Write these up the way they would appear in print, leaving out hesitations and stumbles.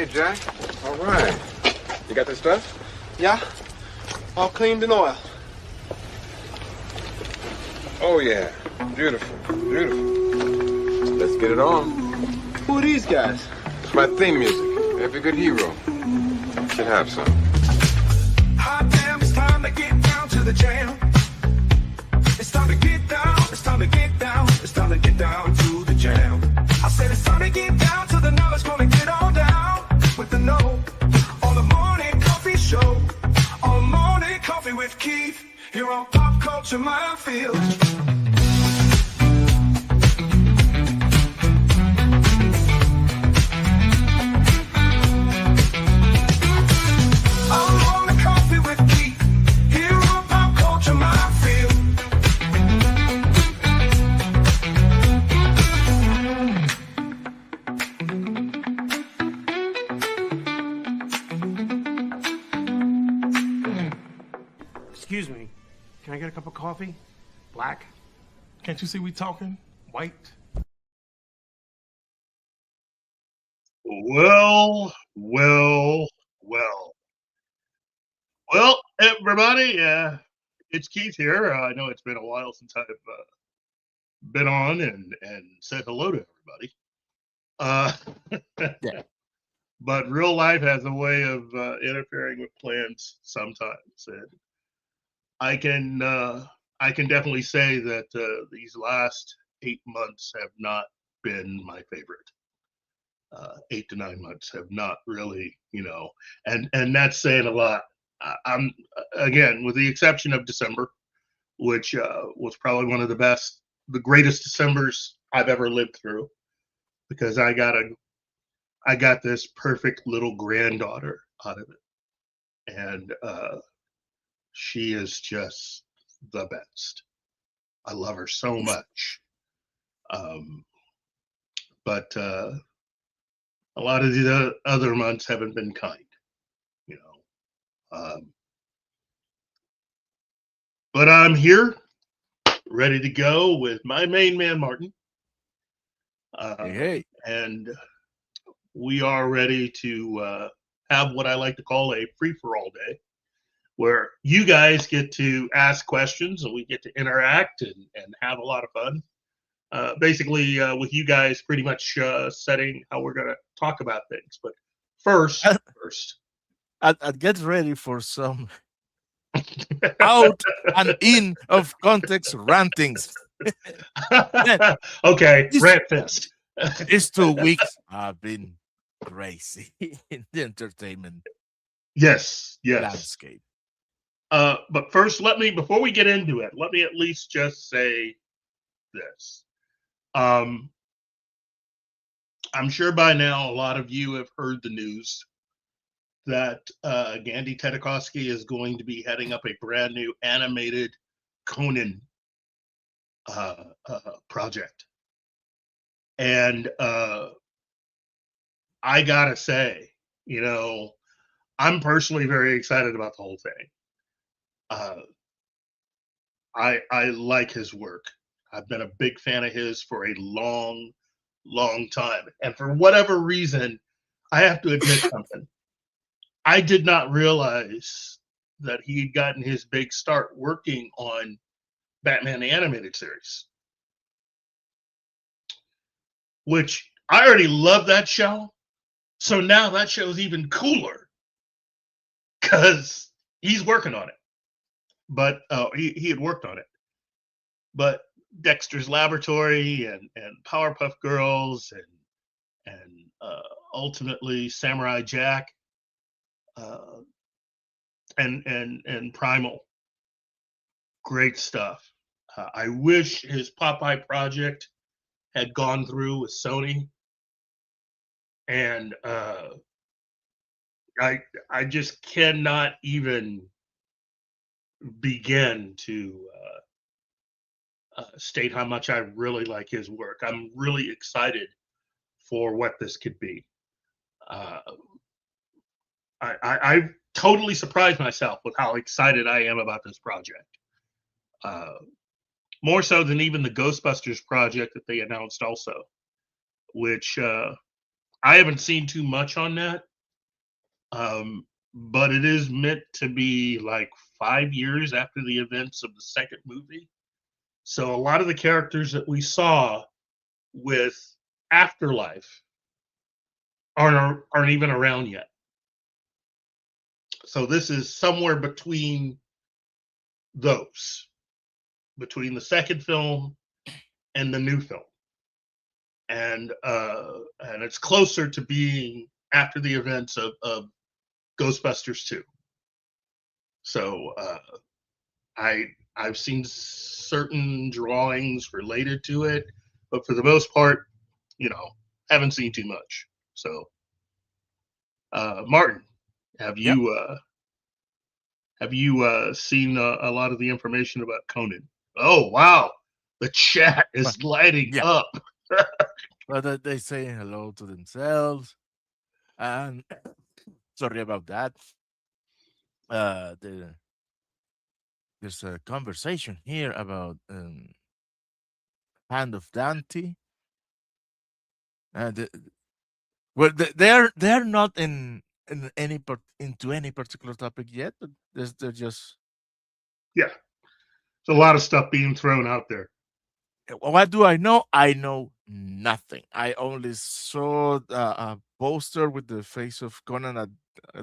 Hey, Jack. All right. You got this stuff? Yeah. All cleaned in oil. Oh, yeah. Beautiful. Beautiful. Let's get it on. Who are these guys? It's my theme music. Every good hero should have some. Hot damn, it's time to get down to the jam. It's time to get down, it's time to get down, it's time to get down to the jam. I said it's time to get down to the knowledge, gonna get on down with the know. On the morning coffee show, on morning coffee with Keith, here on Pop Culture Minefield. Excuse me, can I get a cup of coffee? Black? Can't you see we talking? White? Well, everybody, it's Keith here. I know it's been a while since I've been on and said hello to everybody. Yeah. But real life has a way of interfering with plans sometimes, and I can definitely say that these last 8 months have not been my favorite. 8 to 9 months have not really, and that's saying a lot. I'm again, with the exception of December, which was probably one of the greatest Decembers I've ever lived through, because I got this perfect little granddaughter out of it, and she is just the best. I love her so much. But a lot of the other months haven't been kind, but I'm here, ready to go with my main man, Martin. Hey. And we are ready to have what I like to call a free-for-all day, where you guys get to ask questions and we get to interact and have a lot of fun. Basically, with you guys pretty much setting how we're going to talk about things. But first, I'd get ready for some out and in of context rantings. Okay, rant fest. These 2 weeks have been crazy in the entertainment Yes. landscape. But first, before we get into it, let me at least just say this. I'm sure by now a lot of you have heard the news that Gandhi Tedekowski is going to be heading up a brand new animated Conan project. And I gotta say, I'm personally very excited about the whole thing. I like his work. I've been a big fan of his for a long time. And for whatever reason, I have to admit something. I did not realize that he had gotten his big start working on Batman the Animated Series, which I already love that show. So now that show's even cooler because he's working on it. But he had worked on it. But Dexter's Laboratory and Powerpuff Girls and ultimately Samurai Jack and Primal, great stuff. I wish his Popeye project had gone through with Sony, and I just cannot even begin to state how much I really like his work. I'm really excited for what this could be. I totally surprised myself with how excited I am about this project. More so than even the Ghostbusters project that they announced also, which I haven't seen too much on that, But it is meant to be like 5 years after the events of the second movie. So a lot of the characters that we saw with Afterlife aren't even around yet. So this is somewhere between those, between the second film and the new film, and it's closer to being after the events of Ghostbusters 2. So I've seen certain drawings related to it, but for the most part, haven't seen too much. So, Martin, have Yep. you seen a lot of the information about Conan? Oh wow, the chat is lighting Yeah. up. But they say hello to themselves, and sorry about that. There's a conversation here about Hand of Dante. The, well, they're not in into any particular topic yet, but they're just. Yeah, there's a lot of stuff being thrown out there. What do I know? I know nothing. I only saw a poster with the face of Conan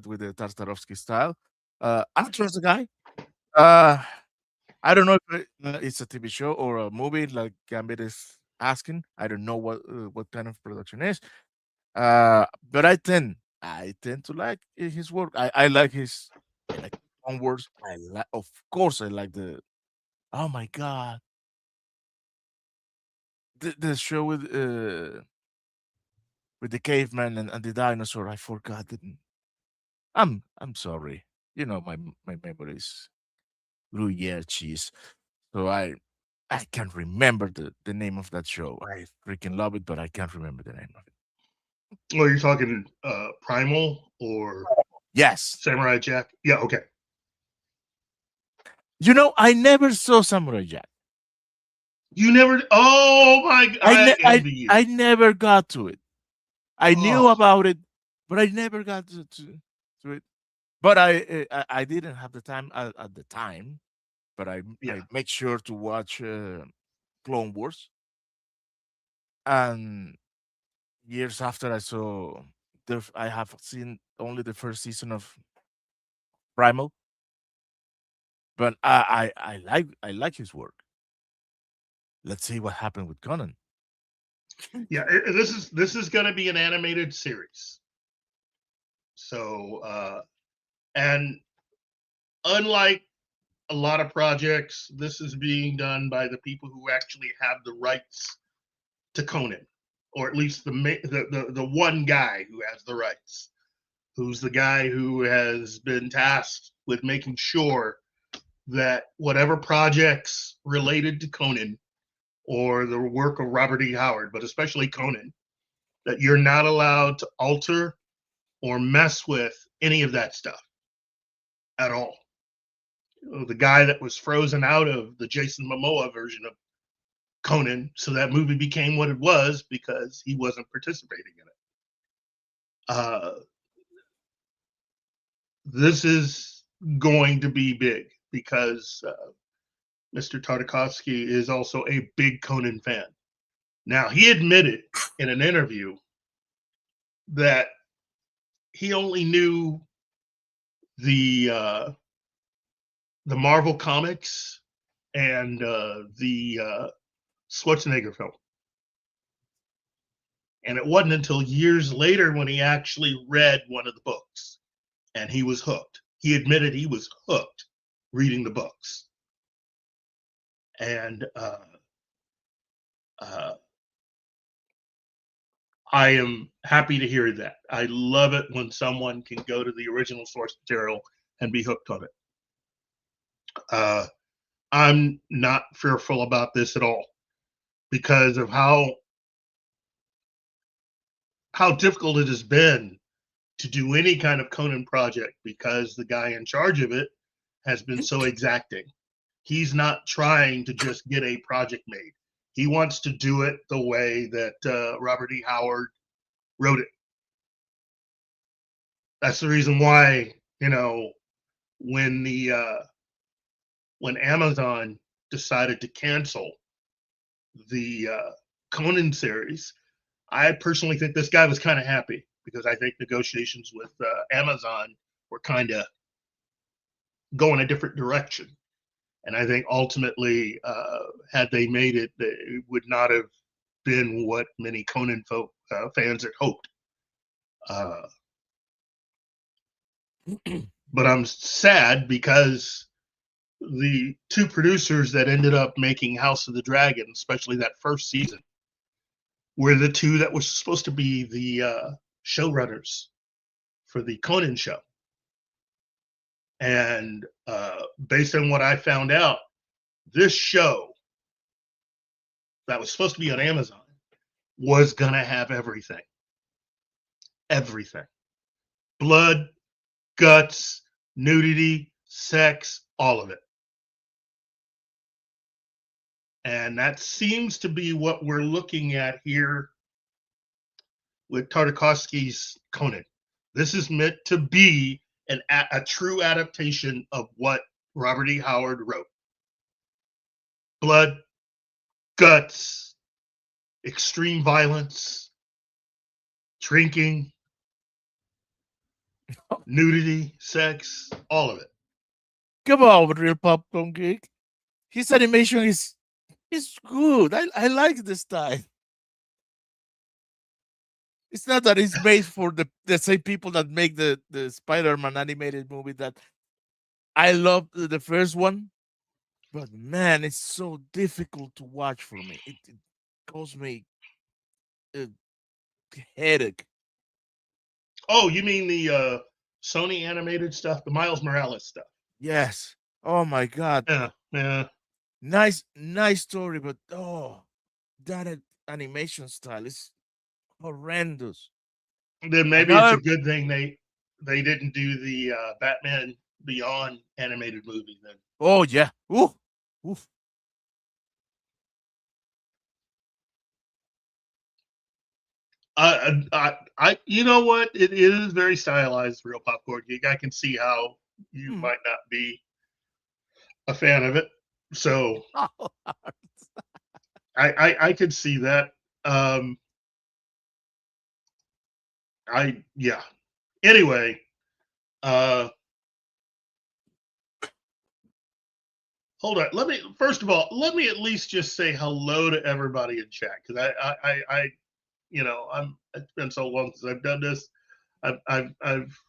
with the Tartarovsky style. I trust the guy. I don't know if it's a TV show or a movie, like Gambit is asking. I don't know what kind of production is. But I tend to like his work. I like I like own words. Of course, I like the. Oh my god, the show with the caveman and the dinosaur. I forgot it. I'm sorry. My memory is Gruyere cheese. So I can't remember the name of that show. I freaking love it, but I can't remember the name of it. Well, you're talking Primal or Yes. Samurai Jack? Yeah, okay. I never saw Samurai Jack. You never? Oh my God! I envy you. I never got to it. I knew about it, but I never got to it. But I didn't have the time at the time. But I make sure to watch Clone Wars. And years after I saw, I have seen only the first season of Primal. But I like his work. Let's see what happened with Conan. Yeah, this is going to be an animated series. So, and unlike a lot of projects, this is being done by the people who actually have the rights to Conan, or at least the one guy who has the rights, who's the guy who has been tasked with making sure that whatever projects related to Conan or the work of Robert E. Howard, but especially Conan, that you're not allowed to alter or mess with any of that stuff at all. The guy that was frozen out of the Jason Momoa version of Conan, so that movie became what it was because he wasn't participating in it. This is going to be big because Mr. Tartakovsky is also a big Conan fan. Now, he admitted in an interview that he only knew the Marvel comics and the Schwarzenegger film. And it wasn't until years later when he actually read one of the books and he was hooked. He admitted he was hooked reading the books. And I am happy to hear that. I love it when someone can go to the original source material and be hooked on it. I'm not fearful about this at all because of how difficult it has been to do any kind of Conan project because the guy in charge of it has been so exacting. He's not trying to just get a project made. He wants to do it the way that Robert E. Howard wrote it. That's the reason why, when when Amazon decided to cancel the Conan series, I personally think this guy was kind of happy, because I think negotiations with Amazon were kind of going a different direction. And I think ultimately, had they made it, it would not have been what many Conan fans had hoped. But I'm sad because the two producers that ended up making House of the Dragon, especially that first season, were the two that were supposed to be the showrunners for the Conan show. And based on what I found out, this show that was supposed to be on Amazon was going to have everything. Everything. Blood, guts, nudity, sex, all of it. And that seems to be what we're looking at here with Tartakovsky's Conan. This is meant to be a true adaptation of what Robert E. Howard wrote. Blood, guts, extreme violence, drinking, nudity, sex, all of it. Come on, Real Popcorn Geek. His animation is good. I like the style. It's not that it's made for the same people that make the Spider-Man animated movie that I love the first one, but man, it's so difficult to watch for me. It causes me a headache. Oh, you mean the Sony animated stuff, the Miles Morales stuff? Yes. Oh my God. Yeah. Nice story, but that animation style is horrendous. Then maybe it's a good thing they didn't do the Batman Beyond animated movie then. Oh yeah. Oof. You know what? It is very stylized, Real Popcorn Geek. I can see how you might not be a fan of it. So I could see that. Anyway, hold on. First of all, let me at least just say hello to everybody in chat, because it's been so long since I've done this. I've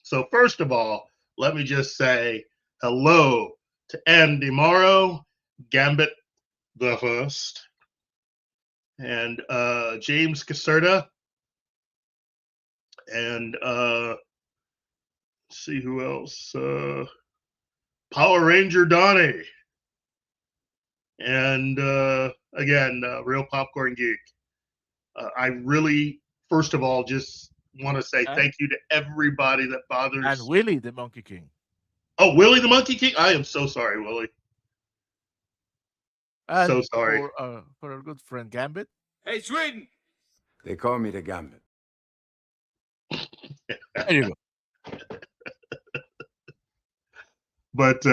So first of all, let me just say hello to Andy Morrow, Gambit the First, and James Caserta, and let's see who else. Power Ranger Donnie, and again, Real Popcorn Geek. I really, first of all, just want to say thank you to everybody that bothers. And Willie the Monkey King. Oh, Willie the Monkey King? I am so sorry, Willie. And so sorry. For our good friend Gambit. Hey, Sweden! They call me the Gambit. There you go. But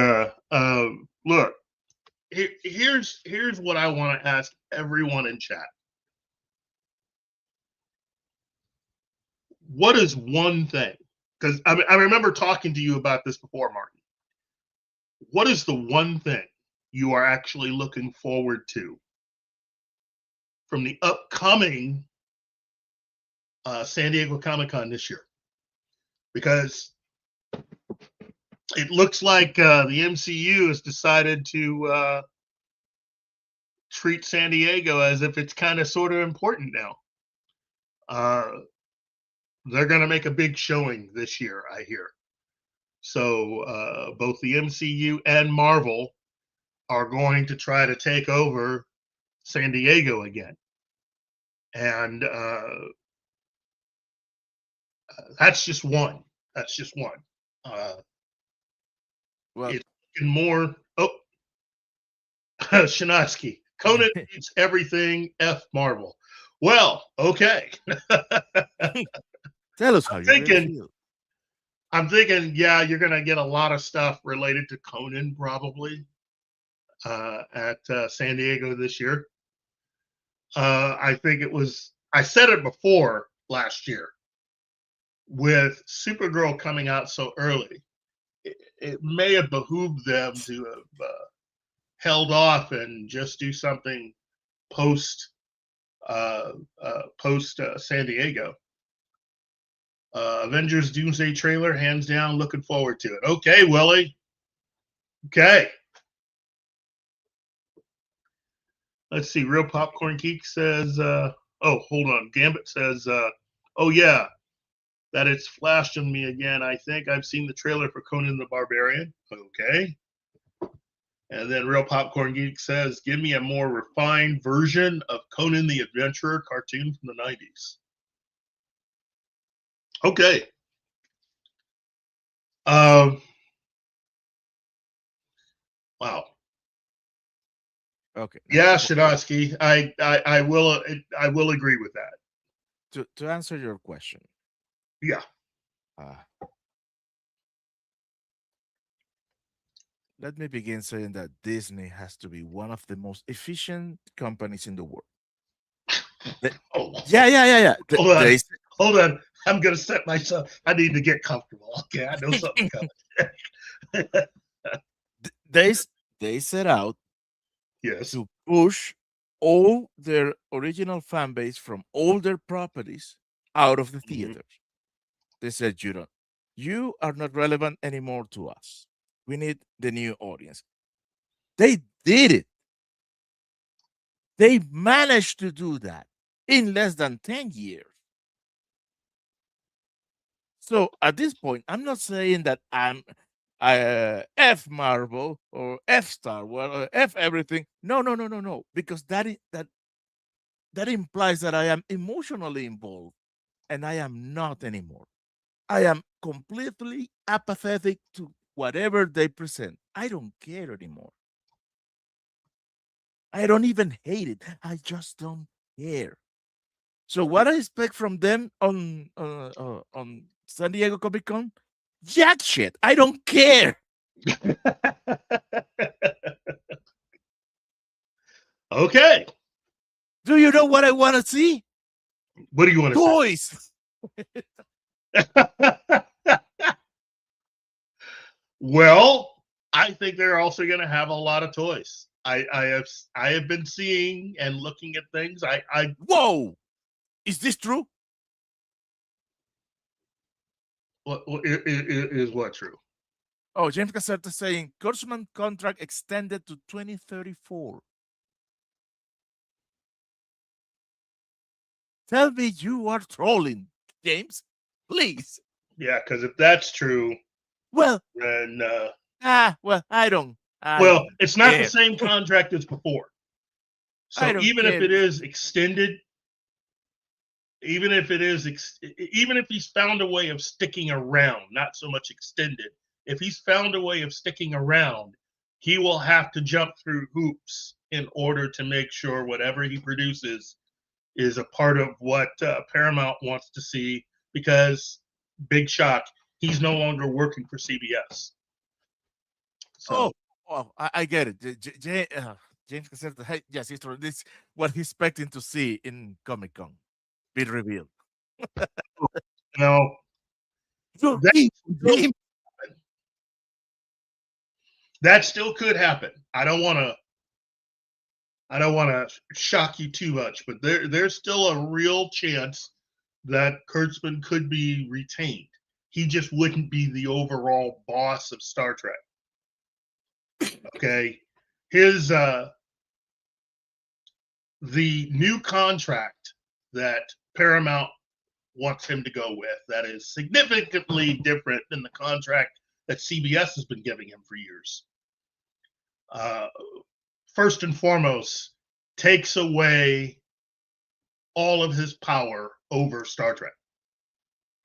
look, here's what I want to ask everyone in chat. What is one thing? Because I remember talking to you about this before, Martin. What is the one thing you are actually looking forward to from the upcoming San Diego Comic-Con this year? Because it looks like the MCU has decided to treat San Diego as if it's kind of sort of important now. They're going to make a big showing this year, I hear. So both the MCU and Marvel are going to try to take over San Diego again. And that's just one. That's just one. Well, it's more. Oh, Shinaski. Conan eats everything. F Marvel. Well, okay. Tell us how you really thinking- feel. I'm thinking, yeah, you're going to get a lot of stuff related to Conan probably at San Diego this year. I think I said it before last year, with Supergirl coming out so early, it may have behooved them to have held off and just do something post San Diego. Avengers Doomsday trailer, hands down, looking forward to it. Okay, Willie. Okay. Let's see. Real Popcorn Geek says, oh, hold on. Gambit says, oh, yeah, that it's flashed on me again. I think I've seen the trailer for Conan the Barbarian. Okay. And then Real Popcorn Geek says, give me a more refined version of Conan the Adventurer cartoon from the 90s. Okay. Wow. Okay. Yeah, Shadowski, I will agree with that. To answer your question. Yeah. Let me begin saying that Disney has to be one of the most efficient companies in the world. Yeah. Hold on. I'm gonna set myself. I need to get comfortable. Okay, I know something's coming. They set out Yes. to push all their original fan base from all their properties out of the theaters. They said, you are not relevant anymore to us. We need the new audience. They did it. They managed to do that in less than 10 years. So at this point, I'm not saying that I'm F Marvel or F Star Wars or F everything. No. Because that implies that I am emotionally involved, and I am not anymore. I am completely apathetic to whatever they present. I don't care anymore. I don't even hate it. I just don't care. So what I expect from them on San Diego Comic Con? Jack shit. I don't care. Okay. Do you know what I want to see? What do you want to Toys. Well, I think they're also going to have a lot of toys. I have been seeing and looking at things. Whoa, is this true? What is what true? Oh, James Caserta saying Kurtzman contract extended to 2034. Tell me you are trolling, James, please. Yeah, because if that's true, well, then I don't. It's not the same contract as before. So even if it is extended, even if he's found a way of sticking around, not so much extended, if he's found a way of sticking around, he will have to jump through hoops in order to make sure whatever he produces is a part of what Paramount wants to see, because big shock, he's no longer working for CBS. So, I get it. James Caserta, hey, yes, it's true. This what he's expecting to see in Comic Con be revealed. No, that still could happen. I don't want to shock you too much, but there's still a real chance that Kurtzman could be retained. He just wouldn't be the overall boss of Star Trek. Okay, his the new contract that Paramount wants him to go with, that is significantly different than the contract that CBS has been giving him for years. First and foremost, takes away all of his power over Star Trek.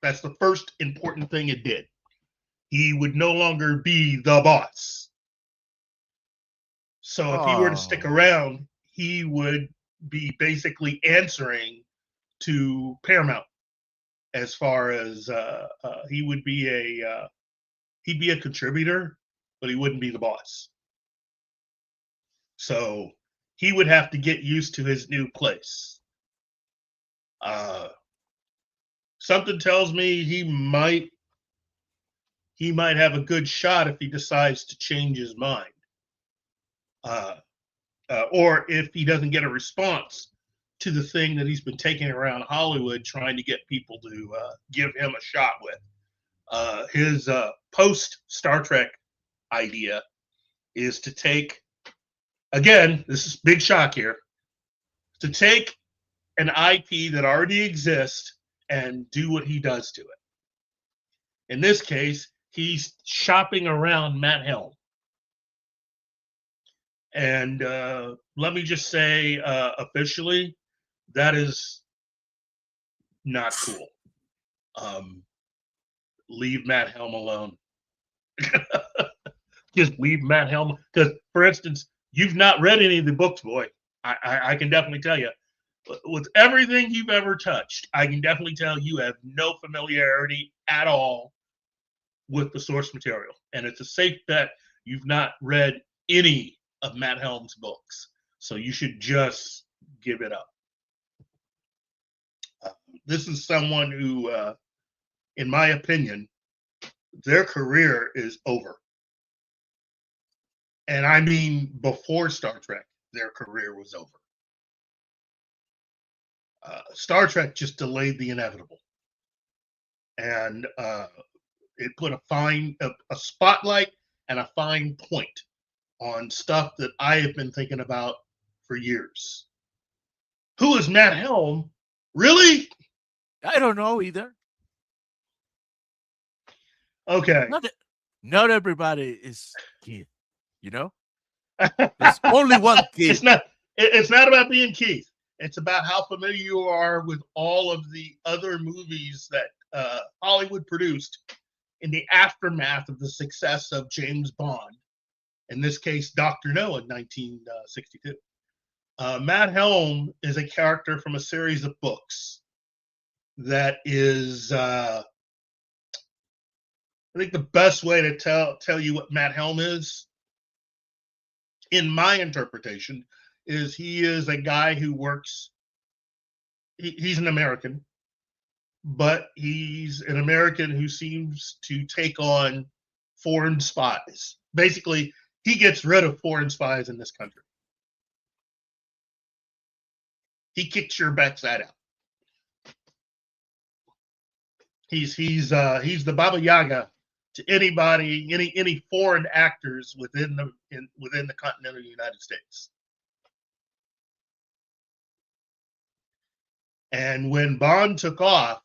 That's the first important thing it did. He would no longer be the boss. So if he were to stick around, he would be basically answering to Paramount. as far as he would be he'd be a contributor, but he wouldn't be the boss. So he would have to get used to his new place. Something tells me he might have a good shot if he decides to change his mind, or if he doesn't get a response to the thing that he's been taking around Hollywood, trying to get people to give him a shot with. His post Star Trek idea is to take, again, this is big shock here, to take an IP that already exists and do what he does to it. In this case, he's shopping around Matt Helm. And let me just say officially, that is not cool. Leave Matt Helm alone. Just leave Matt Helm. Because, for instance, you've not read any of the books, boy. I can definitely tell you. With everything you've ever touched, I can definitely tell you have no familiarity at all with the source material. And it's a safe bet you've not read any of Matt Helm's books. So you should just give it up. This is someone who, in my opinion, their career is over. And I mean, before Star Trek, their career was over. Star Trek just delayed the inevitable. And it put a spotlight and a fine point on stuff that I have been thinking about for years. Who is Matt Helm? Really? I don't know either. Okay. Not everybody is Keith, you know? There's only one Keith. It's not about being Keith. It's about how familiar you are with all of the other movies that Hollywood produced in the aftermath of the success of James Bond. In this case, Dr. No in 1962. Matt Helm is a character from a series of books that is, I think the best way to tell you what Matt Helm is, in my interpretation, is he is a guy who works, he's an American, but he's an American who seems to take on foreign spies. Basically, he gets rid of foreign spies in this country. He kicks your backside out. He's the Baba Yaga to anybody, any foreign actors within the continental United States. And when Bond took off,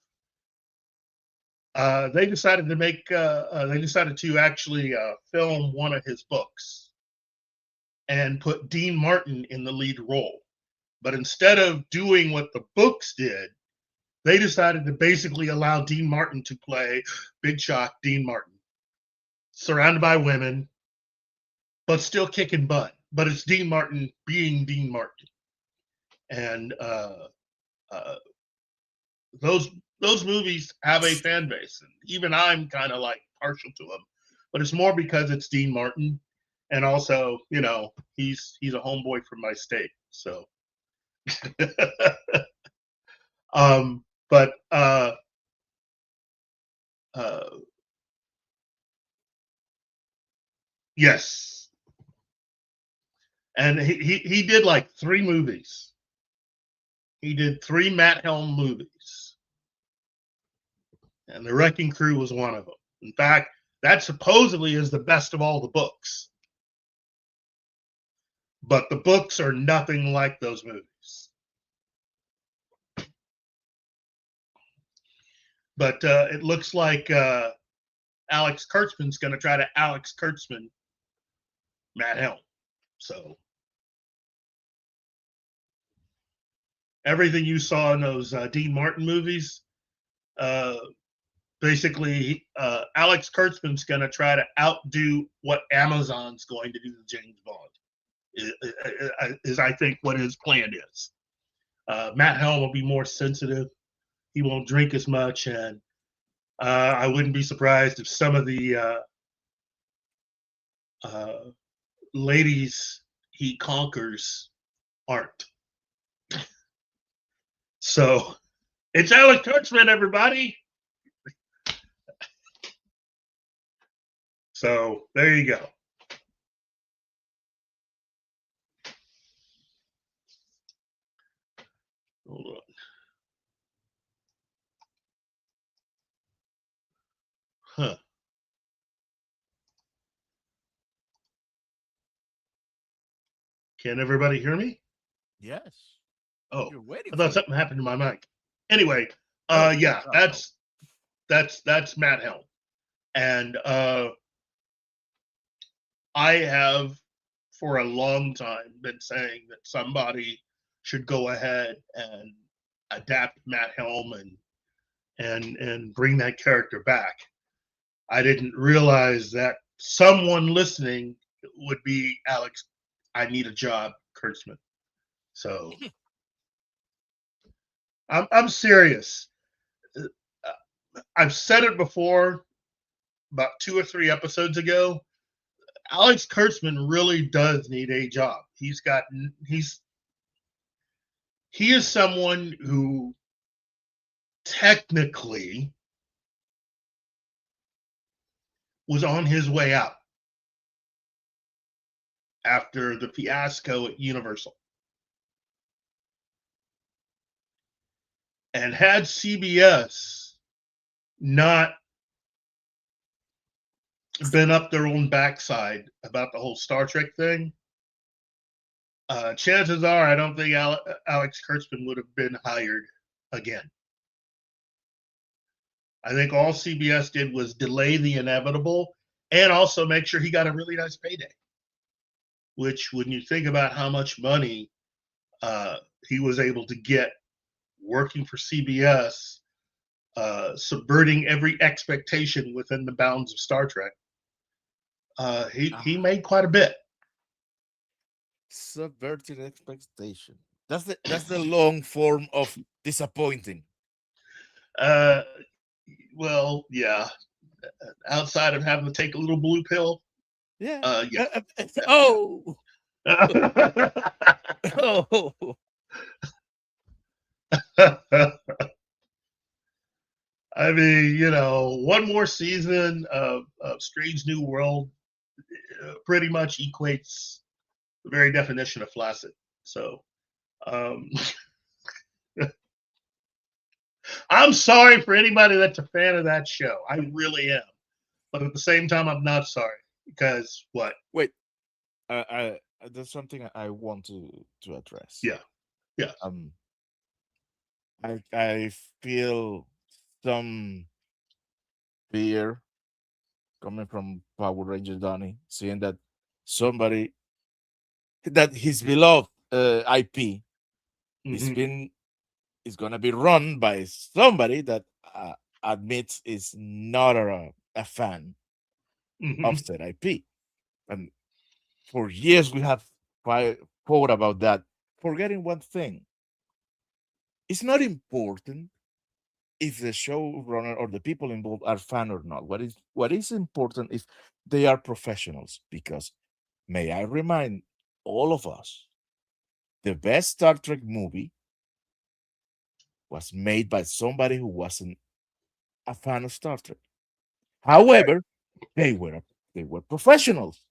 they decided to actually film one of his books and put Dean Martin in the lead role. But instead of doing what the books did, they decided to basically allow Dean Martin to play Big Shock Dean Martin, surrounded by women, but still kicking butt. But it's Dean Martin being Dean Martin. And those movies have a fan base, and even I'm kind of like partial to them, but it's more because it's Dean Martin, and also, you know, he's a homeboy from my state, so. But yes, and he did like 3 movies. He did 3 Matt Helm movies. And The Wrecking Crew was one of them. In fact, that supposedly is the best of all the books. But the books are nothing like those movies. But it looks like Alex Kurtzman's going to try to Alex Kurtzman Matt Helm. So everything you saw in those Dean Martin movies, basically, Alex Kurtzman's going to try to outdo what Amazon's going to do to James Bond, is I think what his plan is. Matt Helm will be more sensitive. he won't drink as much, and I wouldn't be surprised if some of the ladies he conquers aren't. So it's Alex Kurtzman, everybody. So there you go. Hold on. Huh. Can everybody hear me? Yes. Oh, You're waiting I thought for something happened to my mic. Anyway, Oh, yeah, oh, that's Matt Helm, and I have for a long time been saying that somebody should go ahead and adapt Matt Helm and bring that character back. I didn't realize that someone listening would be Alex. I need a job, Kurtzman. So I'm serious. I've said it before, about 2 or 3 episodes ago. Alex Kurtzman really does need a job. He is someone who technically was on his way out after the fiasco at Universal. And had CBS not been up their own backside about the whole Star Trek thing, chances are I don't think Alex Kurtzman would have been hired again. I think all CBS did was delay the inevitable and also make sure he got a really nice payday. Which, when you think about how much money he was able to get working for CBS, subverting every expectation within the bounds of Star Trek, he made quite a bit. subverting expectation. That's the long form of disappointing. Well, yeah. Outside of having to take a little blue pill, Yeah. yeah. Oh. Oh. I mean, one more season of Strange New World pretty much equates the very definition of flaccid. So, I'm sorry for anybody that's a fan of that show. I really am. But at the same time, I'm not sorry because what? Wait. There's something I want to address. Yeah. Yeah. I feel some fear coming from Power Ranger Donnie, seeing that somebody that his beloved IP Mhm. is gonna be run by somebody that admits is not a fan of Mhm. said IP, and for years we have fought about that, forgetting one thing: it's not important if the showrunner or the people involved are fan or not. What is important is they are professionals. Because may I remind all of us, the best Star Trek movie was made by somebody who wasn't a fan of Star Trek. However, they were professionals,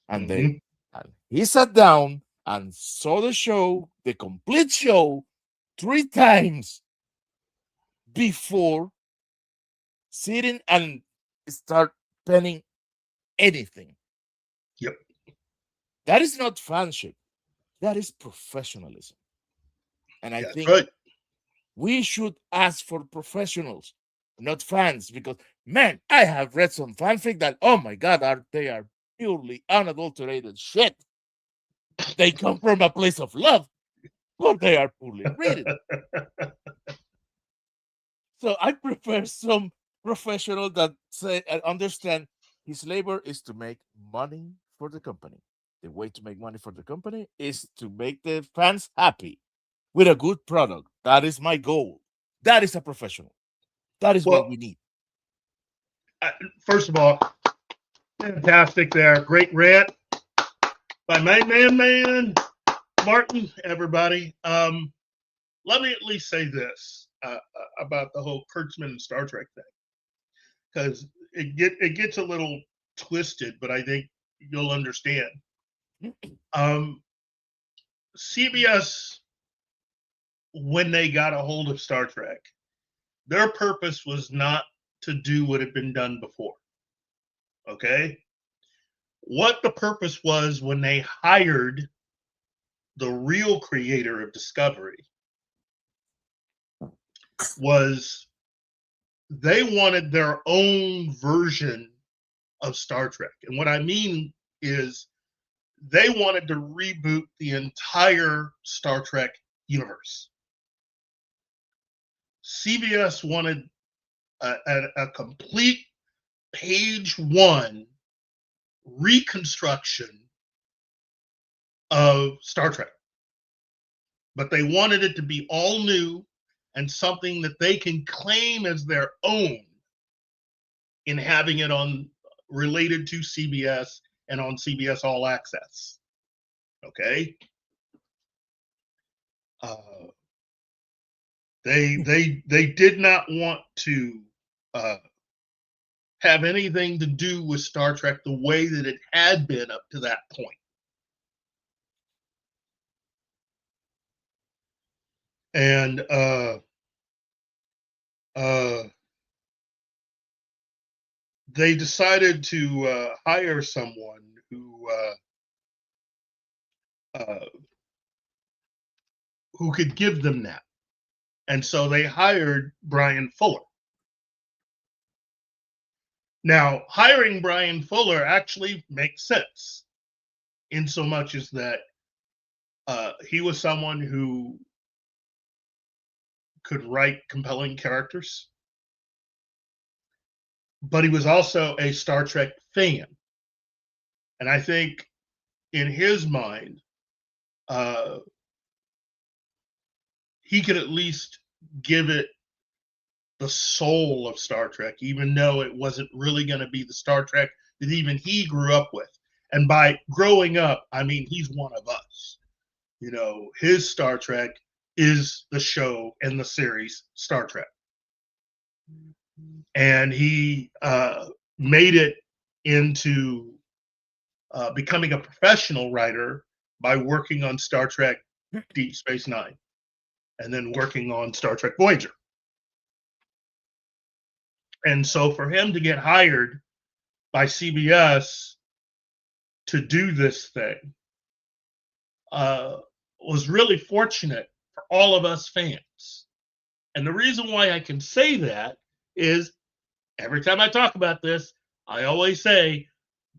and Mhm. he sat down and saw the show, the complete show, 3 times before sitting and start penning anything. Yep. That is not fanship. That is professionalism. And I That's think right. we should ask for professionals, not fans, because man, I have read some fanfic that, oh my god, they are purely unadulterated shit. They come from a place of love, but they are poorly written. So I prefer some professional that say and understand his labor is to make money for the company. The way to make money for the company is to make the fans happy with a good product. That is my goal. That is a professional. That is Well, what we need. First of all, fantastic there. Great rant by my man, Martin, everybody. Let me at least say this about the whole Kurtzman and Star Trek thing, because it gets a little twisted, but I think you'll understand. CBS, when they got a hold of Star Trek, their purpose was not to do what had been done before. Okay? What the purpose was when they hired the real creator of Discovery was they wanted their own version of Star Trek. And what I mean is they wanted to reboot the entire Star Trek universe. CBS wanted a complete page one reconstruction of Star Trek. But they wanted it to be all new and something that they can claim as their own in having it on related to CBS and on CBS All Access. Okay? They did not want to have anything to do with Star Trek the way that it had been up to that point. And they decided to hire someone who could give them that. And so they hired Brian Fuller. Now, hiring Brian Fuller actually makes sense in so much as that he was someone who could write compelling characters, but he was also a Star Trek fan. And I think in his mind, he could at least give it the soul of Star Trek, even though it wasn't really going to be the Star Trek that even he grew up with. And by growing up, I mean he's one of us. You know, his Star Trek is the show and the series Star Trek. And he made it into becoming a professional writer by working on Star Trek Deep Space Nine and then working on Star Trek Voyager. And so for him to get hired by CBS to do this thing was really fortunate for all of us fans. And the reason why I can say that is every time I talk about this, I always say,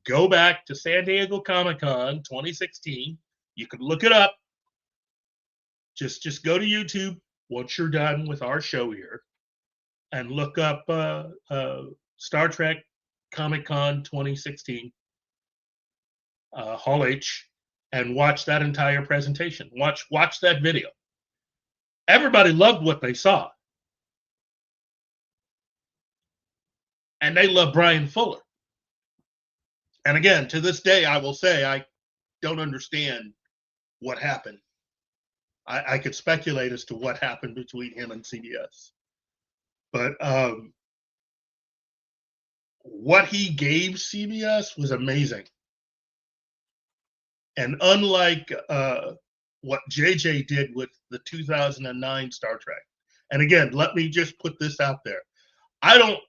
go back to San Diego Comic-Con 2016. You can look it up. Just go to YouTube once you're done with our show here and look up Star Trek Comic-Con 2016, Hall H, and watch that entire presentation. Watch that video. Everybody loved what they saw. And they love Brian Fuller. And again, to this day, I will say I don't understand what happened. I could speculate as to what happened between him and CBS. But what he gave CBS was amazing. And unlike what JJ did with the 2009 Star Trek, and again, let me just put this out there. I don't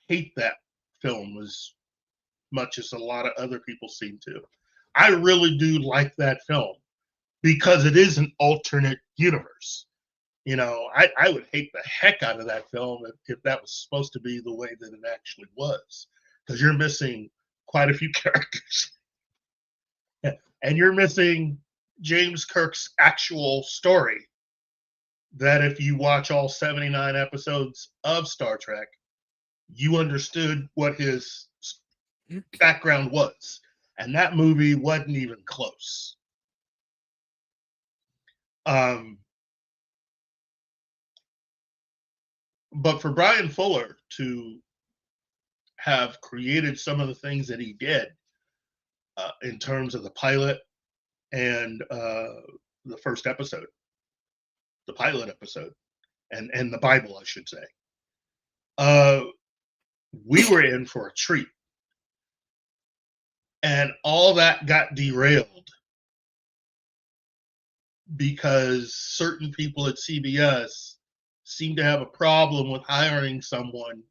hate that film as much as a lot of other people seem to. I really do like that film because it is an alternate universe. You know, I would hate the heck out of that film if that was supposed to be the way that it actually was, because you're missing quite a few characters. And you're missing James Kirk's actual story, that if you watch all 79 episodes of Star Trek, you understood what his background was. And that movie wasn't even close. But for Brian Fuller to have created some of the things that he did in terms of the pilot and the first episode, the pilot episode, and the Bible, I should say, we were in for a treat. And all that got derailed because certain people at CBS seemed to have a problem with hiring someone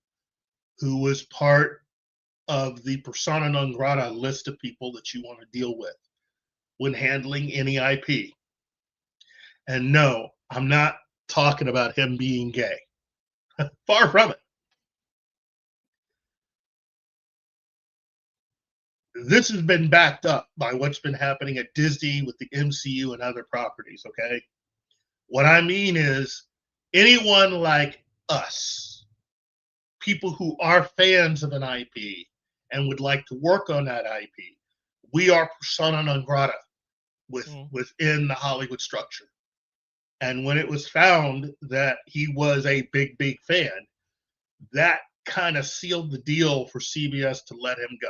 who was part of the persona non grata list of people that you want to deal with when handling any IP. And no, I'm not talking about him being gay. Far from it. This has been backed up by what's been happening at Disney with the MCU and other properties, okay? What I mean is anyone like us, people who are fans of an IP and would like to work on that IP, we are persona non grata within the Hollywood structure. And when it was found that he was a big, big fan, that kind of sealed the deal for CBS to let him go.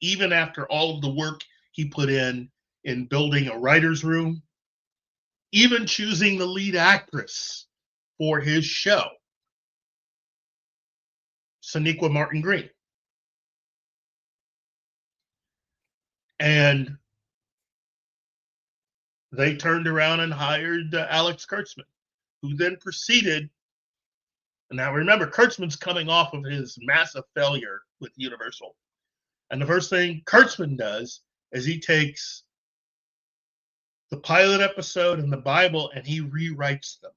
Even after all of the work he put in building a writer's room, even choosing the lead actress for his show, Sonequa Martin Green. And they turned around and hired Alex Kurtzman, who then proceeded. Now remember, Kurtzman's coming off of his massive failure with Universal. And the first thing Kurtzman does is he takes the pilot episode and the Bible and he rewrites them.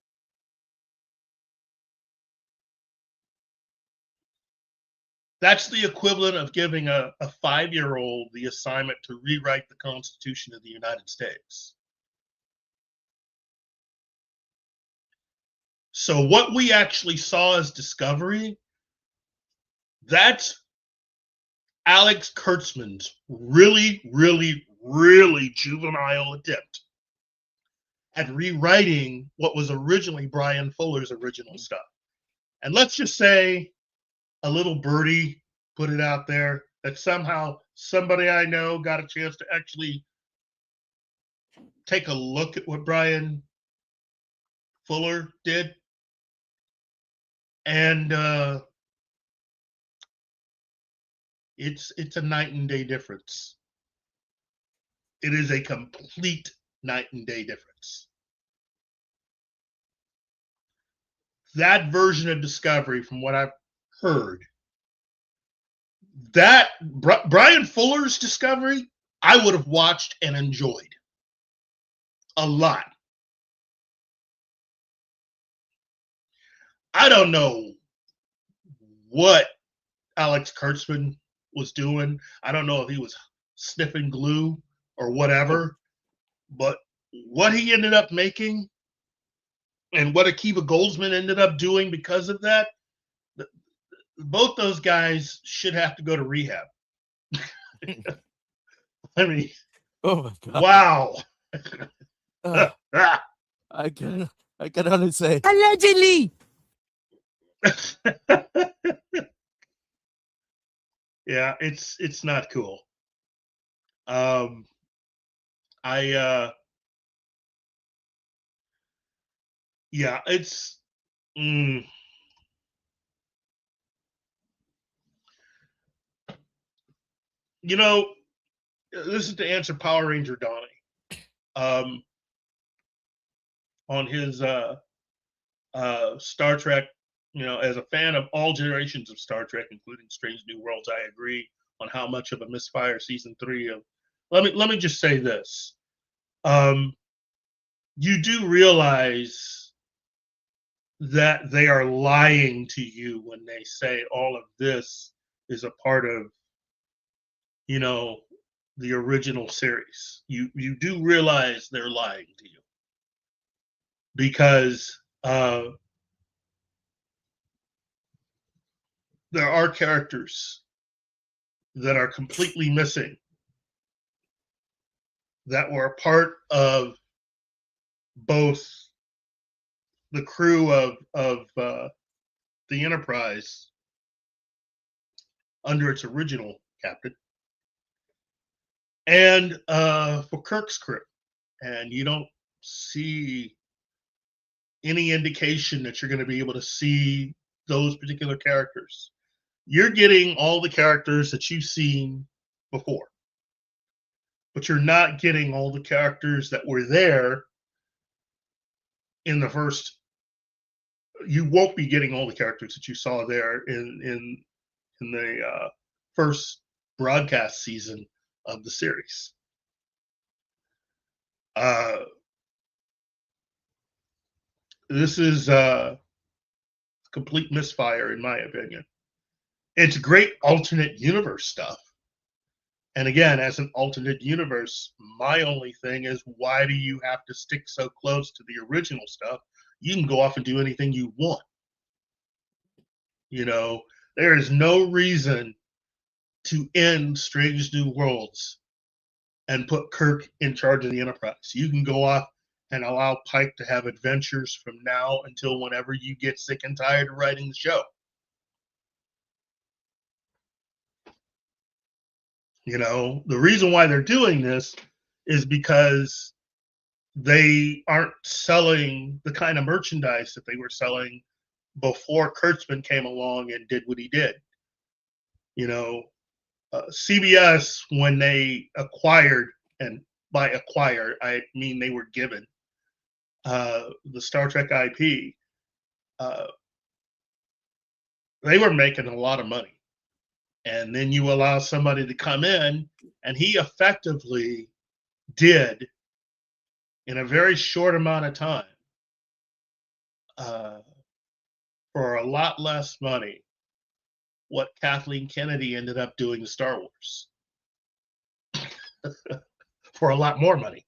That's the equivalent of giving a 5-year-old the assignment to rewrite the Constitution of the United States. So what we actually saw as Discovery, that's Alex Kurtzman's really, really, really juvenile attempt at rewriting what was originally Brian Fuller's original stuff. And let's just say a little birdie put it out there that somehow somebody I know got a chance to actually take a look at what Brian Fuller did. And it's a night and day difference. It is a complete night and day difference. That version of Discovery, from what I've heard, that Brian Fuller's Discovery, I would have watched and enjoyed a lot. I don't know what Alex Kurtzman was doing. I don't know if he was sniffing glue or whatever, but what he ended up making and what Akiva Goldsman ended up doing because of that, both those guys should have to go to rehab. I mean, Oh my God. wow. I can only say Allegedly. Yeah, it's not cool. Yeah, it's you know, this is to answer Power Ranger Donnie on his Star Trek. You know, as a fan of all generations of Star Trek, including Strange New Worlds, I agree on how much of a misfire season 3 of. Let me just say this: you do realize that they are lying to you when they say all of this is a part of, you know, the original series. You do realize they're lying to you because there are characters that are completely missing that were a part of both the crew of the Enterprise under its original captain, and for Kirk's crew, and you don't see any indication that you're going to be able to see those particular characters. You're getting all the characters that you've seen before, but you're not getting all the characters that were there in the first. You won't be getting all the characters that you saw there in the first broadcast season of the series. This is a complete misfire, in my opinion. It's great alternate universe stuff. And again, as an alternate universe, my only thing is, why do you have to stick so close to the original stuff? You can go off and do anything you want. You know, there is no reason to end Strange New Worlds and put Kirk in charge of the Enterprise. You can go off and allow Pike to have adventures from now until whenever you get sick and tired of writing the show. You know, the reason why they're doing this is because they aren't selling the kind of merchandise that they were selling before Kurtzman came along and did what he did. You know, CBS, when they acquired, and by acquire, I mean they were given the Star Trek IP, they were making a lot of money. And then you allow somebody to come in, and he effectively did, in a very short amount of time, for a lot less money, what Kathleen Kennedy ended up doing to Star Wars. For a lot more money.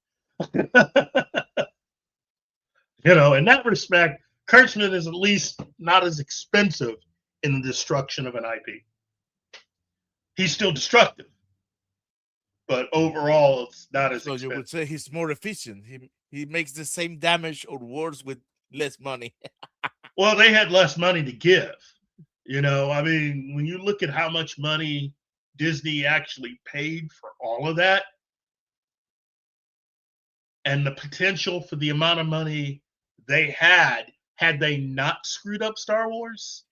You know, in that respect, Kurtzman is at least not as expensive in the destruction of an IP. He's still destructive, but overall, it's not as expensive. So you would say he's more efficient. He makes the same damage or worse with less money. Well, they had less money to give. You know, I mean, when you look at how much money Disney actually paid for all of that, and the potential for the amount of money they had they not screwed up Star Wars,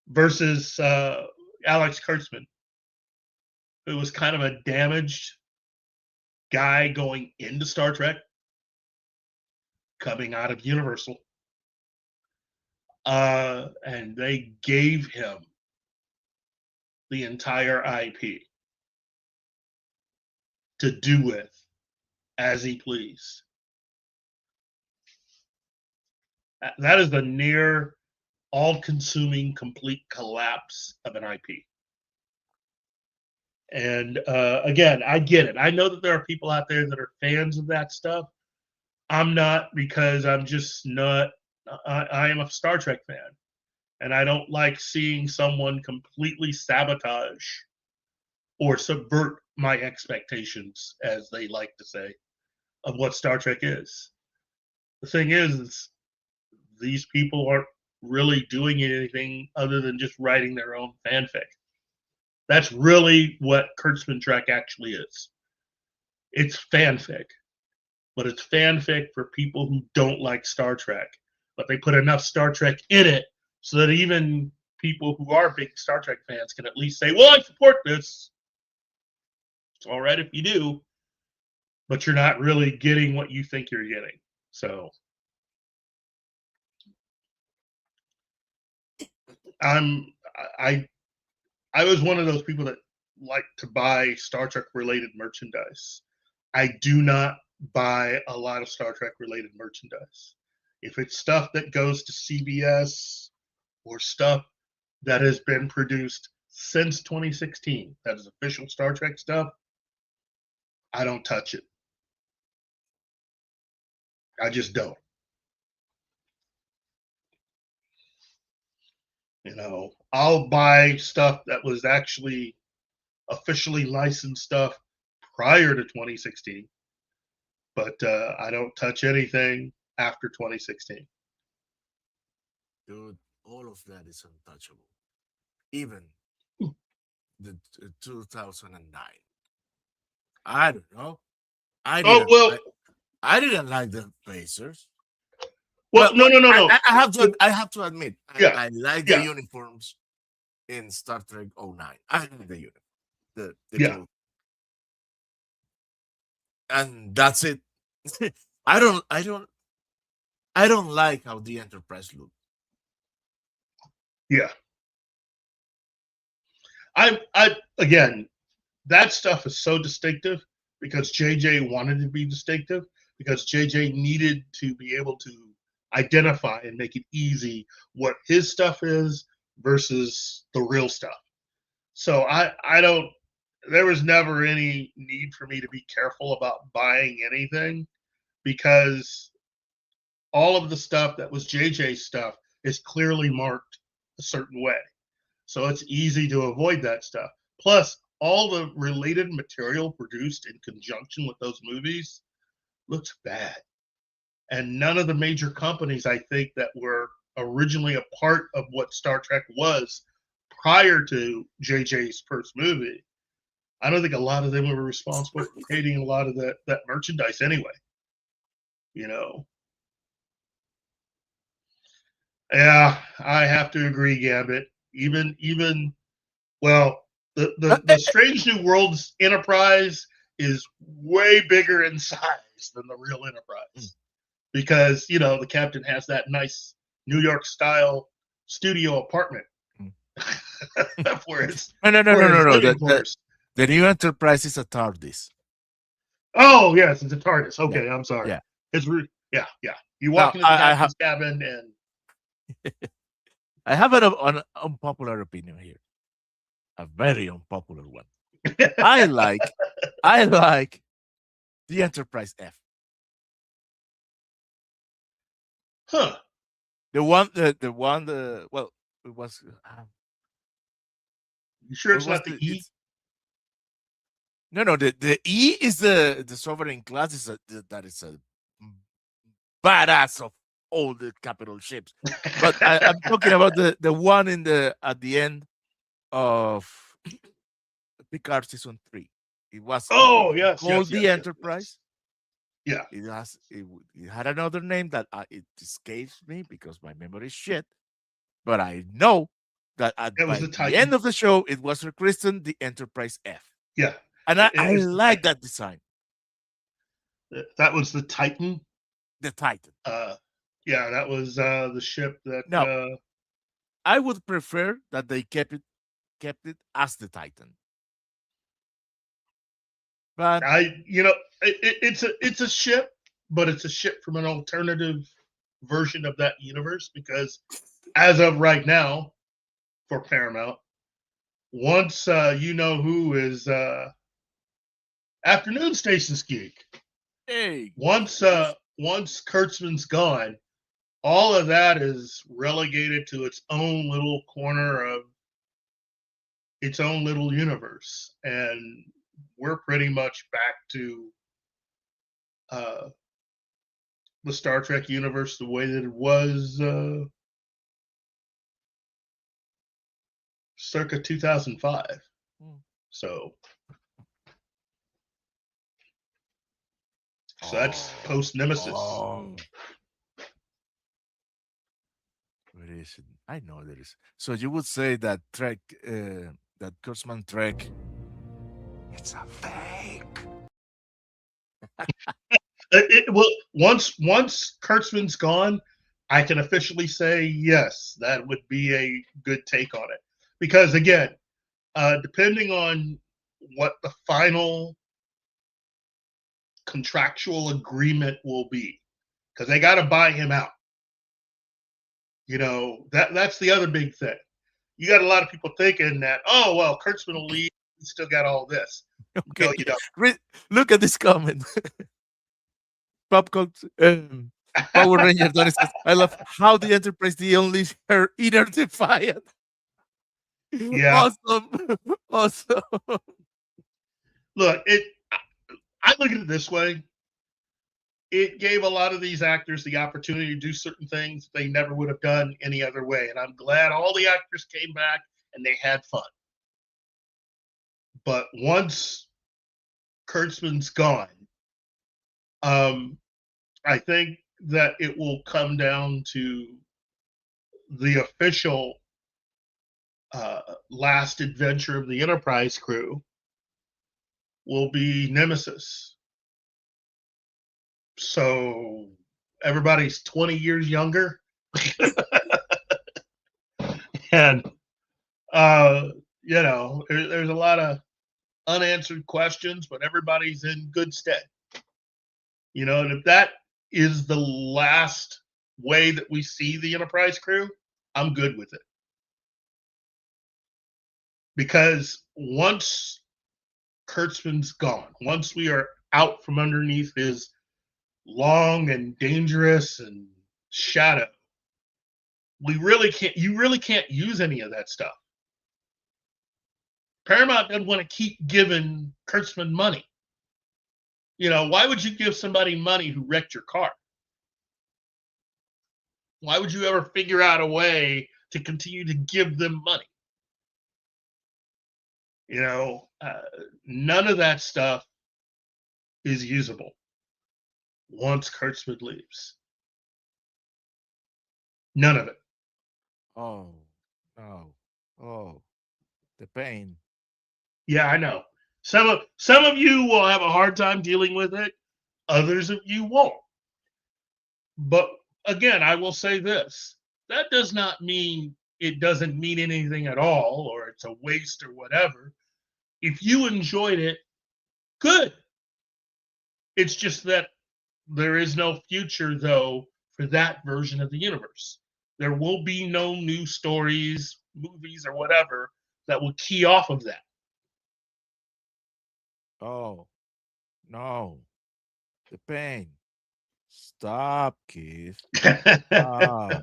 versus Alex Kurtzman, who was kind of a damaged guy going into Star Trek, coming out of Universal. And they gave him the entire IP to do with as he pleased. That is the near all-consuming complete collapse of an IP. And again, I get it. I know that there are people out there that are fans of that stuff. I'm not, because I'm just not. I am a Star Trek fan, and I don't like seeing someone completely sabotage or subvert my expectations, as they like to say, of what Star Trek is. The thing is these people aren't really doing anything other than just writing their own fanfic. That's really what Kurtzman Trek actually is. It's fanfic, but it's fanfic for people who don't like Star Trek. But they put enough Star Trek in it so that even people who are big Star Trek fans can at least say, well, I support this. It's all right if you do, but you're not really getting what you think you're getting. So I was one of those people that like to buy Star Trek related merchandise. I do not buy a lot of Star Trek related merchandise. If it's stuff that goes to CBS or stuff that has been produced since 2016, that is official Star Trek stuff, I don't touch it. I just don't. You know, I'll buy stuff that was actually officially licensed stuff prior to 2016, but I don't touch anything after 2016. Dude, all of that is untouchable. Even the 2009. I don't know. I Oh didn't. well, I didn't like the Pacers. well, no. I have to. I have to admit, Yeah, I like the yeah, uniforms in Star Trek '09. I like the uniform, the yeah. clothes, and that's it. I don't. I don't. I don't like how the Enterprise looks. Yeah. I again, that stuff is so distinctive because JJ wanted to be distinctive because JJ needed to be able to identify and make it easy what his stuff is versus the real stuff. So I don't there was never any need for me to be careful about buying anything because all of the stuff that was JJ's stuff is clearly marked a certain way. So it's easy to avoid that stuff. Plus, all the related material produced in conjunction with those movies looks bad. And none of the major companies, I think, that were originally a part of what Star Trek was prior to JJ's first movie, I don't think a lot of them were responsible for creating a lot of that merchandise anyway. You know, yeah, I have to agree, Gambit. Even well, the Strange New Worlds Enterprise is way bigger in size than the real Enterprise because the captain has that nice New York style studio apartment for his No. living quarters. The new Enterprise is a TARDIS. Oh yes, it's a TARDIS. Okay, Yeah. I'm sorry. Yeah. Yeah. You Now, walk into the captain's cabin and I have an unpopular opinion here. A very unpopular one. I like the Enterprise F. huh. The one well, it was You sure what it's was not the E? No, the E is the sovereign class that is a badass of all the capital ships. But I'm talking about the one at the end of Picard season 3. It was Oh yes, called the yes. Enterprise. Yeah. It had another name that it escapes me because my memory is shit. But I know that by the end of the show, it was rechristened the Enterprise F. Yeah. And I like that design. That was the Titan. The Titan. Yeah, that was the ship that. Now, I would prefer that they kept it as the Titan. But it's a ship, but it's a ship from an alternative version of that universe because, as of right now, for Paramount, once you know who is Afternoon Stations Geek. Hey. Once Kurtzman's gone, all of that is relegated to its own little corner of its own little universe, and we're pretty much back to the Star Trek universe the way that it was circa 2005. So that's post Nemesis. Where is it? I know there is. So you would say that Trek, that Kurtzman Trek, it's a fake. Well, once Kurtzman's gone, I can officially say yes, that would be a good take on it. Because again, depending on what the final contractual agreement will be, because they got to buy him out. That's the other big thing. You got a lot of people thinking that, oh well, Kurtzman will leave. He's still got all this. Okay. No, you don't. Look at this comment. Pop Culture Power Ranger Donnie says, I love how the Enterprise D only her inner defiant. Yeah. Awesome. Look, I look at it this way. it gave a lot of these actors the opportunity to do certain things they never would have done any other way. And I'm glad all the actors came back and they had fun. But once Kurtzman's gone, I think that it will come down to the official last adventure of the Enterprise crew will be Nemesis. So everybody's 20 years younger. And, there's a lot of unanswered questions, but everybody's in good stead. And if that is the last way that we see the Enterprise crew, I'm good with it. Because once Kurtzman's gone, once we are out from underneath his long and dangerous and shadow, you really can't use any of that stuff. Paramount doesn't want to keep giving Kurtzman money. Why would you give somebody money who wrecked your car? Why would you ever figure out a way to continue to give them money? None of that stuff is usable once Kurtzman leaves. None of it. Oh, no. Oh, the pain. Yeah, I know. Some of you will have a hard time dealing with it. Others of you won't. But again, I will say this. That does not mean it doesn't mean anything at all, or it's a waste or whatever. If you enjoyed it, good. It's just that there is no future, though, for that version of the universe. There will be no new stories, movies, or whatever that will key off of that. Oh, no. The pain. Stop, Keith. Ah.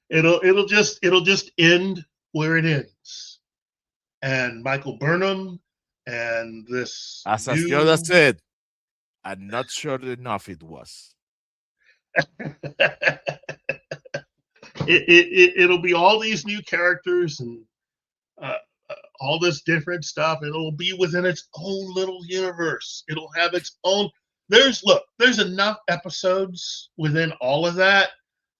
It'll just end where it ends. And Michael Burnham and this As new... Yoda said, I'm not sure enough it was. It'll be all these new characters and all this different stuff. It'll be within its own little universe. It'll have its own. There's enough episodes within all of that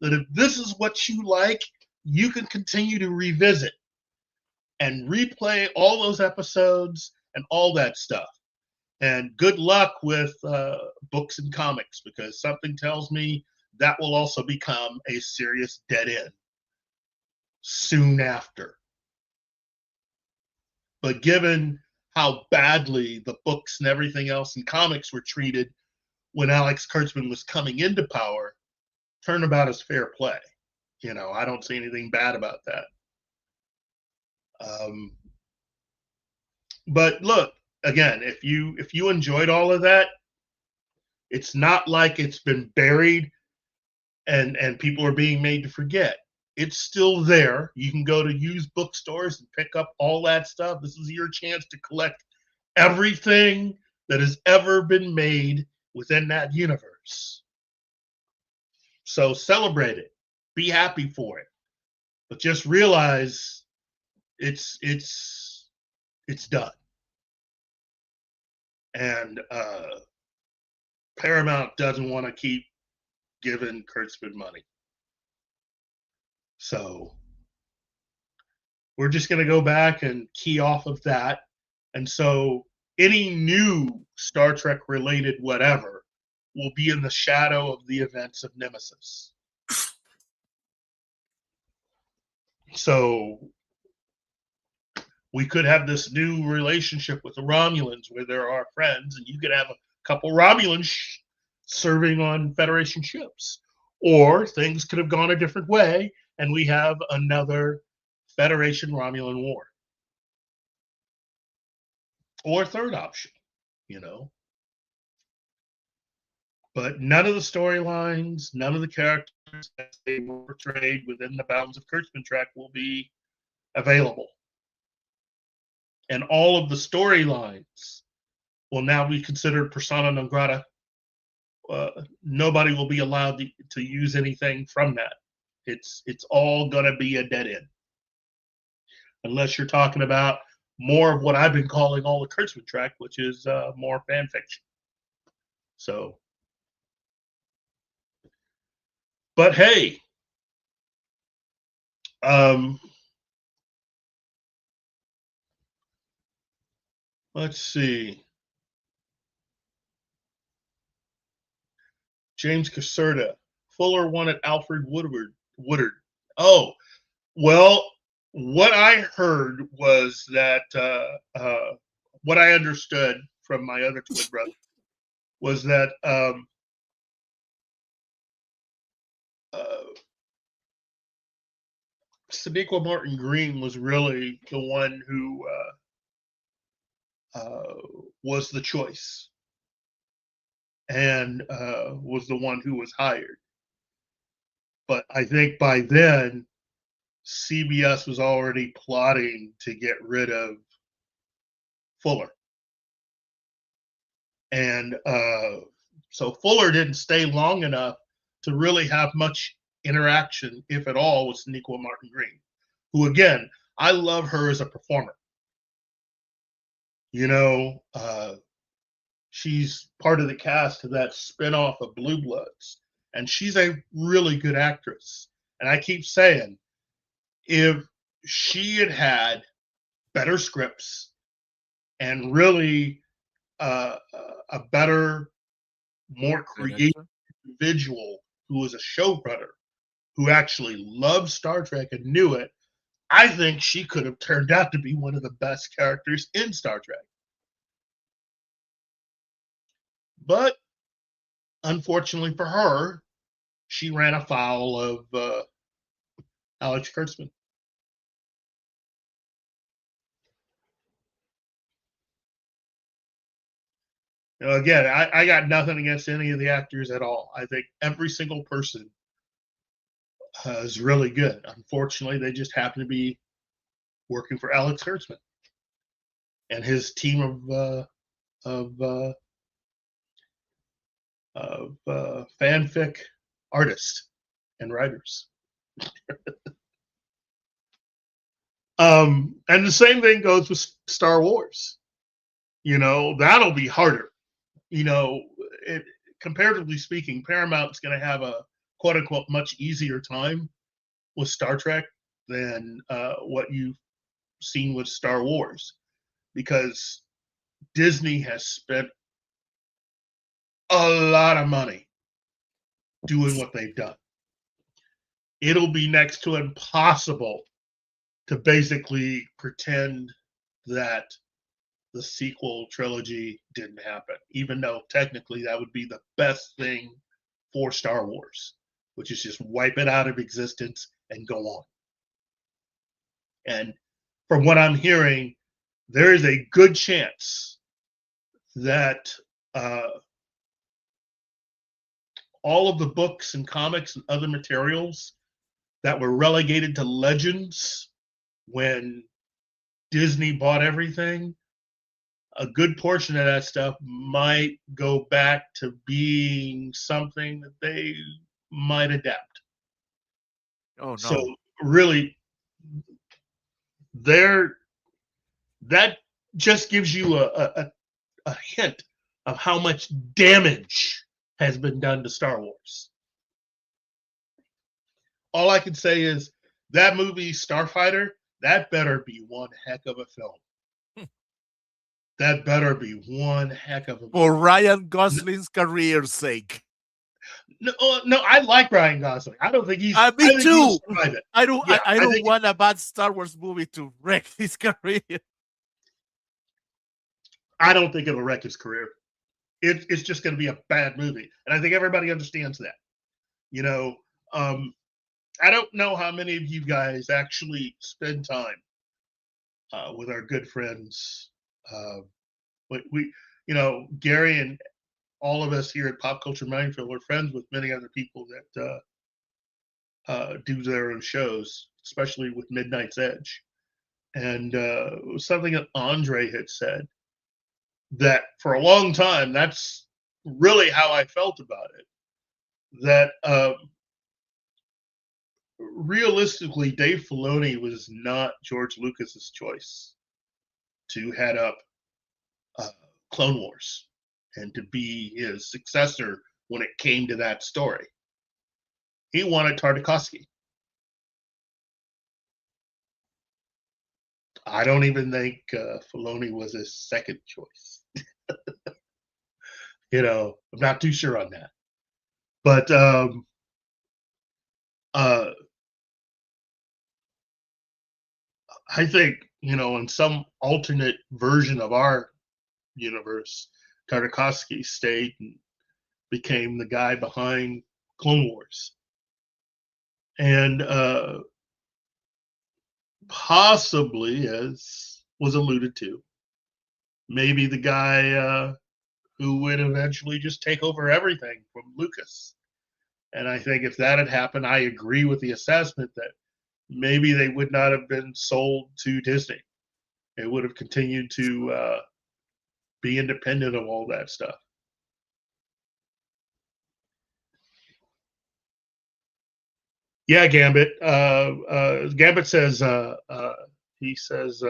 if this is what you like, you can continue to revisit and replay all those episodes and all that stuff. And good luck with books and comics, because something tells me that will also become a serious dead end soon after. But given how badly the books and everything else in comics were treated when Alex Kurtzman was coming into power, turnabout is fair play. I don't see anything bad about that. But look, again, if you enjoyed all of that, it's not like it's been buried and people are being made to forget. It's still there. You can go to used bookstores and pick up all that stuff. This is your chance to collect everything that has ever been made within that universe. So celebrate it. Be happy for it. But just realize it's done. And Paramount doesn't want to keep giving Kurtzman money. So we're just going to go back and key off of that. And so any new Star Trek related whatever will be in the shadow of the events of Nemesis. So we could have this new relationship with the Romulans where there are friends, and you could have a couple Romulans serving on Federation ships. Or things could have gone a different way, and we have another Federation-Romulan war. Or third option, But none of the storylines, none of the characters that they were portrayed within the bounds of Kurtzman Trek will be available. And all of the storylines will now be considered persona non grata. Nobody will be allowed to use anything from that. It's all going to be a dead end. Unless you're talking about more of what I've been calling all the Kurtzman track, which is more fan fiction. So, but hey, let's see. James Caserta. Fuller wanted Alfred Woodard. Oh, well, what I heard was that what I understood from my other twin brother was that Sonequa Martin Green was really the one who was the choice and was the one who was hired. But I think by then, CBS was already plotting to get rid of Fuller. And so Fuller didn't stay long enough to really have much interaction, if at all, with Sonequa Martin Green, who, again, I love her as a performer. You know, she's part of the cast of that spinoff of Blue Bloods, and she's a really good actress. And I keep saying, if she had had better scripts and really a better, more creative individual who was a showrunner, who actually loved Star Trek and knew it, I think she could have turned out to be one of the best characters in Star Trek. But unfortunately for her, she ran afoul of Alex Kurtzman. You know, again, I got nothing against any of the actors at all. I think every single person is really good. Unfortunately, they just happen to be working for Alex Kurtzman and his team of fanfic artists and writers. And the same thing goes with Star Wars. You know, that'll be harder. You know, comparatively speaking, Paramount's going to have a quote unquote much easier time with Star Trek than what you've seen with Star Wars, because Disney has spent a lot of money doing what they've done. It'll be next to impossible to basically pretend that the sequel trilogy didn't happen, even though technically that would be the best thing for Star Wars, which is just wipe it out of existence and go on. And from what I'm hearing, there is a good chance that all of the books and comics and other materials that were relegated to Legends when Disney bought everything, a good portion of that stuff might go back to being something that they might adapt. Oh, no. So really, that just gives you a hint of how much damage has been done to Star Wars. All I can say is that movie, Starfighter, that better be one heck of a film. That better be one heck of a For movie. Ryan Gosling's career's sake. No, I like Ryan Gosling. I don't think he's. Me too. I don't want a bad Star Wars movie to wreck his career. I don't think it'll wreck his career. It's just going to be a bad movie, and I think everybody understands that. You know, I don't know how many of you guys actually spend time with our good friends. We, you know, Gary and all of us here at Pop Culture Minefield are friends with many other people that do their own shows, especially with Midnight's Edge. And it was something that Andre had said that for a long time, that's really how I felt about it. That realistically, Dave Filoni was not George Lucas's choice to head up Clone Wars and to be his successor when it came to that story. He wanted Tartakovsky. I don't even think Filoni was his second choice. I'm not too sure on that. But I think, in some alternate version of our universe, Tartakovsky stayed and became the guy behind Clone Wars. And possibly, as was alluded to, maybe the guy who would eventually just take over everything from Lucas. And I think if that had happened, I agree with the assessment that maybe they would not have been sold to Disney. It would have continued to be independent of all that stuff. Yeah, Gambit. Gambit says, he says,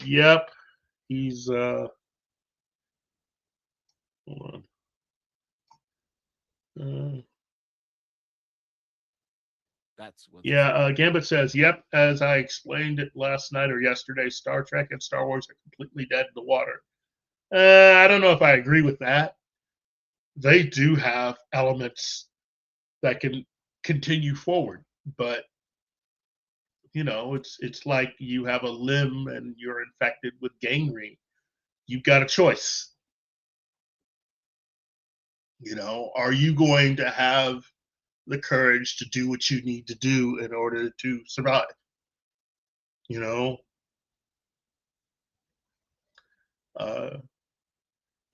yep, he's, hold on. That's what. Yeah, Gambit says, yep, as I explained it last night or yesterday, Star Trek and Star Wars are completely dead in the water. I don't know if I agree with that. They do have elements that can continue forward, but it's like you have a limb and you're infected with gangrene. You've got a choice. Are you going to have the courage to do what you need to do in order to survive? You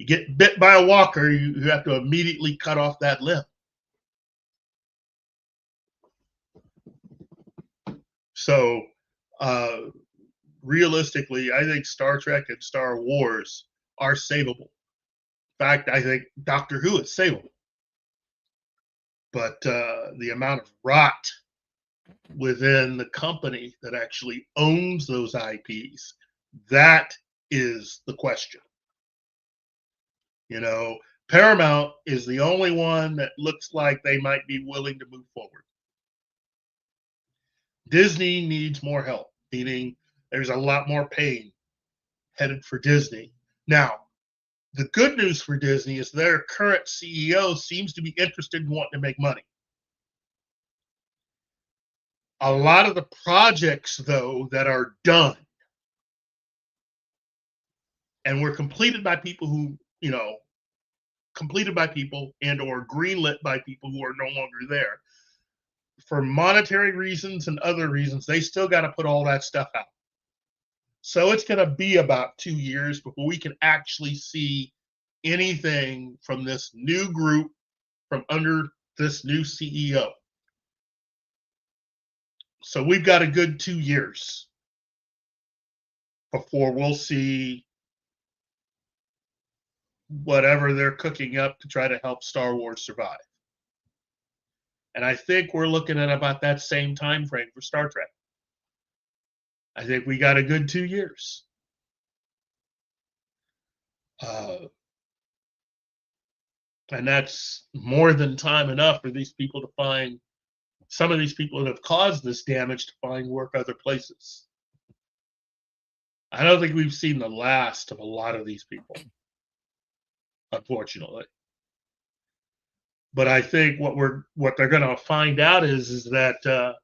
get bit by a walker, you have to immediately cut off that limb. So, realistically, I think Star Trek and Star Wars are savable. In fact, I think Doctor Who is savable. But the amount of rot within the company that actually owns those IPs, that is the question. Paramount is the only one that looks like they might be willing to move forward. Disney needs more help, meaning there's a lot more pain headed for Disney. Now, the good news for Disney is their current CEO seems to be interested in wanting to make money. A lot of the projects, though, that are done and were completed by people who, completed by people and or greenlit by people who are no longer there, for monetary reasons and other reasons, they still got to put all that stuff out. So it's going to be about 2 years before we can actually see anything from this new group, from under this new CEO. So we've got a good 2 years before we'll see whatever they're cooking up to try to help Star Wars survive. And I think we're looking at about that same time frame for Star Trek. I think we got a good 2 years. And that's more than time enough for these people to find, some of these people that have caused this damage, to find work other places. I don't think we've seen the last of a lot of these people, unfortunately. But I think what they're going to find out is that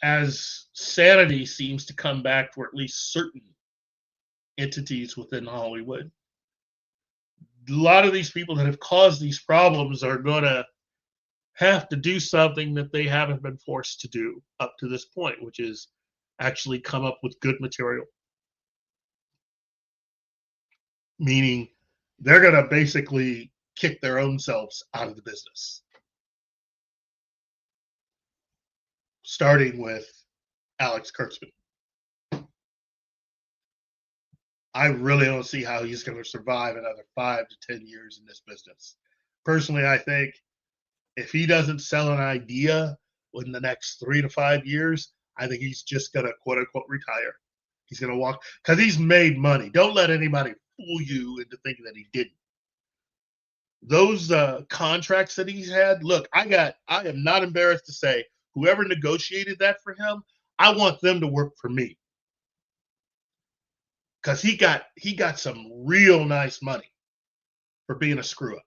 as sanity seems to come back for at least certain entities within Hollywood, a lot of these people that have caused these problems are going to have to do something that they haven't been forced to do up to this point, which is actually come up with good material. Meaning they're going to basically kick their own selves out of the business. Starting with Alex Kurtzman. I really don't see how he's going to survive another 5 to 10 years in this business. Personally, I think if he doesn't sell an idea within the next 3 to 5 years, I think he's just going to quote unquote retire. He's going to walk because he's made money. Don't let anybody fool you into thinking that he didn't. Those contracts that he's had, look, I am not embarrassed to say whoever negotiated that for him, I want them to work for me. Because he got some real nice money for being a screw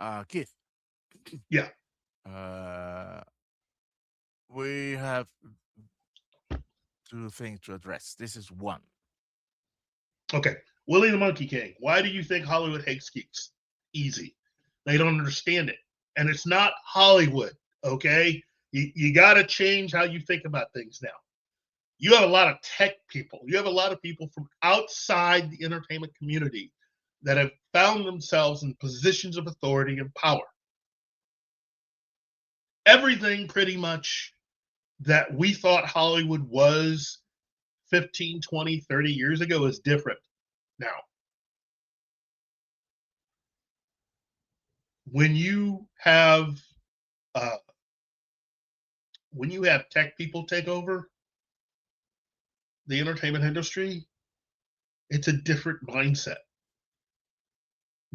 up. Keith. Yeah. We have 2 things to address. This is one. Okay. Willie the Monkey King. Why do you think Hollywood hates geeks? Easy. They don't understand it. And it's not Hollywood, okay? You got to change how you think about things now. You have a lot of tech people. You have a lot of people from outside the entertainment community that have found themselves in positions of authority and power. Everything pretty much that we thought Hollywood was 15, 20, 30 years ago is different now. When you have tech people take over the entertainment industry, it's a different mindset,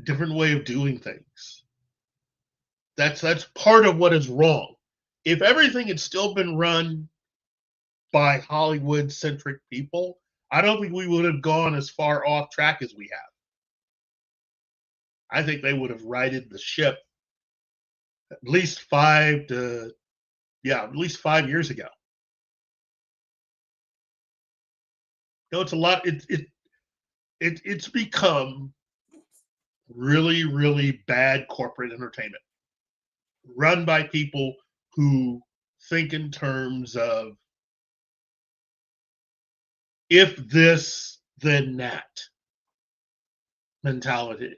different way of doing things. That's part of what is wrong. If everything had still been run by Hollywood-centric people, I don't think we would have gone as far off track as we have. I think they would have righted the ship at least 5 years ago. It's a lot. It's become really, really bad corporate entertainment run by people who think in terms of if this, then that mentality.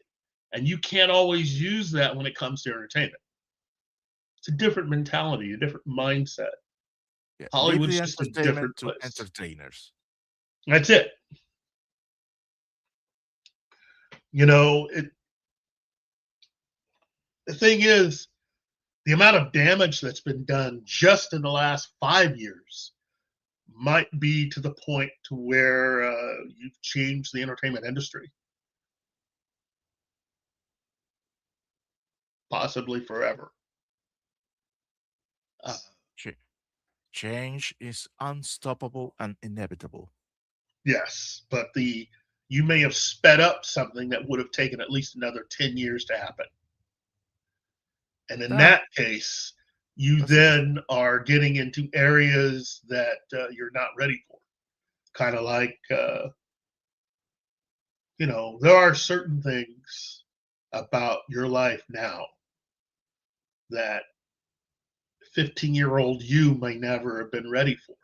And you can't always use that when it comes to entertainment. It's a different mentality, a different mindset. Yeah, Hollywood's leave the just a entertainment different to place. entertainers. That's it. You know, the thing is, the amount of damage that's been done just in the last 5 years might be to the point to where you've changed the entertainment industry. Possibly forever. Change is unstoppable and inevitable. Yes, but you may have sped up something that would have taken at least another 10 years to happen. And in that case, you then are getting into areas that you're not ready for. Kind of like, there are certain things about your life now that 15-year-old you may never have been ready for.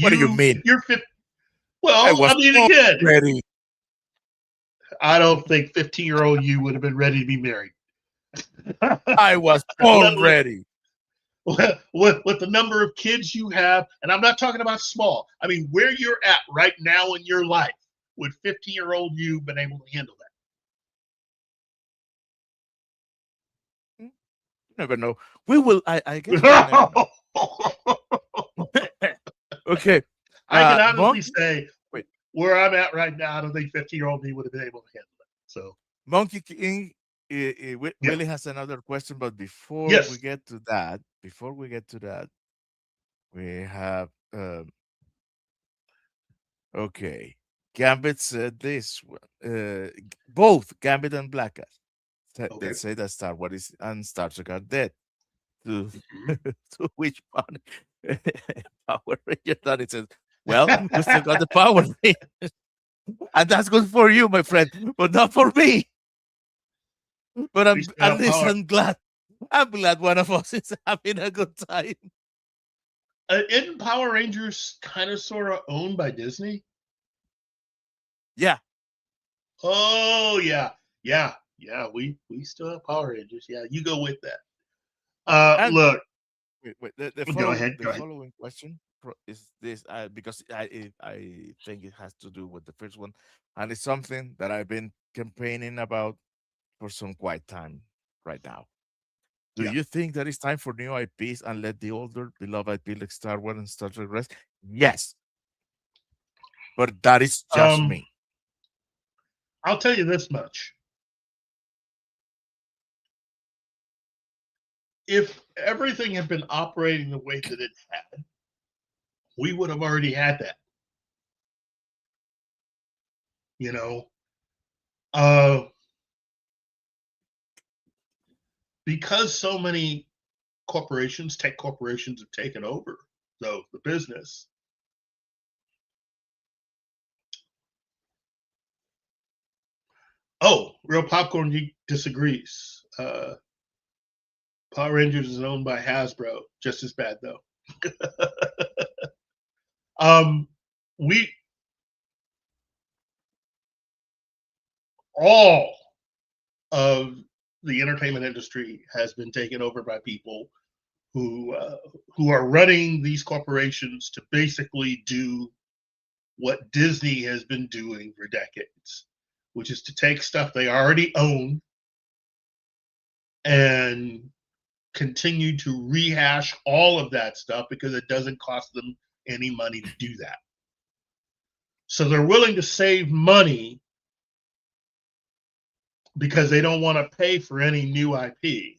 What do you mean? If you're 50, again, ready. I don't think 15-year-old you would have been ready to be married. I was born ready. With the number of kids you have, and I'm not talking about small. I mean, where you're at right now in your life, would 15-year-old you been able to handle that? You never know. We will. I guess. We'll never know. Okay. I can honestly say, where I'm at right now, I don't think 15-year-old me would have been able to handle it. So, Monkey King Willie has another question, but before we get to that, we have okay. Gambit said this one. Both Gambit and Black Cat they say that Star Wars is and Star Trek are dead. To which one? Power Ranger Donnie says, well, we still got the Power Rangers. And that's good for you, my friend, but not for me. But at least I'm glad. I'm glad one of us is having a good time. Isn't Power Rangers kind of sort of owned by Disney? Yeah. Oh, yeah. We still have Power Rangers. Yeah, you go with that. Look, wait. Go ahead. The Go ahead. following question is this because I think it has to do with the first one, and it's something that I've been campaigning about for some quiet time right now. Do Yeah. you think that it's time for new IPs and let the older beloved IP like Star Wars and Star Trek rest? Yes, but that is just Um, me. I'll tell you this much. If everything had been operating the way that it had, we would have already had that. You know, uh, because so many corporations, tech corporations, have taken over the business. Oh, Real Popcorn disagrees. Power Rangers is owned by Hasbro. Just as bad though. um, we all of the entertainment industry has been taken over by people who are running these corporations to basically do what Disney has been doing for decades, which is to take stuff they already own and continue to rehash all of that stuff because it doesn't cost them any money to do that. So they're willing to save money because they don't want to pay for any new IP,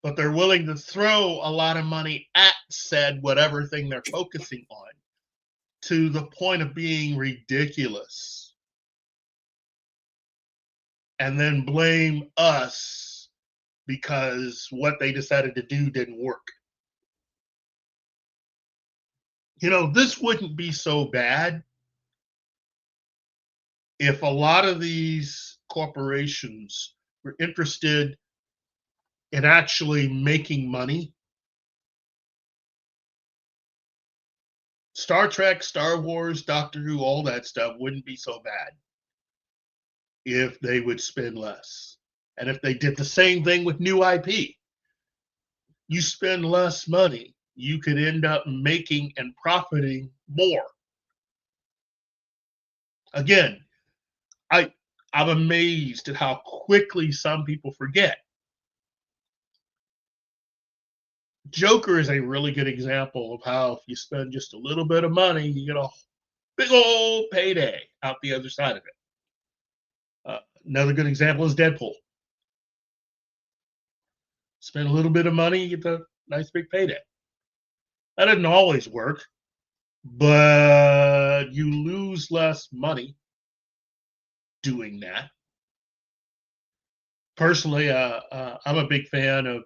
but they're willing to throw a lot of money at said whatever thing they're focusing on to the point of being ridiculous and then blame us because what they decided to do didn't work. You know, this wouldn't be so bad if a lot of these corporations were interested in actually making money. Star Trek, Star Wars, Doctor Who, all that stuff wouldn't be so bad if they would spend less. And if they did the same thing with new IP, you spend less money, you could end up making and profiting more. Again, I'm amazed at how quickly some people forget. Joker is a really good example of how if you spend just a little bit of money, you get a big old payday out the other side of it. Another good example is Deadpool. Spend a little bit of money, you get a nice big payday. That doesn't always work, but you lose less money doing that. Personally, I'm a big fan of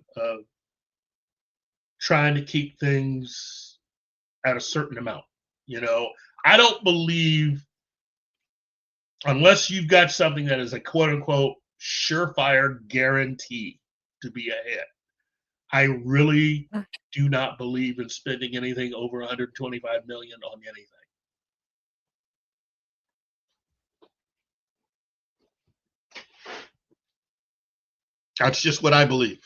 trying to keep things at a certain amount. You know, I don't believe unless you've got something that is a quote unquote surefire guarantee to be a hit. I really do not believe in spending anything over 125 million on anything. That's just what I believe.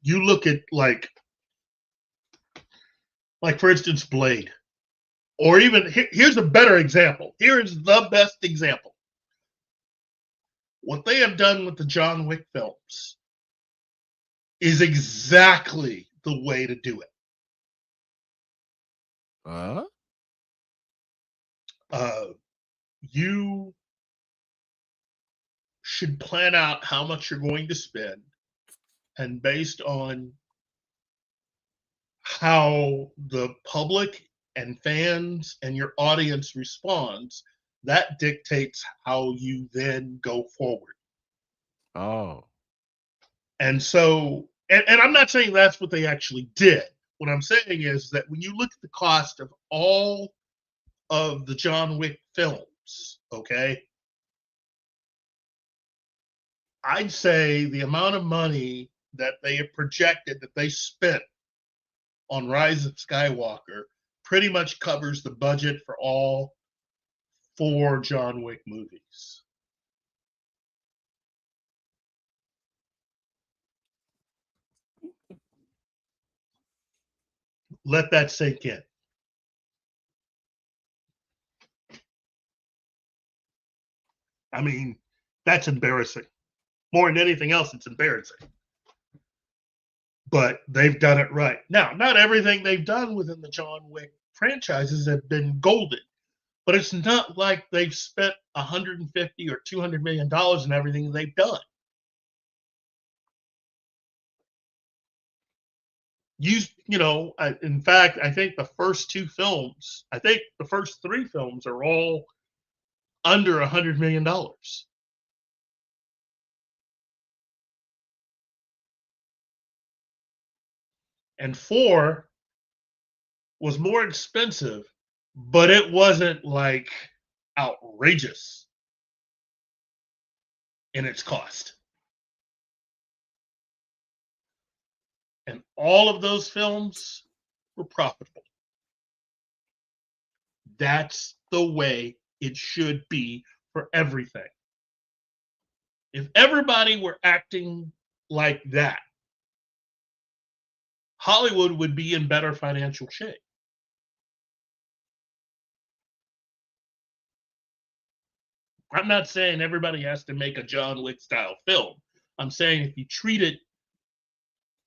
You look at like for instance, Blade, or even here's a better example. Here is the best example. What they have done with the John Wick films is exactly the way to do it. You should plan out how much you're going to spend, and based on how the public and fans and your audience responds, that dictates how you then go forward. Oh, And so, and I'm not saying that's what they actually did. What I'm saying is that when you look at the cost of all of the John Wick films, okay, I'd say the amount of money that they have projected that they spent on Rise of Skywalker pretty much covers the budget for all 4 John Wick movies. Let that sink in. I mean, that's embarrassing. More than anything else, it's embarrassing. But they've done it right. Now, not everything they've done within the John Wick franchises have been golden, but it's not like they've spent 150 or 200 million dollars in everything they've done. In fact, I think the first two films, I think the first three films are all under $100 million. And 4 was more expensive, but it wasn't like outrageous in its cost. And all of those films were profitable. That's the way it should be for everything. If everybody were acting like that, Hollywood would be in better financial shape. I'm not saying everybody has to make a John Wick style film. I'm saying if you treat it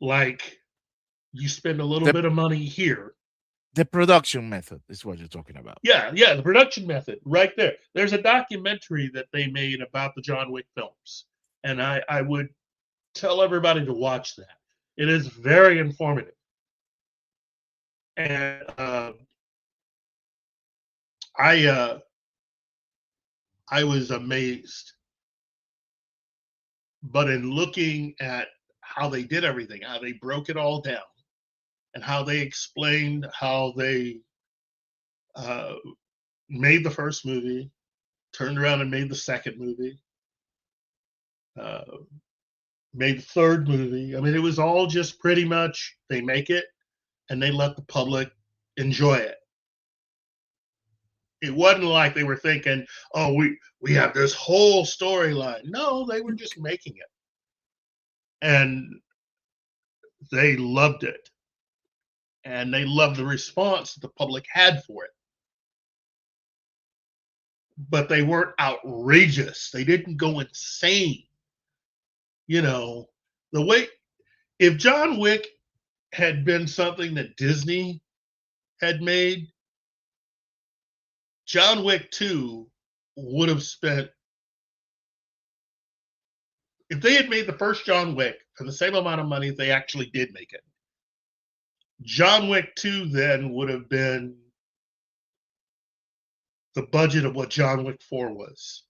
like you spend a little bit of money here. The production method is what you're talking about. Yeah, the production method right there. There's a documentary that they made about the John Wick films, and I would tell everybody to watch that. It is very informative. And I was amazed. But in looking at how they did everything, how they broke it all down, and how they explained how they made the first movie, turned around and made the second movie, made the third movie. I mean, it was all just pretty much they make it and they let the public enjoy it. It wasn't like they were thinking, oh, we have this whole storyline. No, they were just making it. And they loved it. And they loved the response that the public had for it. But they weren't outrageous. They didn't go insane. The way, if John Wick had been something that Disney had made, John Wick 2 would have spent, if they had made the first John Wick for the same amount of money they actually did make it, John Wick 2 then would have been the budget of what John Wick 4 was.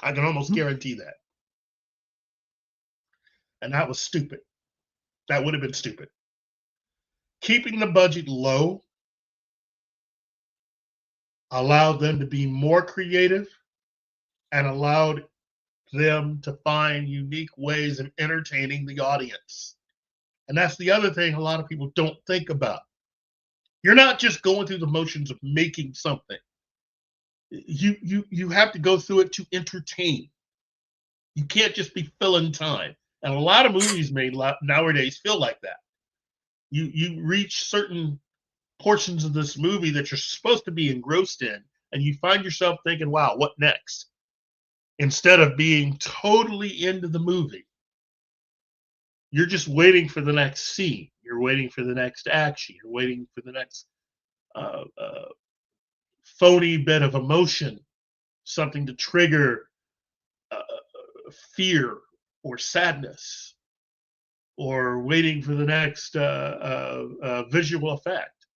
I can almost guarantee that. And that was stupid. That would have been stupid. Keeping the budget low allowed them to be more creative and allowed them to find unique ways of entertaining the audience. And that's the other thing a lot of people don't think about. You're not just going through the motions of making something. You have to go through it to entertain. You can't just be filling time. And a lot of movies made nowadays feel like that. You reach certain portions of this movie that you're supposed to be engrossed in, and you find yourself thinking, wow, what next? Instead of being totally into the movie. You're just waiting for the next scene. You're waiting for the next action. You're waiting for the next phony bit of emotion, something to trigger fear or sadness, or waiting for the next visual effect.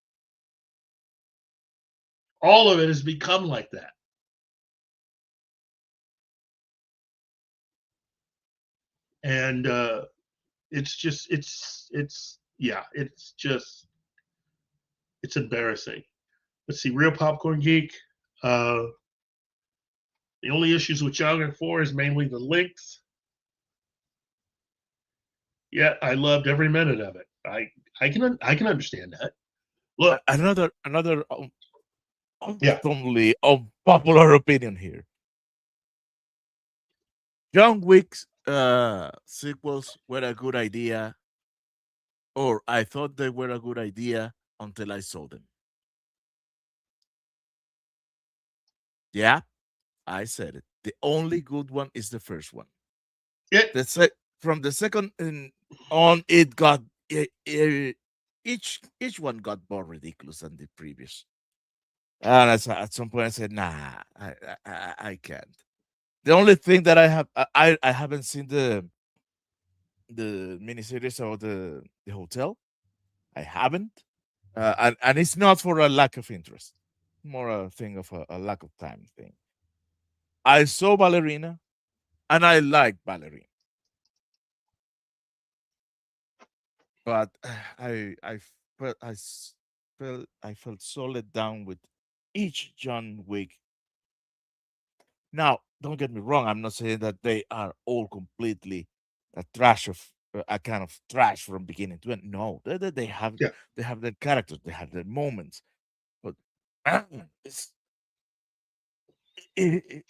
All of it has become like that. And it's embarrassing. Let's see, Real Popcorn Geek. The only issues with John Wick 4 is mainly the length. Yeah, I loved every minute of it. I can understand that. Look, another unpopular opinion here. John Wick's sequels were a good idea, or I thought they were a good idea until I saw them. Yeah, I said it. The only good one is the first one. It, From the second on, it got each one got more ridiculous than the previous. And at some point, I said, "Nah, I can't." The only thing that I haven't seen the miniseries of the hotel. I haven't, and it's not for a lack of interest, more a thing of a lack of time thing. I saw Ballerina, and I like Ballerina, but felt I felt so let down with each John Wick. Now, don't get me wrong. I'm not saying that they are all completely a kind of trash from beginning to end. No, yeah, they have their characters, they have their moments, but it's, it, it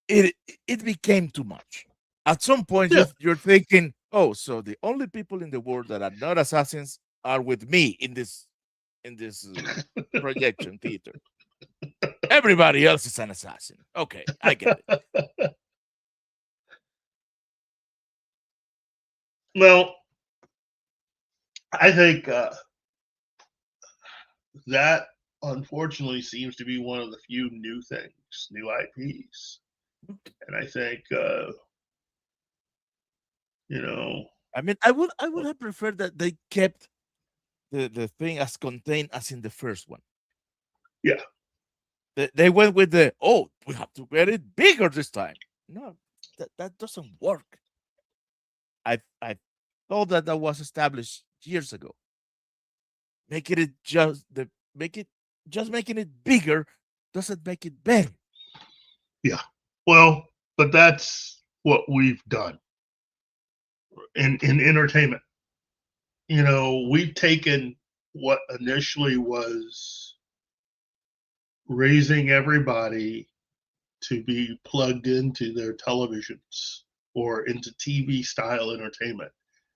it it became too much. At some point, yeah. you're thinking, oh, so the only people in the world that are not assassins are with me in this projection theater. Everybody else is an assassin. Okay, I get it. Well, I think that unfortunately seems to be one of the few new things, new IPs, and I think you know, I mean, I would have preferred that they kept the thing as contained as in the first one. yeah, They went with the oh, we have to get it bigger this time. No, that doesn't work. I thought that that was established years ago. Making it just the make it just making it bigger doesn't make it better. yeah. Well, but that's what we've done in entertainment. You know, we've taken what initially was raising everybody to be plugged into their televisions or into TV style entertainment,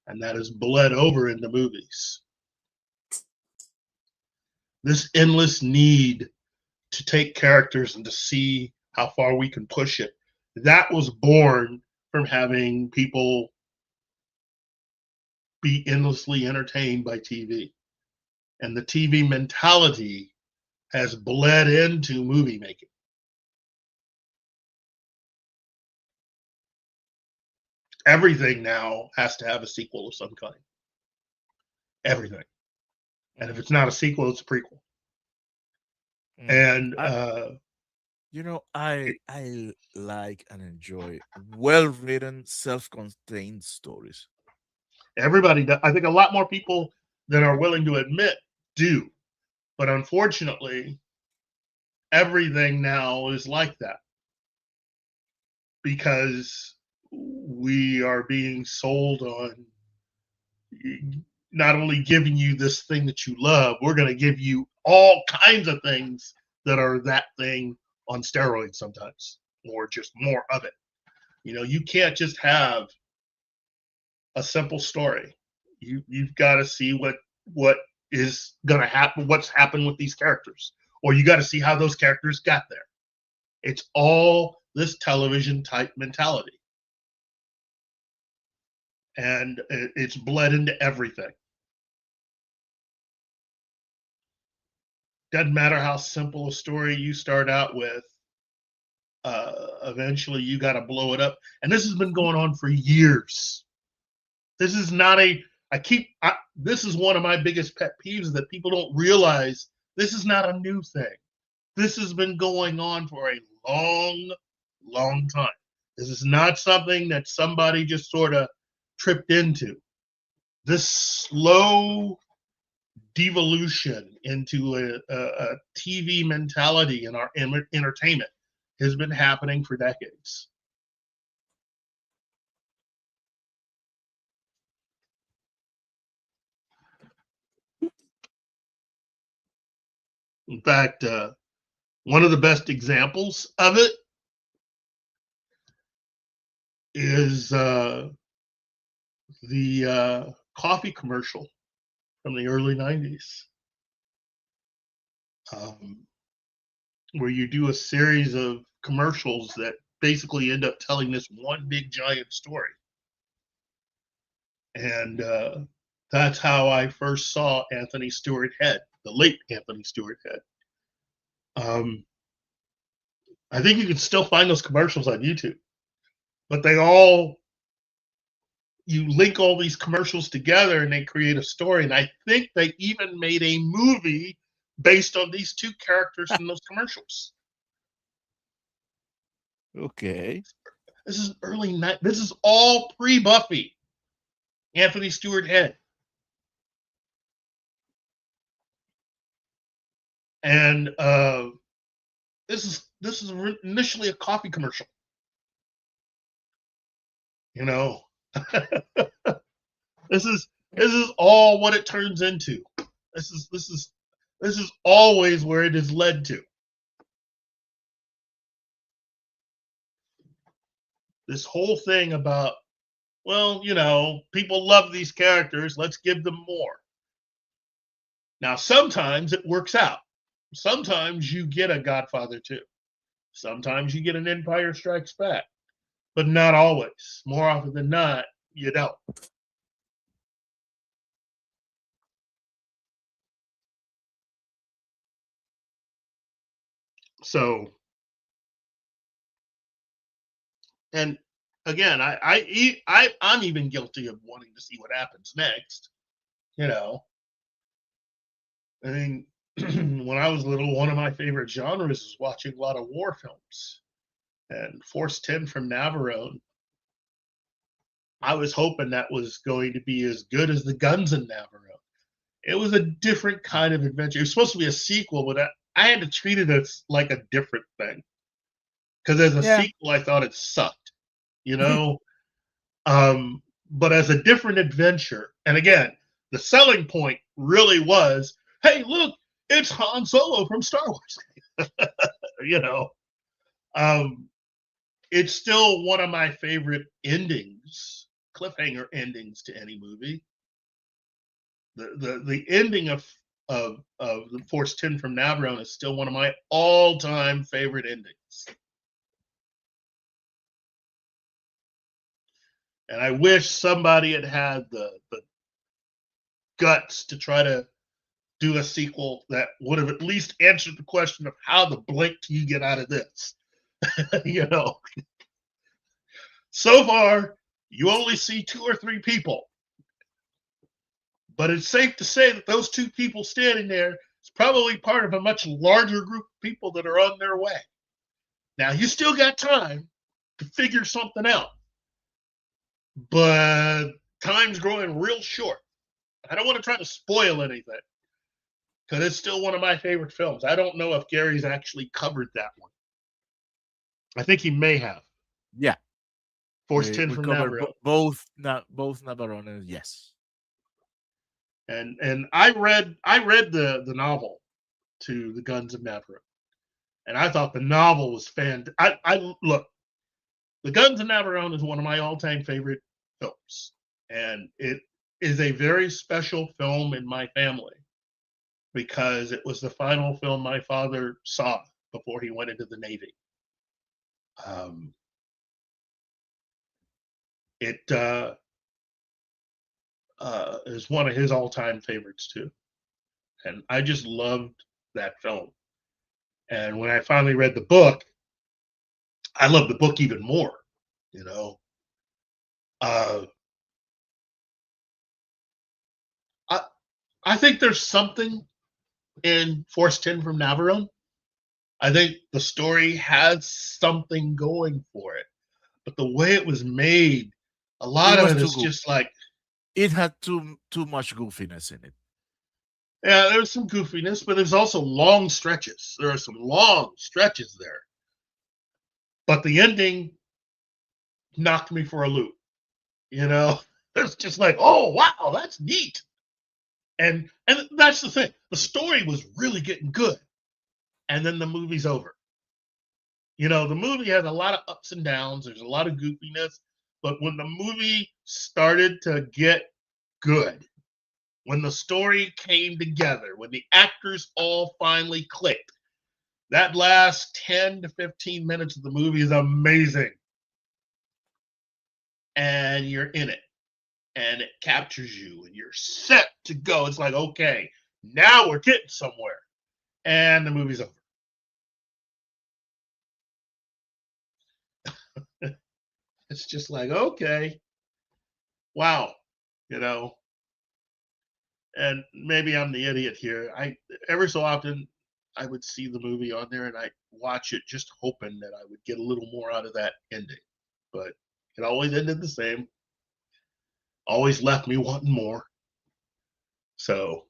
and that has bled over into movies. This endless need to take characters and to see how far we can push it, that was born from having people be endlessly entertained by TV. And the TV mentality has bled into movie making. Everything now has to have a sequel of some kind. Everything. And if it's not a sequel, it's a prequel. And I I like and enjoy well written, self contained stories. everybody does. I think a lot more people than are willing to admit do. But unfortunately, everything now is like that because we are being sold on not only giving you this thing that you love, we're going to give you all kinds of things that are that thing on steroids sometimes, or just more of it. You know, you can't just have a simple story. You've got to see what is going to happen, what's happened with these characters, or you got to see how those characters got there. It's all this television type mentality, and it's bled into everything. Doesn't matter how simple a story you start out with. Eventually, you got to blow it up, and this has been going on for years. This is not a. This is one of my biggest pet peeves that people don't realize. This is not a new thing. This has been going on for a long, long time. This is not something that somebody just sort of tripped into. This slow devolution into a TV mentality in our entertainment has been happening for decades. In fact, one of the best examples of it is the coffee commercial from the early 90s, where you do a series of commercials that basically end up telling this one big giant story. And that's how I first saw Anthony Stewart Head, the late Anthony Stewart Head. I think you can still find those commercials on YouTube, but you link all these commercials together and they create a story. And I think they even made a movie based on these two characters from those commercials. Okay. This is early night. This is all pre-Buffy. Anthony Stewart Head. And this is initially a coffee commercial. You know, this is all what it turns into. This is always where it is led to. This whole thing about, well, you know, people love these characters, let's give them more. Now, sometimes it works out. Sometimes you get a Godfather 2. Sometimes you get an Empire Strikes Back. But not always. More often than not, you don't. So, and again, I'm even guilty of wanting to see what happens next. You know, I mean, when I was little, one of my favorite genres was watching a lot of war films. And Force 10 from Navarone, I was hoping that was going to be as good as the Guns in Navarone. It was a different kind of adventure. It was supposed to be a sequel, but I had to treat it as like a different thing. Because as a sequel, I thought it sucked, you know? But as a different adventure, and again, the selling point really was, hey, look, it's Han Solo from Star Wars. You know? It's still one of my favorite endings, cliffhanger endings to any movie. The ending of the Force 10 from Navarone is still one of my all-time favorite endings. And I wish somebody had the guts to try to do a sequel that would have at least answered the question of how the blink do you get out of this? You know, so far you only see 2 or 3 people, but it's safe to say that those 2 people standing there is probably part of a much larger group of people that are on their way. Now you still got time to figure something out, but time's growing real short. I don't want to try to spoil anything because it's still one of my favorite films. I don't know if Gary's actually covered that one. I think he may have. Yeah. Force 10 from Navarone. Both Navarone, yes. And I read the novel to The Guns of Navarone. And I thought the novel was fantastic. I look, The Guns of Navarone is one of my all-time favorite films. And it is a very special film in my family because it was the final film my father saw before he went into the Navy. It is one of his all-time favorites too, and I just loved that film. And when I finally read the book, I loved the book even more. You know, I think there's something in Force 10 from Navarone. I think the story has something going for it, but the way it was made, a lot of it is just like it had too much goofiness in it. Yeah, there's some goofiness, but there's also long stretches. There are some long stretches there, but the ending knocked me for a loop. You know, it's just like, oh wow, that's neat, and that's the thing. The story was really getting good. And then the movie's over. You know, the movie has a lot of ups and downs. There's a lot of goofiness. but when the movie started to get good, when the story came together, when the actors all finally clicked, that last 10 to 15 minutes of the movie is amazing. And you're in it. And it captures you. And you're set to go. It's like, okay, now we're getting somewhere. And the movie's over. It's just like, okay. Wow. You know. And maybe I'm the idiot here. Every so often I would see the movie on there and I watch it just hoping that I would get a little more out of that ending. But it always ended the same. Always left me wanting more. So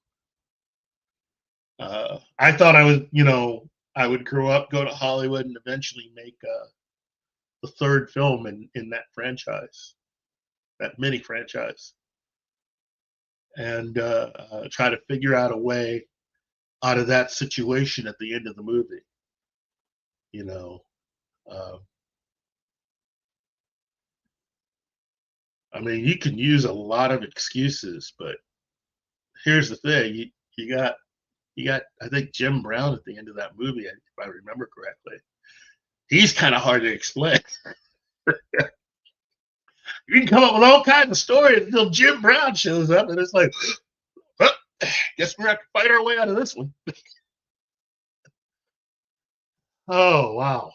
I thought I was, I would grow up, go to Hollywood, and eventually make the third film in that franchise, that mini franchise, and try to figure out a way out of that situation at the end of the movie. I mean, you can use a lot of excuses, but here's the thing: you got, I think Jim Brown at the end of that movie, if I remember correctly. He's kind of hard to explain. You can come up with all kinds of stories until Jim Brown shows up, and it's like, well, guess we're going to have to fight our way out of this one. Oh, wow.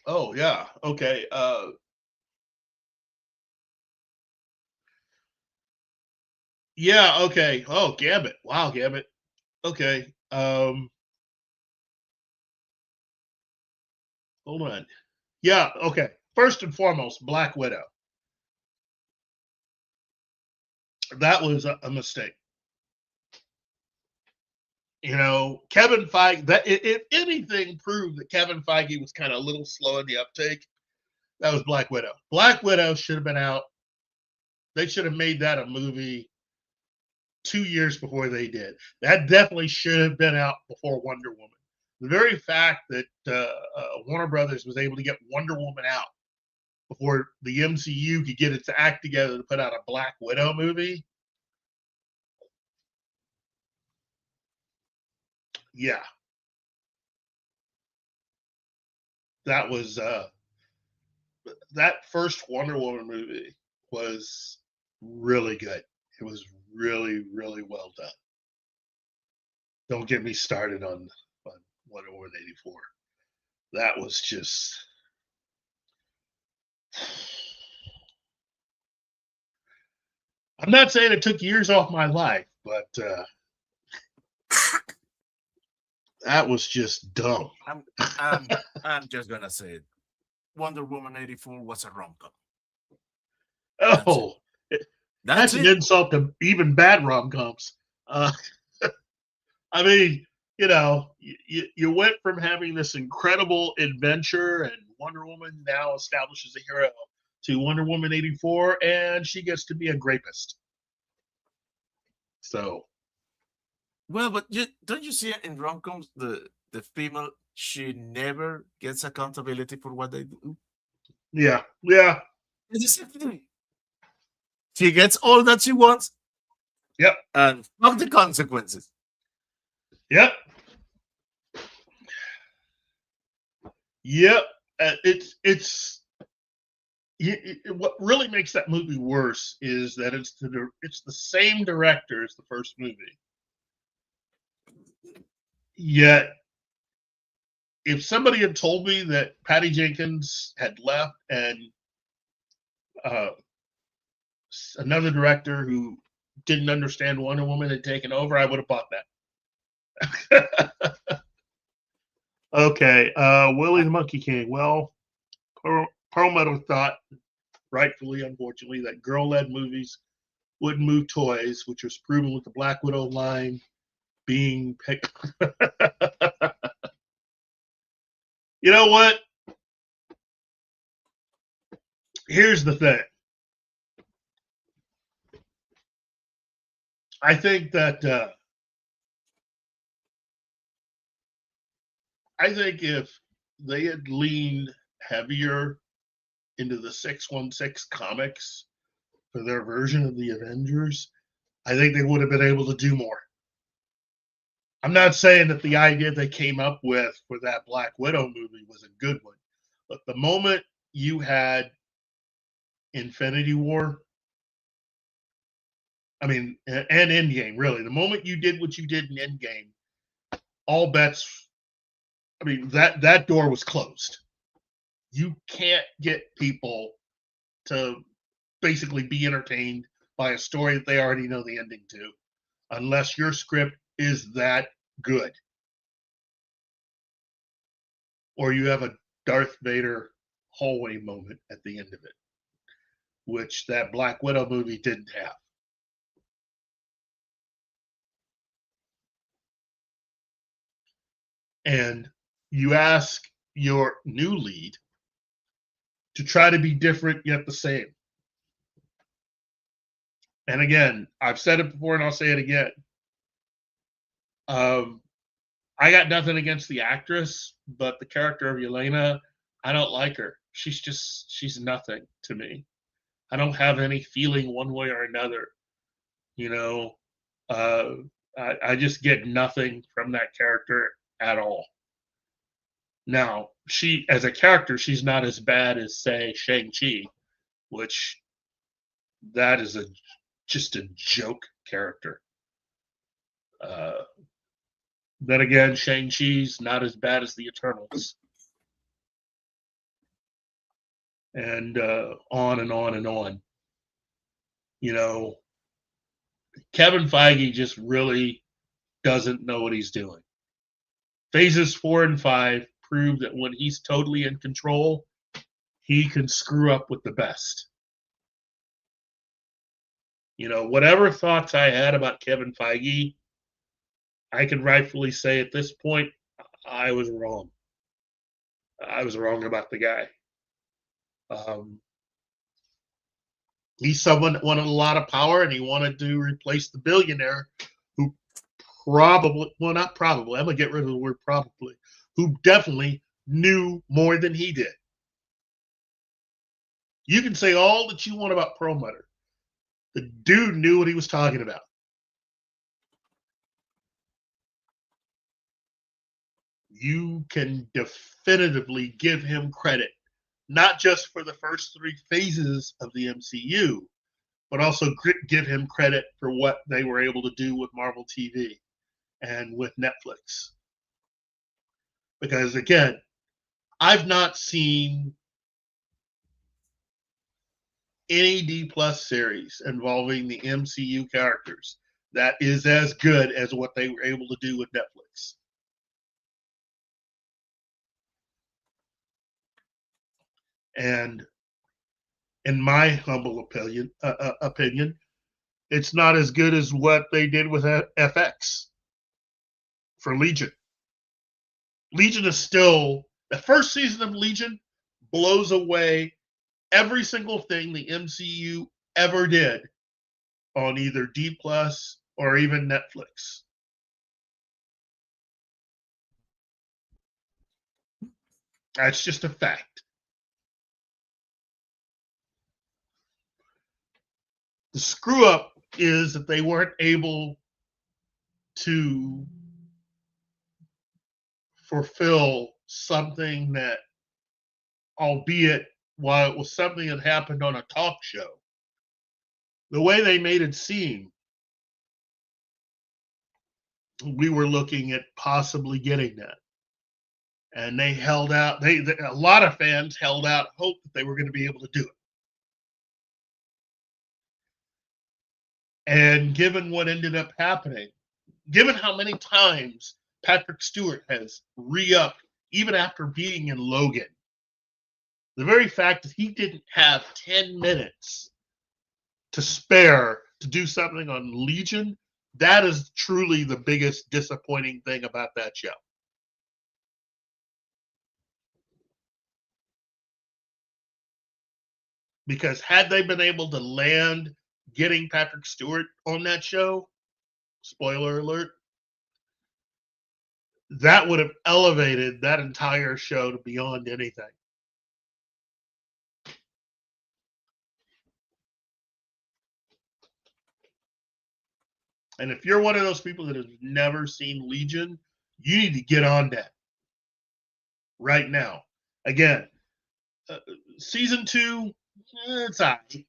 Oh, yeah. Okay. Yeah, okay. Oh, Gambit. Wow, Gambit. Okay. Hold on. Yeah, okay. First and foremost, Black Widow. That was a mistake. Kevin Feige, that if anything proved that Kevin Feige was kind of a little slow in the uptake, that was Black Widow. Black Widow should have been out. They should have made that a movie 2 years before they did. That definitely should have been out before Wonder Woman. The very fact that Warner Brothers was able to get Wonder Woman out before the MCU could get its act together to put out a Black Widow movie. Yeah. That was that first Wonder Woman movie was really good. It was really, really well done. Don't get me started on Wonder Woman 84. That was just I'm not saying it took years off my life, but that was just dumb. I'm just gonna say it. Wonder Woman 84 was a rom-com. Oh, that's an insult to even bad rom-coms. I mean, you went from having this incredible adventure and Wonder Woman now establishes a hero to Wonder Woman 84, and she gets to be a grapist. So. Well, but don't you see it in rom-coms, the female, she never gets accountability for what they do? Yeah. It's the same thing. She gets all that she wants. Yep. And fuck the consequences. Yep. What really makes that movie worse is that it's the same director as the first movie. Yet, if somebody had told me that Patty Jenkins had left and another director who didn't understand Wonder Woman had taken over, I would have bought that. Okay, Willie the Monkey King. Well, Perlmutter thought, rightfully, unfortunately, that girl-led movies wouldn't move toys, which was proven with the Black Widow line being picked. You know what? Here's the thing. I think that I think if they had leaned heavier into the 616 comics for their version of the Avengers, I think they would have been able to do more. I'm not saying that the idea they came up with for that Black Widow movie was a good one, but the moment you had Infinity War, I mean, and Endgame, really, the moment you did what you did in Endgame, all bets, I mean, that door was closed. You can't get people to basically be entertained by a story that they already know the ending to, unless your script is that good. Or you have a Darth Vader hallway moment at the end of it, which that Black Widow movie didn't have. And you ask your new lead to try to be different yet the same. And again, I've said it before and I'll say it again. I got nothing against the actress, but the character of Yelena, I don't like her. She's nothing to me. I don't have any feeling one way or another. You know, I just get nothing from that character at all. Now, she, as a character, she's not as bad as, say, Shang-Chi, which that is just a joke character. Then again, Shang-Chi's not as bad as the Eternals. And on and on and on. You know, Kevin Feige just really doesn't know what he's doing. Phases 4 and 5 prove that when he's totally in control, he can screw up with the best. You know, whatever thoughts I had about Kevin Feige, I can rightfully say at this point, I was wrong. I was wrong about the guy. He's someone that wanted a lot of power, and he wanted to replace the billionaire who probably, well, not probably, I'm going to get rid of the word probably, who definitely knew more than he did. You can say all that you want about Perlmutter. The dude knew what he was talking about. You can definitively give him credit, not just for the first 3 phases of the MCU, but also give him credit for what they were able to do with Marvel TV and with Netflix. Because again, I've not seen any D+ series involving the MCU characters that is as good as what they were able to do with Netflix. And in my humble opinion, it's not as good as what they did with FX for Legion. Legion is still, the first season of Legion blows away every single thing the MCU ever did on either D+ or even Netflix. That's just a fact. The screw up is that they weren't able to fulfill something that, albeit while it was something that happened on a talk show, the way they made it seem, we were looking at possibly getting that. And they held out, a lot of fans held out hope that they were going to be able to do it. And given what ended up happening, given how many times Patrick Stewart has re-upped, even after being in Logan, the very fact that he didn't have 10 minutes to spare to do something on Legion, that is truly the biggest disappointing thing about that show. Because had they been able to land getting Patrick Stewart on that show, spoiler alert, that would have elevated that entire show to beyond anything. And if you're one of those people that has never seen Legion, you need to get on that right now. Again, season 2, it's all right.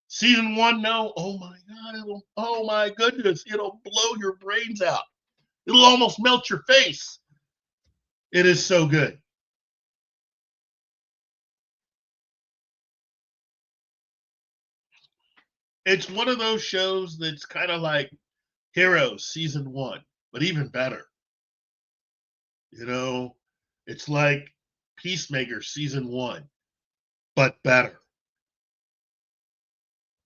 Season 1, no. Oh my God! Oh my goodness! It'll blow your brains out. It'll almost melt your face. It is so good. It's one of those shows that's kind of like Heroes season 1, but even better. You know, it's like Peacemaker season 1, but better.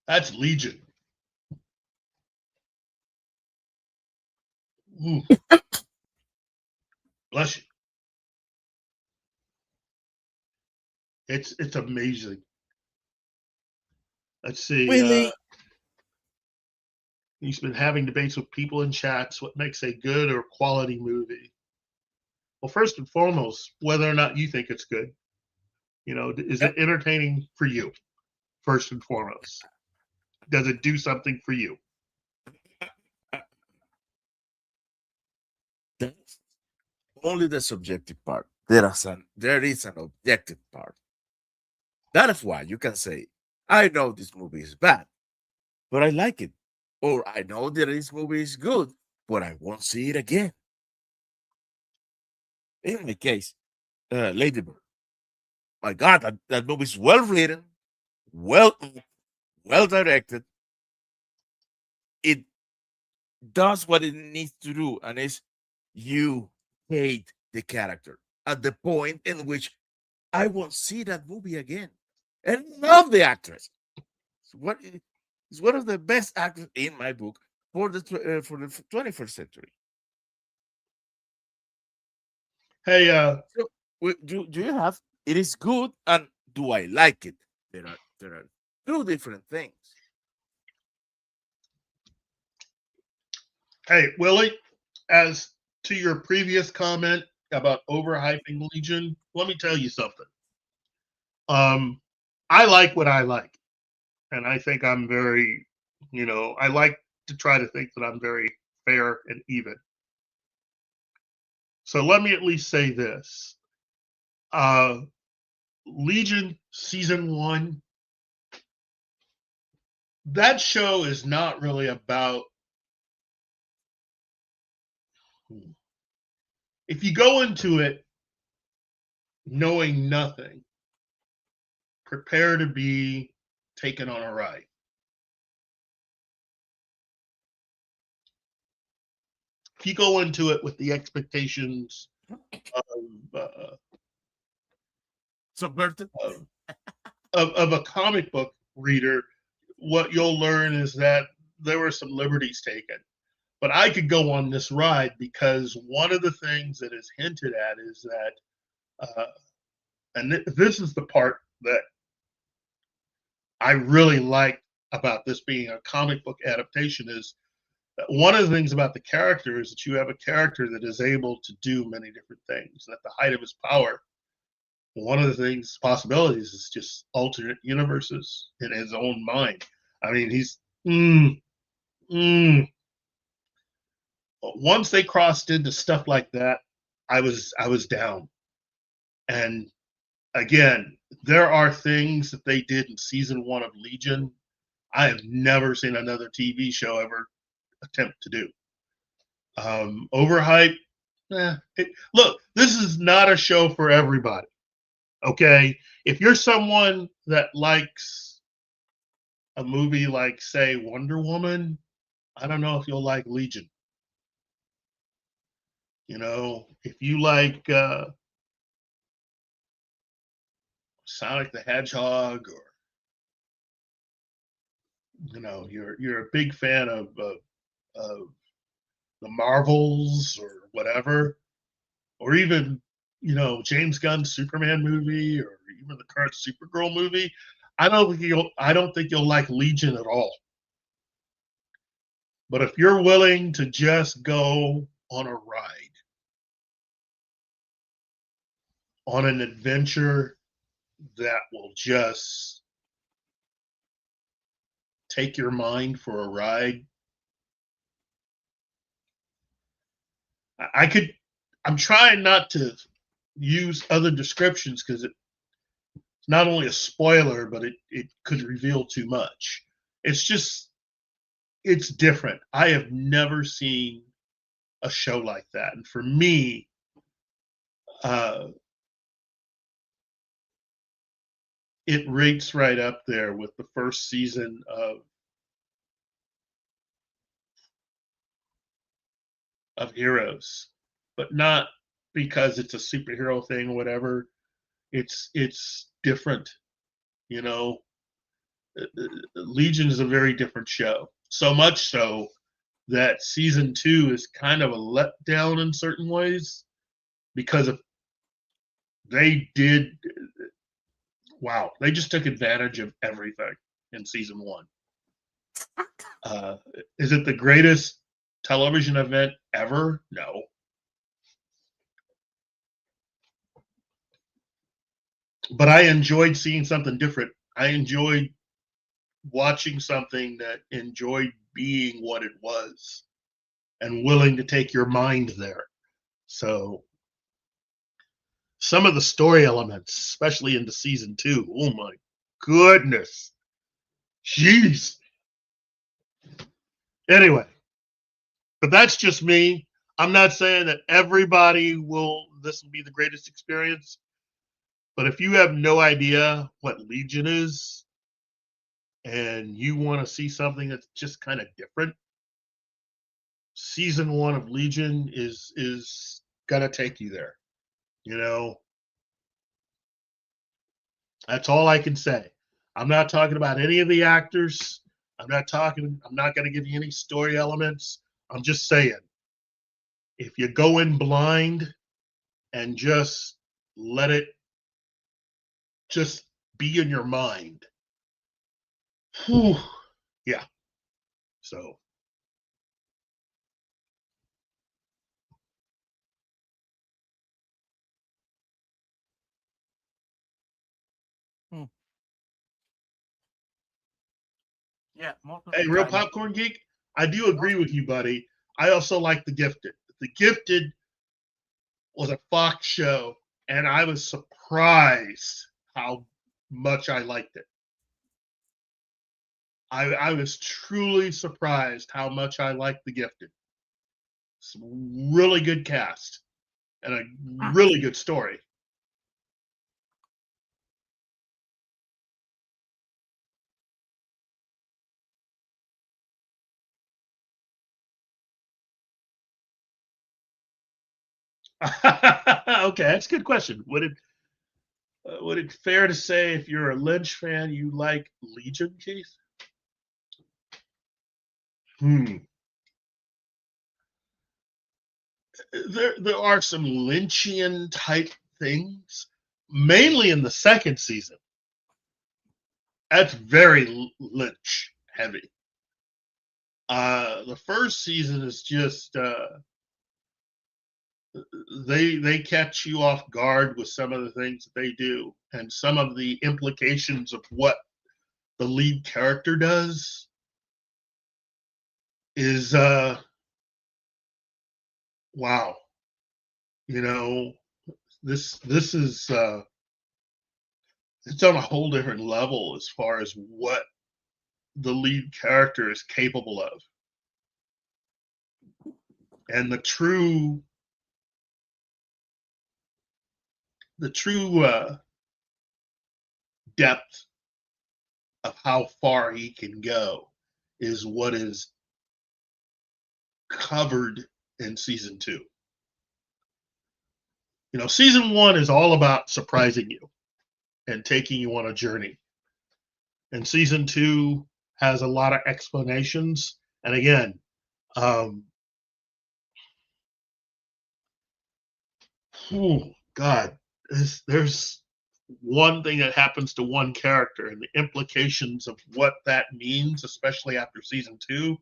That's Legion. Ooh. Bless you. It's amazing. Let's see. Really? He's been having debates with people in chats. What makes a good or quality movie? Well, first and foremost, whether or not you think it's good. You know, is it entertaining for you? First and foremost, does it do something for you? That's only the subjective part. There is an objective part. That is why you can say, I know this movie is bad, but I like it. Or I know that this movie is good, but I won't see it again. In my case, Lady Bird. My God, that movie is well written, well directed. It does what it needs to do, and is you hate the character at the point in which I won't see that movie again. And love the actress. It's one of the best actors in my book for the 21st century. Hey, So, do you have it is good and do I like it? There are two different things. hey, Willie, as to your previous comment about overhyping Legion, let me tell you something. I like what I like, and I think I'm very, I like to try to think that I'm very fair and even. So let me at least say this. Legion season 1, that show is not really about. If you go into it knowing nothing, prepare to be taken on a ride. If you go into it with the expectations of Subverted. of a comic book reader, what you'll learn is that there were some liberties taken. But I could go on this ride because one of the things that is hinted at is that, and this is the part that I really like about this being a comic book adaptation, is that one of the things about the character is that you have a character that is able to do many different things. And at the height of his power, one of the things, possibilities, is just alternate universes in his own mind. I mean, he's once they crossed into stuff like that, I was down. And again, there are things that they did in season 1 of Legion I have never seen another TV show ever attempt to do. Overhype. Look, this is not a show for everybody. Okay, if you're someone that likes a movie like, say, Wonder Woman, I don't know if you'll like Legion. If you like Sonic the Hedgehog, or you're a big fan of the Marvels or whatever, or even James Gunn's Superman movie, or even the current Supergirl movie, I don't think you'll like Legion at all. But if you're willing to just go on a ride, on an adventure that will just take your mind for a ride. I'm trying not to use other descriptions because it's not only a spoiler, but it could reveal too much. It's different. I have never seen a show like that. And for me, it rates right up there with the first season of Heroes, but not because it's a superhero thing or whatever. It's different, you know. Legion is a very different show. So much so that season 2 is kind of a letdown in certain ways because of they just took advantage of everything in season 1. Is it the greatest television event ever? No. But I enjoyed seeing something different. I enjoyed watching something that enjoyed being what it was and willing to take your mind there. So some of the story elements, especially into season 2, oh my goodness. Jeez. Anyway, but that's just me. I'm not saying that this will be the greatest experience. But if you have no idea what Legion is and you want to see something that's just kind of different, season 1 of Legion is gonna take you there. You know, that's all I can say. I'm not talking about any of the actors. I'm not going to give you any story elements. I'm just saying, if you go in blind and just let it just be in your mind, whew, yeah. So. Yeah, most of Hey, the Real time. Popcorn Geek, I do agree with you, buddy. I also like The Gifted. The Gifted was a Fox show, and I was surprised how much I liked it. I was truly surprised how much I liked The Gifted. It's a really good cast and a really good story. Okay, that's a good question. Would it fair to say if you're a Lynch fan, you like Legion, Keith? There are some Lynchian type things, mainly in the second season. That's very Lynch heavy. The first season is just they catch you off guard with some of the things that they do and some of the implications of what the lead character does is wow. You know, this is it's on a whole different level as far as what the lead character is capable of. And the true depth of how far he can go is what is covered in season 2. You know, season 1 is all about surprising you and taking you on a journey. And season 2 has a lot of explanations. And again, God, there's one thing that happens to one character and the implications of what that means, especially after season 2.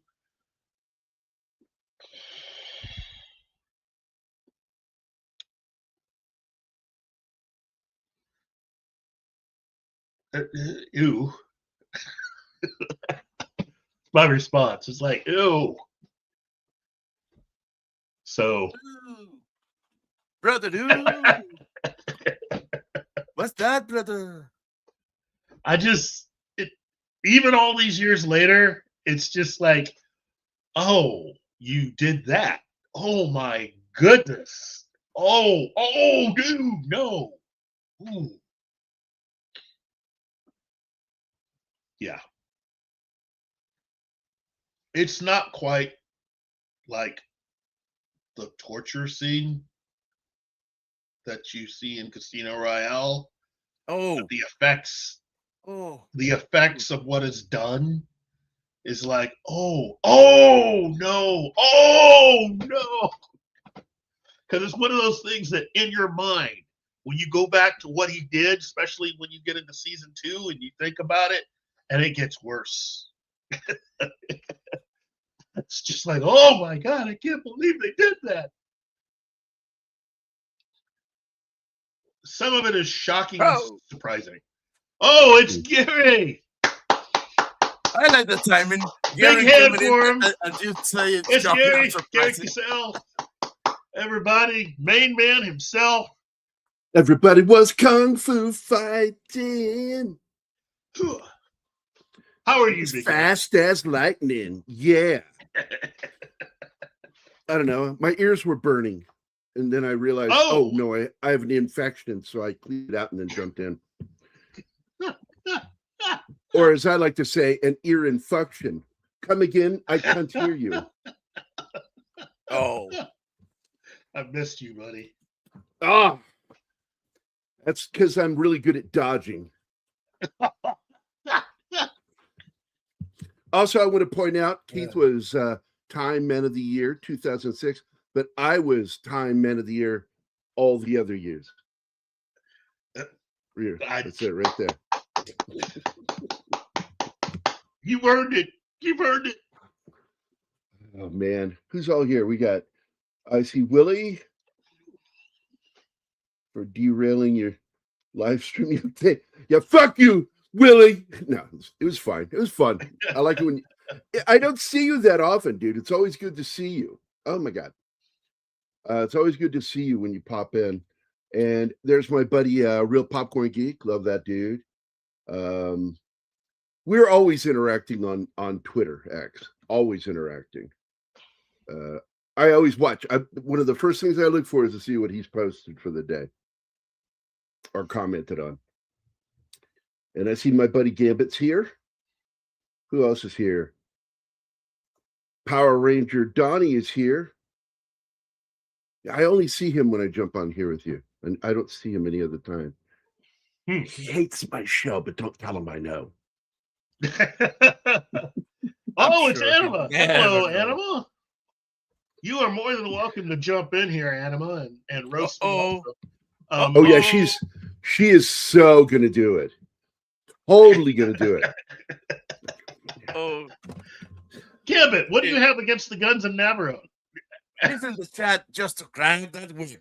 Ew. My response is like, ew. So, Brother, dude. What's that, brother? I just, even all these years later, it's just like, oh, you did that. Oh my goodness. Oh, dude, no. Ooh. Yeah. It's not quite like the torture scene that you see in Casino Royale. Oh, The effects of what is done is like, oh no. Because it's one of those things that in your mind, when you go back to what he did, especially when you get into season 2 and you think about it, and it gets worse. It's just like, oh my God, I can't believe they did that. Some of it is shocking and surprising. Oh, it's Gary. I like the timing. Big hand for him. And you say It's shocking Gary. and Gary surprising. Cassell. Everybody, main man himself. Everybody was kung fu fighting. How are you, As Big fast as lightning. Yeah. I don't know. My ears were burning. And then I realized, oh no, I have an infection. So I cleaned it out and then jumped in. Or as I like to say, an ear infection. Come again, I can't hear you. Oh. I've missed you, buddy. Oh. That's because I'm really good at dodging. Also, I want to point out, Keith was Time Man of the Year 2006, but I was Time Man of the Year all the other years. That's it right there. You've earned it. You've earned it. Oh, man. Who's all here? We got, I see Willie for derailing your live stream. Yeah, fuck you, Willie. No, it was fine. It was fun. I like it when I don't see you that often, dude. It's always good to see you. Oh my God. It's always good to see you when you pop in. And there's my buddy, Real Popcorn Geek. Love that dude. We're always interacting on Twitter X. Always interacting. I always watch. One of the first things I look for is to see what he's posted for the day or commented on. And I see my buddy Gambit's here. Who else is here? Power Ranger Donnie is here. I only see him when I jump on here with you, and I don't see him any other time. He hates my show, but don't tell him I know. It's Anima. Hello, Anima. You are more than welcome to jump in here, Anima, and roast me. Yeah, she is so gonna do it. Totally gonna do it. Gambit, what do you have against the Guns of Navarone? He's in the chat just to crank that way.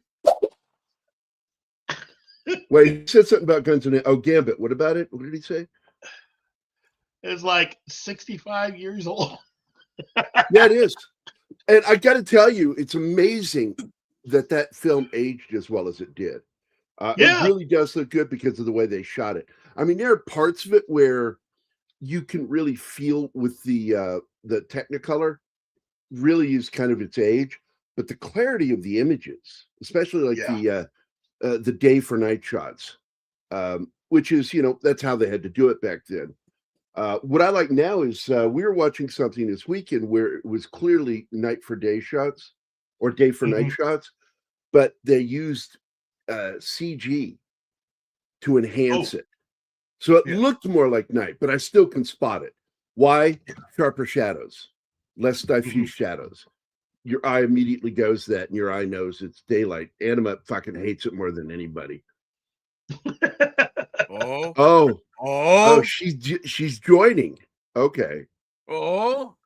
Wait, he said something about Guns N' Gambit. What about it? What did he say? It's like 65 years old. Yeah, it is. And I got to tell you, it's amazing that film aged as well as it did. It really does look good because of the way they shot it. I mean, there are parts of it where you can really feel with the Technicolor really is kind of its age, but the clarity of the images, especially like the day for night shots, which is, that's how they had to do it back then. What I like now is we were watching something this weekend where it was clearly night for day shots or day for night shots, but they used CG to enhance it. So it looked more like night, but I still can spot it. Why? Sharper shadows, less diffuse shadows. Your eye immediately goes that, and your eye knows it's daylight. Anima fucking hates it more than anybody. She's joining. Okay. Hello,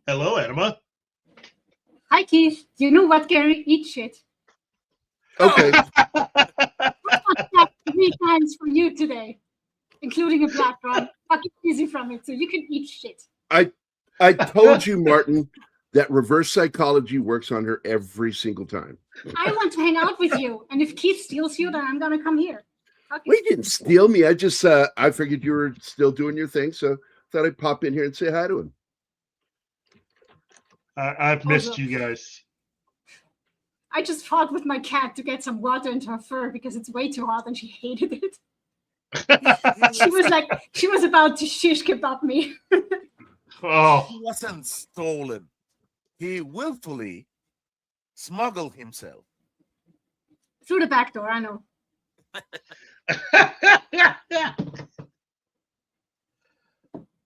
Anima. Hi, Keith. You know what, Gary? Eat shit. Okay. 3 times for you today, including a black one. Fucking easy from it, so you can eat shit. I told you, Martin, that reverse psychology works on her every single time. I want to hang out with you, and if Keith steals you, then I'm gonna come here. Well, you didn't steal me. I just I figured you were still doing your thing, so thought I'd pop in here and say hi to him. I've missed you guys. I just fought with my cat to get some water into her fur because it's way too hot and she hated it. she was about to shish kebab me. Oh, He wasn't stolen. He willfully smuggled himself. Through the back door, I know.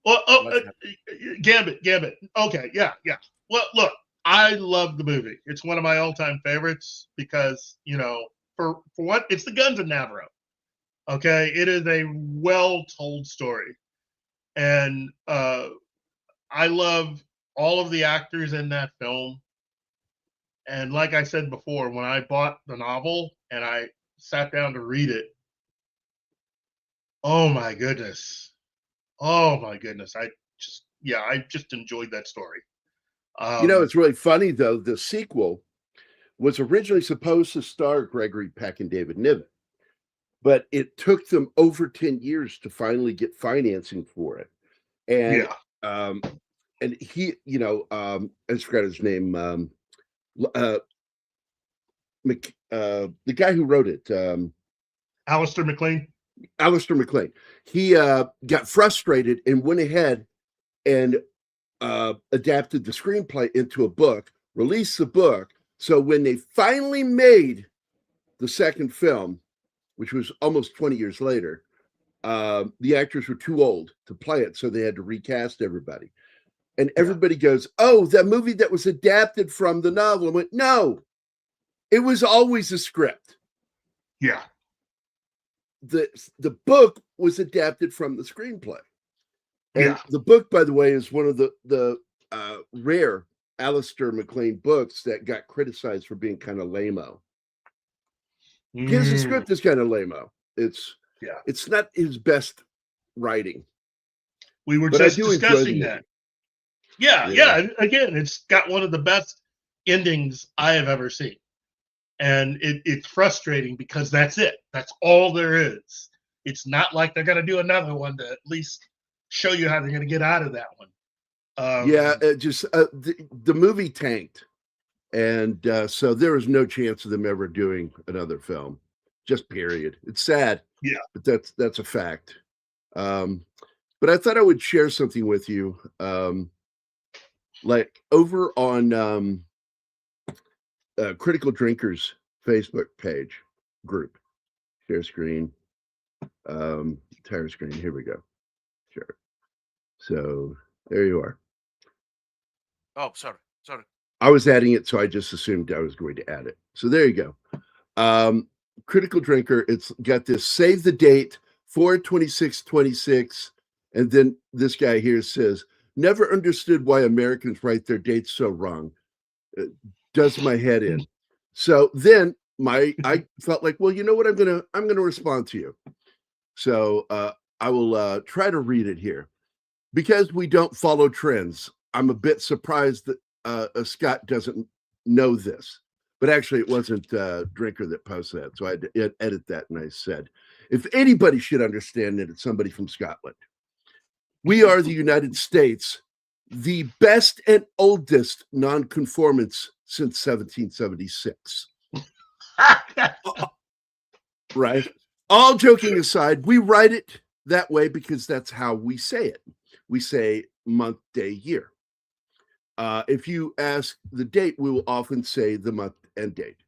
Well, Gambit. Okay, yeah. Well, look, I love the movie. It's one of my all-time favorites because, for what, it's the Guns of Navarro. Okay, it is a well-told story, and I love all of the actors in that film. And like I said before, when I bought the novel and I sat down to read it, oh my goodness. I just enjoyed that story. It's really funny though. The sequel was originally supposed to star Gregory Peck and David Niven, but it took them over 10 years to finally get financing for it. And and he, I forgot his name. The guy who wrote it, Alistair MacLean. He got frustrated and went ahead and adapted the screenplay into a book, released the book. So when they finally made the second film, which was almost 20 years later, the actors were too old to play it, so they had to recast everybody. And everybody goes, "Oh, that movie that was adapted from the novel." I went, "No, it was always a script." Yeah. The book was adapted from the screenplay. And the book, by the way, is one of the rare Alistair MacLean books that got criticized for being kind of lame-o. His script is kind of lame-o. It's not his best writing. We were just discussing that. Yeah. Again, it's got one of the best endings I have ever seen. And it's frustrating because that's it. That's all there is. It's not like they're going to do another one to at least show you how they're going to get out of that one. The movie tanked. And so there was no chance of them ever doing another film. Just period. It's sad. Yeah. But that's a fact. But I thought I would share something with you. Like over on Critical Drinkers Facebook page group, share screen, entire screen. Here we go. Sure. So there you are. Oh, sorry. I was adding it, so I just assumed I was going to add it. So there you go. Critical Drinker. It's got this save the date 4/26/26, and then this guy here says, "Never understood why Americans write their dates so wrong. It does my head in." So then I felt like, well, you know what? I'm gonna respond to you. So I will try to read it here. Because we don't follow trends, I'm a bit surprised that Scott doesn't know this. But actually, it wasn't Drinker that posted that. So I had to edit that, and I said, if anybody should understand it, it's somebody from Scotland. We are the United States, the best and oldest nonconformance since 1776. Right? All joking aside, we write it that way because that's how we say it. We say month, day, year. If you ask the date, we will often say the month and date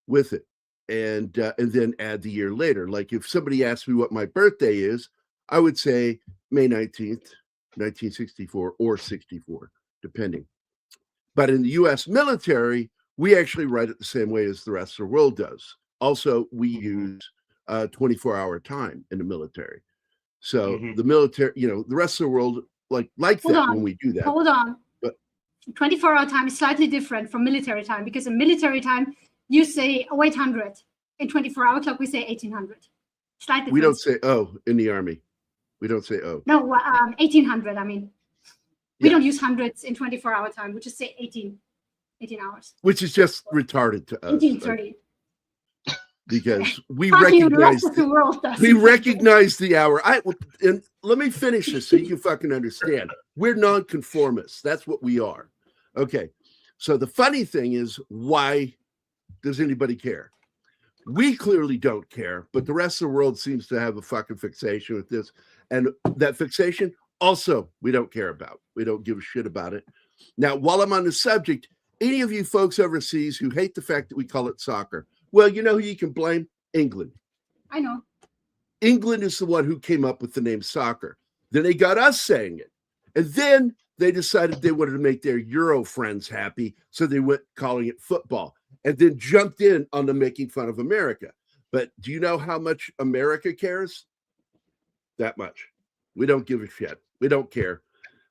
with it, and then add the year later. Like if somebody asked me what my birthday is, I would say May 19th, 1964 or 64, depending. But in the U.S. military, we actually write it the same way as the rest of the world does. Also, we use 24-hour time in the military. So the military, the rest of the world like that when we do that. Hold on. 24-hour time is slightly different from military time because in military time, you say 0800. In 24-hour clock, we say 1800. Slight difference. We don't say "oh" in the army. We don't say "oh." No, 1800. I mean, we Yeah. don't use hundreds in 24-hour time. We just say 18 hours. Which is just retarded to us. 1830. Because we Fuck you, the recognize rest of the world does. we recognize the hour. And let me finish this so you can fucking understand. We're nonconformists. That's what we are. Okay. So the funny thing is, why does anybody care? We clearly don't care, but the rest of the world seems to have a fucking fixation with this. And that fixation also we don't care about. We don't give a shit about it. Now, while I'm on the subject, any of you folks overseas who hate the fact that we call it soccer, well, you know who you can blame? England. I know. England is the one who came up with the name soccer. Then they got us saying it. And then they decided they wanted to make their Euro friends happy. So they went calling it football and then jumped in on the making fun of America. But do you know how much America cares? That much. We don't give a shit. We don't care.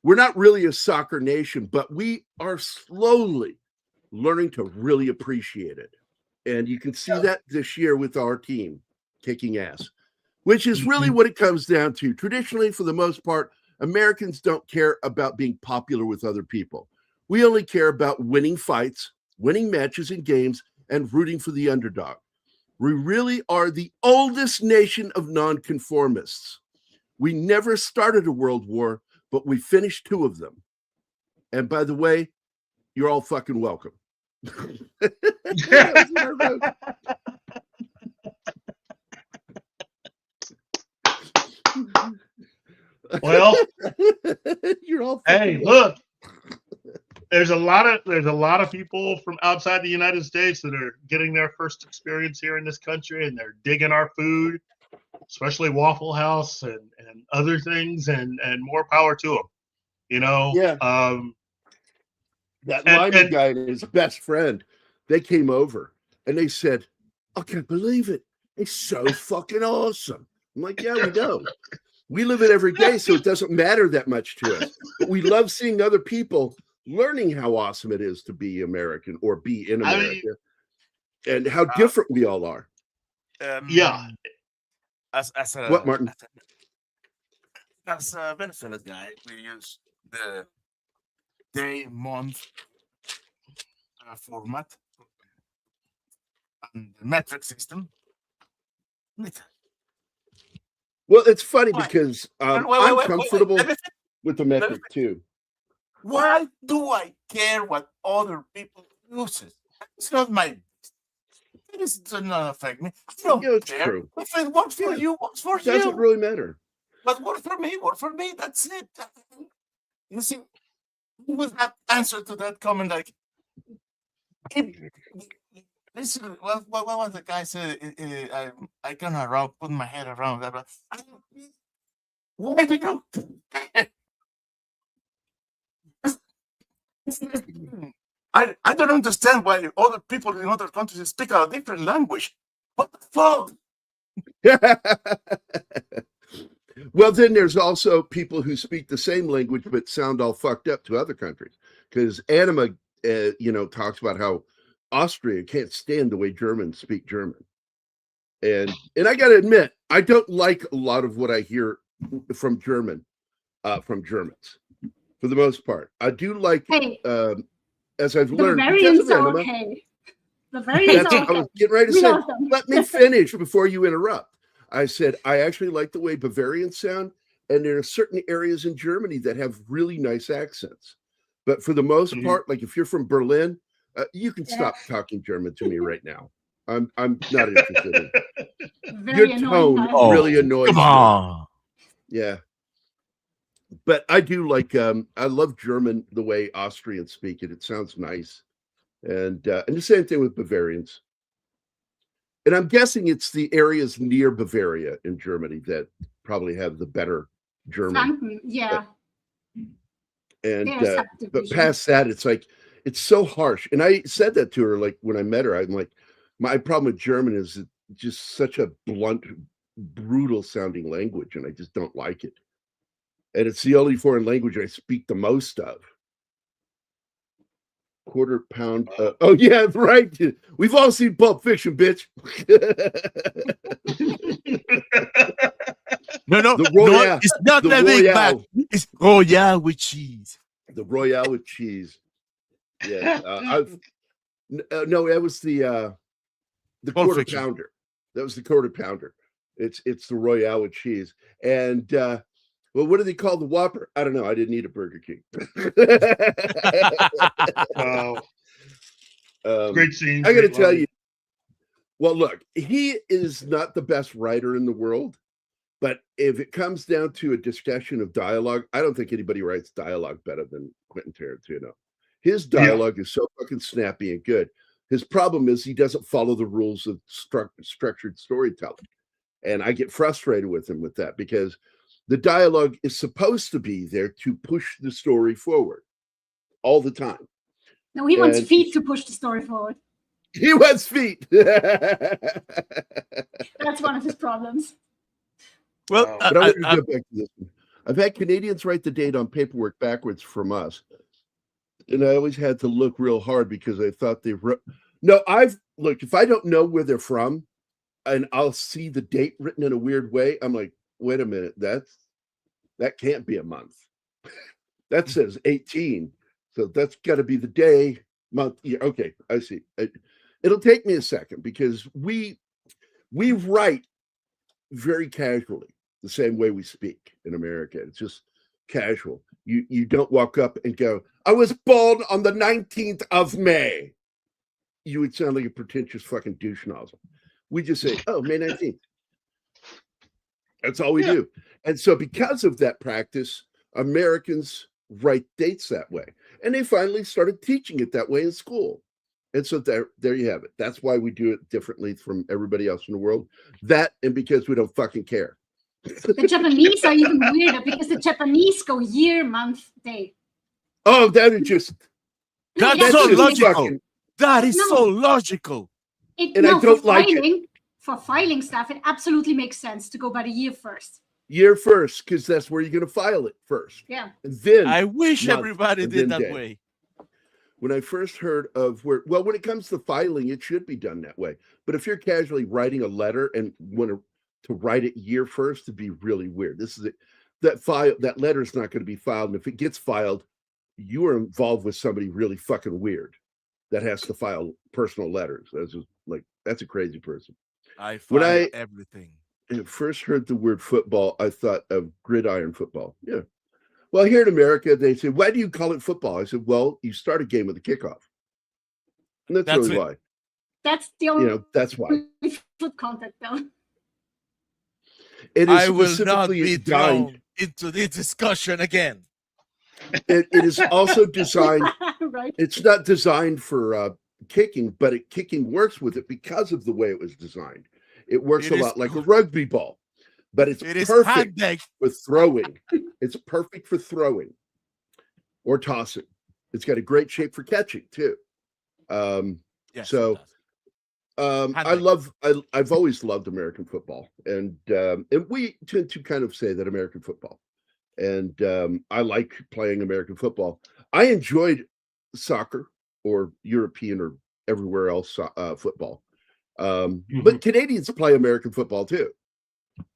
We're not really a soccer nation, but we are slowly learning to really appreciate it. And you can see that this year with our team kicking ass, which is really what it comes down to. Traditionally, for the most part, Americans don't care about being popular with other people. We only care about winning fights, winning matches and games, and rooting for the underdog. We really are the oldest nation of nonconformists. We never started a world war, but we finished 2 of them. And by the way, you're all fucking welcome. Well, you're all hey, look, there's a lot of people from outside the United States that are getting their first experience here in this country, and they're digging our food, especially Waffle House and other things, and more power to them. You know, yeah. That Lyman guy and his best friend, they came over and they said, "I can't believe it. It's so fucking awesome." I'm like, "Yeah, we know. We live it every day, so it doesn't matter that much to us. But we love seeing other people learning how awesome it is to be American or be in America, and how different we all are." Yeah. As a What, Martin? As a Venezuelan guy, we use the day, month format and the metric system. Well, it's funny Why? because I'm Wait, comfortable wait. with the metric too. Why do I care what other people uses? It's not my. It does not affect me. I don't Yeah, it's care. true. If it works for you, works for It doesn't you. really matter. What works for me, works for me. That's it. You see, with that answer to that comment, like, listen, what was the guy said? I can around, put my head around that. But why do you? I don't understand why other people in other countries speak a different language. What the fuck? Well, then there's also people who speak the same language but sound all fucked up to other countries. Because Anima, talks about how Austria can't stand the way Germans speak German, and I got to admit, I don't like a lot of what I hear from Germans, for the most part. I do like, as I've learned, because of Anima. Okay. The variants are okay. I was getting ready to say, let me finish before you interrupt. I said, I actually like the way Bavarians sound, and there are certain areas in Germany that have really nice accents. But for the most part, like if you're from Berlin, you can stop talking German to me right now. I'm not interested in it. Your tone really annoys me. Yeah. But I do like, I love German the way Austrians speak it. It sounds nice. And the same thing with Bavarians. And I'm guessing it's the areas near Bavaria in Germany that probably have the better German. Yeah. And but past that, it's like, it's so harsh. And I said that to her, like when I met her, I'm like, my problem with German is just such a blunt, brutal sounding language, and I just don't like it. And it's the only foreign language I speak the most of. Quarter pound. Oh yeah, right. We've all seen Pulp Fiction, bitch. No, The Royale. no, it's not The the Big Mac. Royale. It's Royale with cheese. The Royale with cheese. Yeah, no, that was the Pulp quarter Fiction. pounder. That was the quarter pounder. It's the Royale with cheese. And well, what do they call the Whopper? I don't know. I didn't eat a Burger King. Great scene. I got to great tell line. you. Well, look, he is not the best writer in the world, but if it comes down to a discussion of dialogue, I don't think anybody writes dialogue better than Quentin Tarantino. His dialogue is so fucking snappy and good. His problem is he doesn't follow the rules of structured storytelling. And I get frustrated with him with that because the dialogue is supposed to be there to push the story forward all the time. No, he wants feet to push the story forward. He wants feet. That's one of his problems. Well, But I want to go back to this one. I've had Canadians write the date on paperwork backwards from us. And I always had to look real hard because I thought they wrote. No, look, if I don't know where they're from and I'll see the date written in a weird way, I'm like, wait a minute, that can't be a month. That says 18. So that's got to be the day, month. Yeah, okay, I see. It'll take me a second because we write very casually, the same way we speak in America. It's just casual. You don't walk up and go, I was born on the 19th of May. You would sound like a pretentious fucking douche nozzle. We just say, oh, May 19th. That's all we do. And so because of that practice, Americans write dates that way. And they finally started teaching it that way in school. And so there you have it. That's why we do it differently from everybody else in the world. That and because we don't fucking care. The Japanese are even weirder because the Japanese go year, month, day. Oh, that is just... That's so logical. That is so logical. I don't like it. For filing stuff, it absolutely makes sense to go by the year first. Year first, because that's where you're going to file it first. Yeah. And then I wish everybody did that way. When I first heard of when it comes to filing, it should be done that way. But if you're casually writing a letter and want to write it year first, it'd be really weird. This is it. That letter is not going to be filed. And if it gets filed, you are involved with somebody really fucking weird that has to file personal letters. That's just like, that's a crazy person. I find everything. When I first heard the word football, I thought of gridiron football. Yeah. Well, here in America, they say, why do you call it football? I said, well, you start a game with a kickoff. And that's really why. That's the only that's why. Foot contact, though. It is I will not be thrown into this discussion again. It is also designed, right. It's not designed for kicking, but kicking works with it because of the way it was designed. It works a lot like a rugby ball, but it's perfect for throwing. It's perfect for throwing or tossing. It's got a great shape for catching too. Yes, I've always loved American football, and we tend to kind of say that American football, and I like playing American football. I enjoyed soccer or European or everywhere else football. But Canadians play American football too.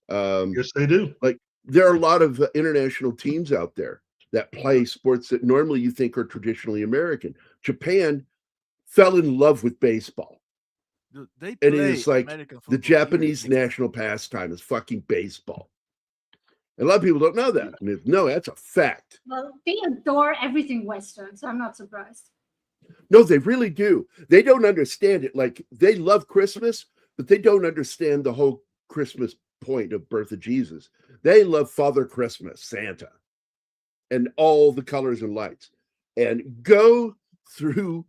Yes, they do. Like there are a lot of international teams out there that play sports that normally you think are traditionally American. Japan fell in love with baseball. And it is like the Japanese national pastime is fucking baseball. And a lot of people don't know that. And no, that's a fact. Well, they adore everything Western, so I'm not surprised. No, they really do. They don't understand it. Like they love Christmas, but they don't understand the whole Christmas point of birth of Jesus. They love Father Christmas, Santa, and all the colors and lights. And go through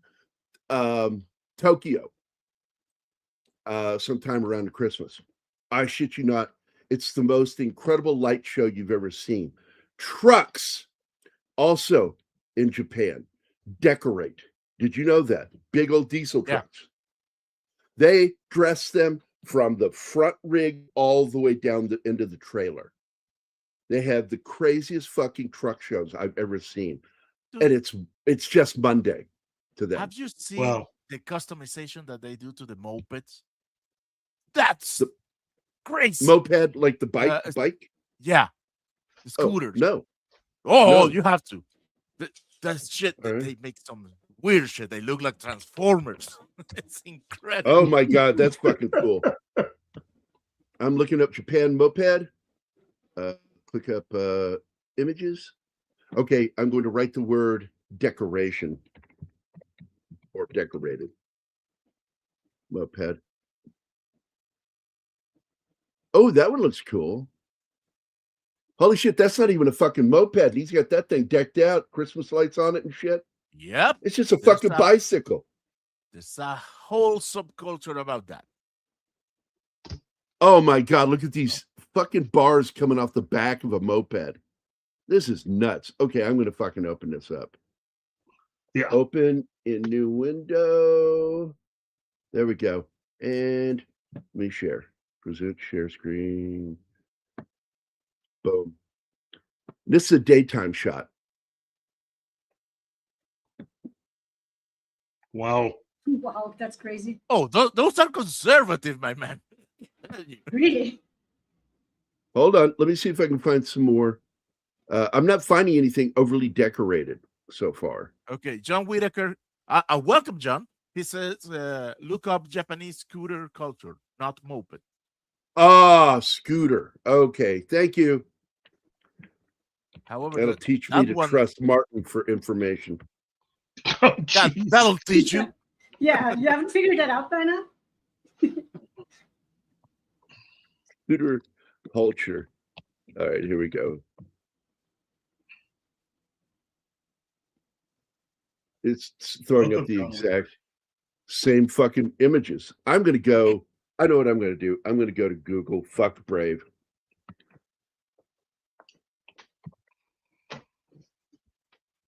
Tokyo sometime around Christmas. I shit you not. It's the most incredible light show you've ever seen. Trucks also in Japan decorate. Did you know that? Big old diesel trucks. They dress them from the front rig all the way down into the trailer. They have the craziest fucking truck shows I've ever seen. And it's just Monday. to them. Have you seen Well, the customization that they do to the mopeds? That's The crazy. moped, like the bike? Yeah, the Oh, scooters. no. Oh, No. you have to. That shit that Alright. they make some weird shit. They look like Transformers. It's incredible. Oh my God, that's fucking cool. I'm looking up Japan moped. Click up images. Okay, I'm going to write the word decoration or decorated moped. Oh, that one looks cool. Holy shit, that's not even a fucking moped. He's got that thing decked out, Christmas lights on it and shit. Yep. It's just a fucking bicycle. There's a whole subculture about that. Oh my God, look at these fucking bars coming off the back of a moped. This is nuts. Okay, I'm going to fucking open this up. Yeah. Open in new window. There we go. And let me share. Present share screen. Boom. This is a daytime shot. Wow. Wow, that's crazy. Oh, those are conservative, my man. Really? Hold on. Let me see if I can find some more. I'm not finding anything overly decorated so far. Okay, John Whitaker. Welcome, John. He says, look up Japanese scooter culture, not moped. Ah, scooter. Okay, thank you. However, That'll teach me to trust Martin for information. Oh, that'll teach you. Yeah, you haven't figured that out by now? Scooter culture. All right, here we go. It's throwing up the exact same fucking images. I know what I'm going to do. I'm going to go to Google. Fuck Brave.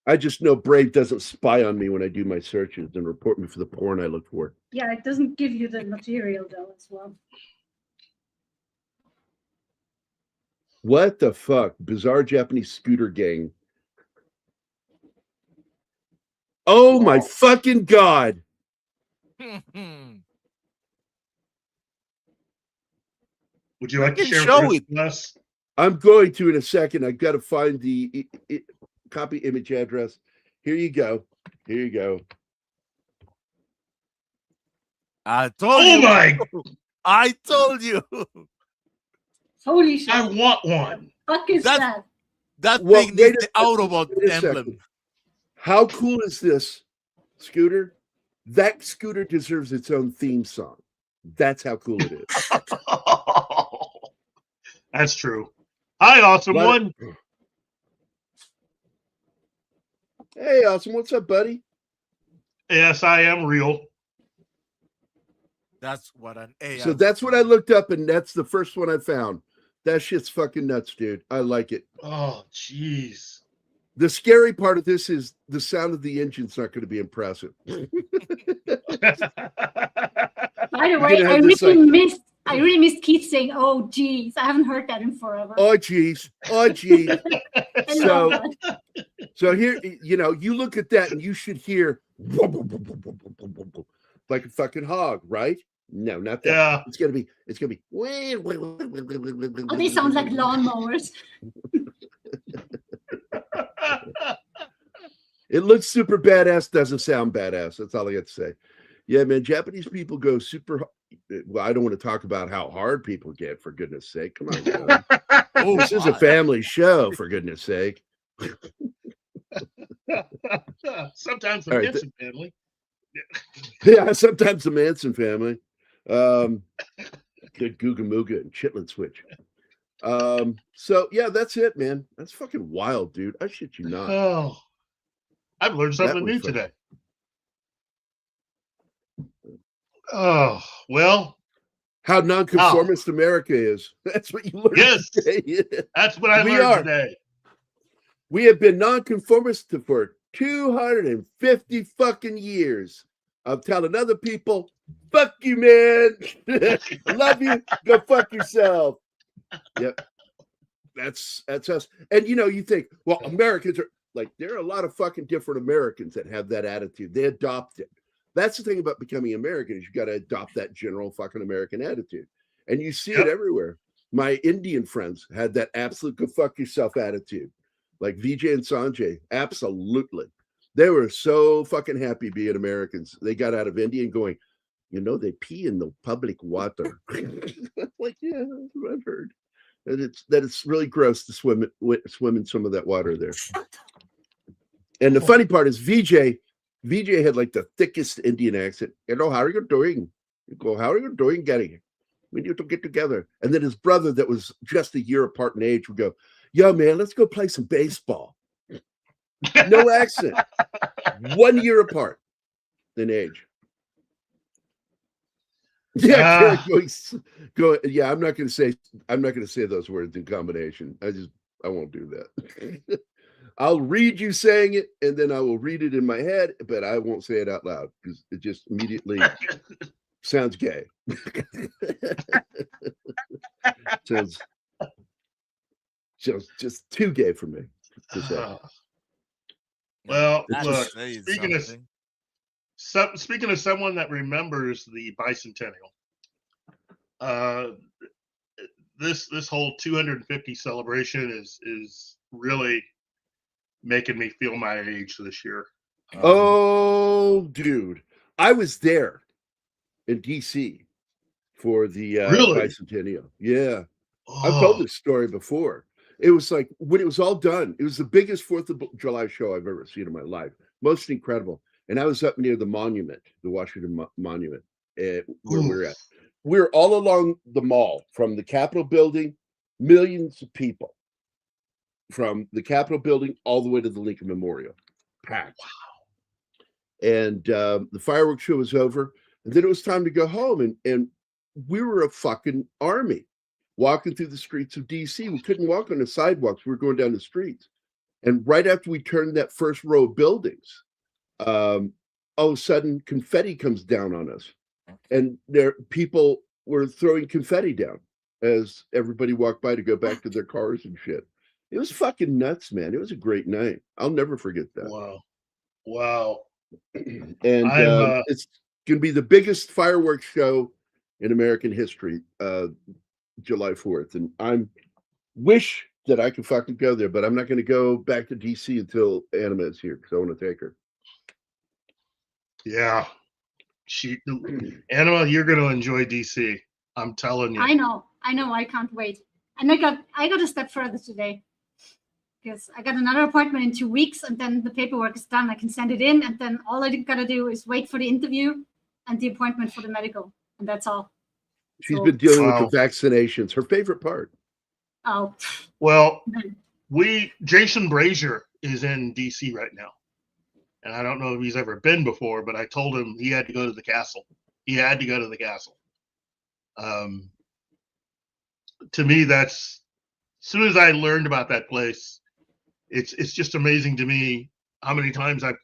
I just know Brave doesn't spy on me when I do my searches and report me for the porn I look for. Yeah, it doesn't give you the material though as well. What the fuck? Bizarre Japanese scooter gang. Oh my fucking God. Would you like to share it with us? I'm going to in a second. I've got to find the copy image address. Here you go. Here you go. I told you. My! I told you. Holy shit. I want one. Fuck is that? That thing needs the Autobot wait a emblem. second. How cool is this scooter? That scooter deserves its own theme song. That's how cool it is. That's true. Hi, Awesome One. Hey, Awesome. What's up, buddy? Yes, I am real. That's what an AI. So that's what I looked up, and that's the first one I found. That shit's fucking nuts, dude. I like it. Oh, jeez. The scary part of this is the sound of the engine's not going to be impressive. By the way, I really missed Keith saying, "Oh, geez." I haven't heard that in forever. Oh, geez. Oh, geez. So here, you look at that and you should hear like a fucking hog, right? No, not that. Yeah. It's gonna be. Oh, they sound like lawnmowers. It looks super badass, doesn't sound badass. That's all I got to say. Yeah, man, Japanese people go super. Well, I don't want to talk about how hard people get, for goodness sake. Come on, this is a family show, for goodness sake. Sometimes the Manson family. Yeah, sometimes the Manson family. Good Googa Mooga and Chitlin Switch. So yeah, that's it, man. That's fucking wild, dude. I shit you not. Oh, I've learned something new today. Oh, well. How nonconformist America is. That's what you learned. Yes. Today. That's what I learned today. We have been nonconformist for 250 fucking years of telling other people, fuck you, man. Love you. Go fuck yourself. Yep. That's us. And you think, well, Americans are, Like there are a lot of fucking different Americans that have that attitude. They adopt it. That's the thing about becoming American is you got to adopt that general fucking American attitude. And you see it everywhere. My Indian friends had that absolute go fuck yourself attitude. Like Vijay and Sanjay, absolutely. They were so fucking happy being Americans. They got out of India and going, you know, they pee in the public water. Like, yeah, that's what I've heard. And it's really gross to swim in some of that water there. And the funny part is Vijay had like the thickest Indian accent. You know, how are you doing? You go, how are you doing, Gary? We need to get together. And then his brother that was just a year apart in age would go, yo, man, let's go play some baseball. No accent. 1 year apart in age. Yeah, go. Yeah, I'm not going to say those words in combination. I won't do that. I'll read you saying it, and then I will read it in my head, but I won't say it out loud because it just immediately sounds gay. sounds just too gay for me to say. Well, look, speaking of someone that remembers the bicentennial, this whole 250 celebration is really making me feel my age this year. Oh, dude, I was there in DC for the bicentennial. Yeah, I've told this story before. It was like when it was all done, it was the biggest 4th of July show I've ever seen in my life. Most incredible. And I was up near the monument, the Washington Monument, where we're at. We're all along the mall from the Capitol building, millions of people from the Capitol building all the way to the Lincoln Memorial. Packed. Wow. And the fireworks show was over. And then it was time to go home. And we were a fucking army walking through the streets of DC. We couldn't walk on the sidewalks. We were going down the streets. And right after we turned that first row of buildings, all of a sudden confetti comes down on us. And people were throwing confetti down as everybody walked by to go back to their cars and shit. It was fucking nuts, man. It was a great night. I'll never forget that. Wow. And it's going to be the biggest fireworks show in American history, July 4th. And I wish that I could fucking go there, but I'm not going to go back to DC until Anima is here because I want to take her. Yeah. Anima, you're going to enjoy DC. I'm telling you. I know. I can't wait. And I got a step further today because I got another appointment in 2 weeks, and then the paperwork is done. I can send it in, and then all I got to do is wait for the interview and the appointment for the medical, and that's all. She's been dealing with the vaccinations. Her favorite part. Oh. Well, Jason Brazier is in DC right now. And I don't know if he's ever been before, but I told him he had to go to the castle. To me, that's as soon as I learned about that place, it's just amazing to me how many times I've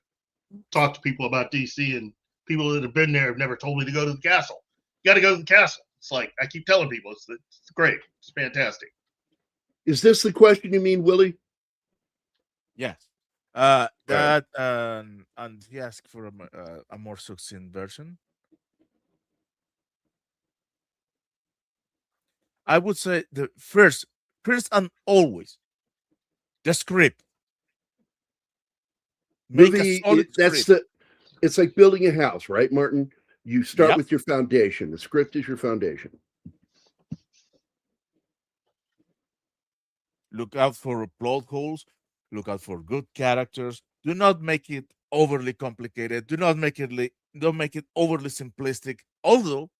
talked to people about DC, and people that have been there have never told me to go to the castle. You got to go to the castle. It's like I keep telling people, it's great, it's fantastic. Is this the question you mean, Willie? Yes. And he asked for a more succinct version. I would say the first and always the script. It's like building a house, right, Martin? You start with your foundation. The script is your foundation. Look out for plot holes. Look out for good characters. Do not make it overly complicated. Don't make it overly simplistic. Although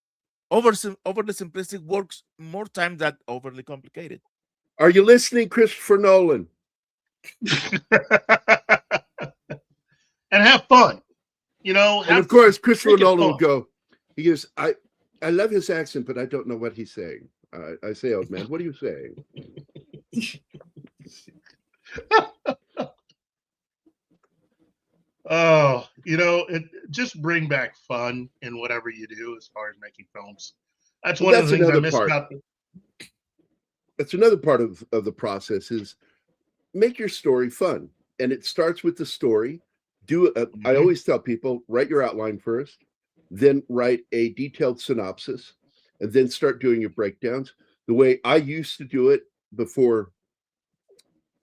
overly simplistic works more time than overly complicated. Are you listening, Christopher Nolan? And have fun. You know, and of course, Christopher Nolan will go. He goes, I love his accent, but I don't know what he's saying. I say, old man, what are you saying? Oh, you know, just bring back fun in whatever you do as far as making films. That's one of the things I miss about them. That's another part of the process is make your story fun. and it starts with the story. I always tell people, write your outline first, then write a detailed synopsis, and then start doing your breakdowns. The way I used to do it before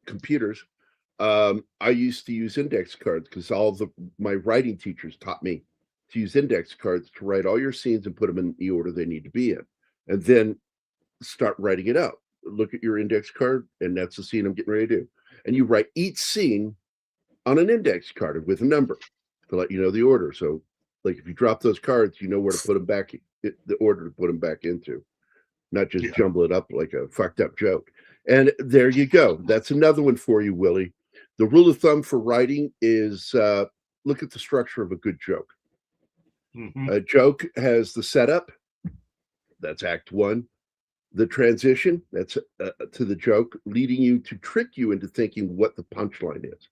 computers, I used to use index cards because my writing teachers taught me to use index cards to write all your scenes and put them in the order they need to be in, and then start writing it out. Look at your index card, and that's the scene I'm getting ready to do. And you write each scene on an index card with a number to let you know the order. So, like if you drop those cards, you know where to put them back, the order to put them back into, not just jumble it up like a fucked up joke. And there you go. That's another one for you, Willie. The rule of thumb for writing is look at the structure of a good joke. A joke has the setup, that's act one. The transition, that's to the joke, leading you to trick you into thinking what the punchline is.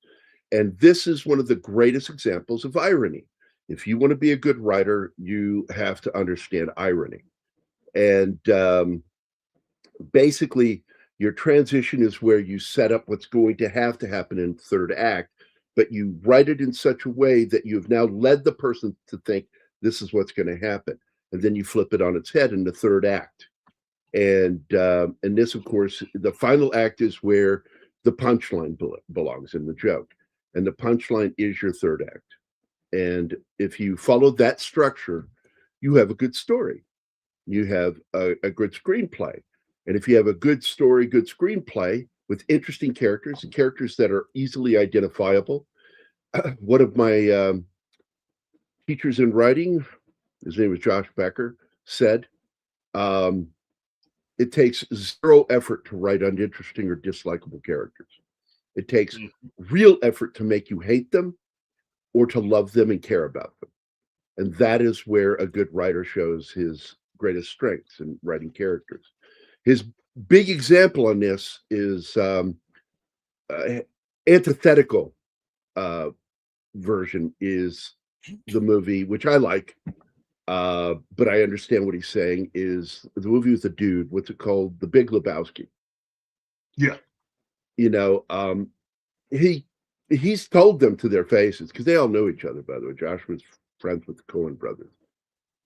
And this is one of the greatest examples of irony. If you want to be a good writer, you have to understand irony. And basically, your transition is where you set up what's going to happen in third act, but you write it in such a way that you've now led the person to think this is what's going to happen. And then you flip it on its head in the third act. And this, of course, the final act is where the punchline belongs in the joke. And the punchline is your third act. And if you follow that structure, you have a good story. You have a good screenplay. And if you have a good story, good screenplay with interesting characters, and characters that are easily identifiable. One of my teachers in writing, his name was Josh Becker, said, it takes zero effort to write uninteresting or dislikable characters. It takes real effort to make you hate them or to love them and care about them. And that is where a good writer shows his greatest strengths in writing characters. His big example on this is antithetical version is the movie, which I like, but I understand what he's saying, is the movie with the dude, what's it called? The Big Lebowski. Yeah. You know, he's told them to their faces, because they all know each other, by the way. Josh was friends with the Coen brothers.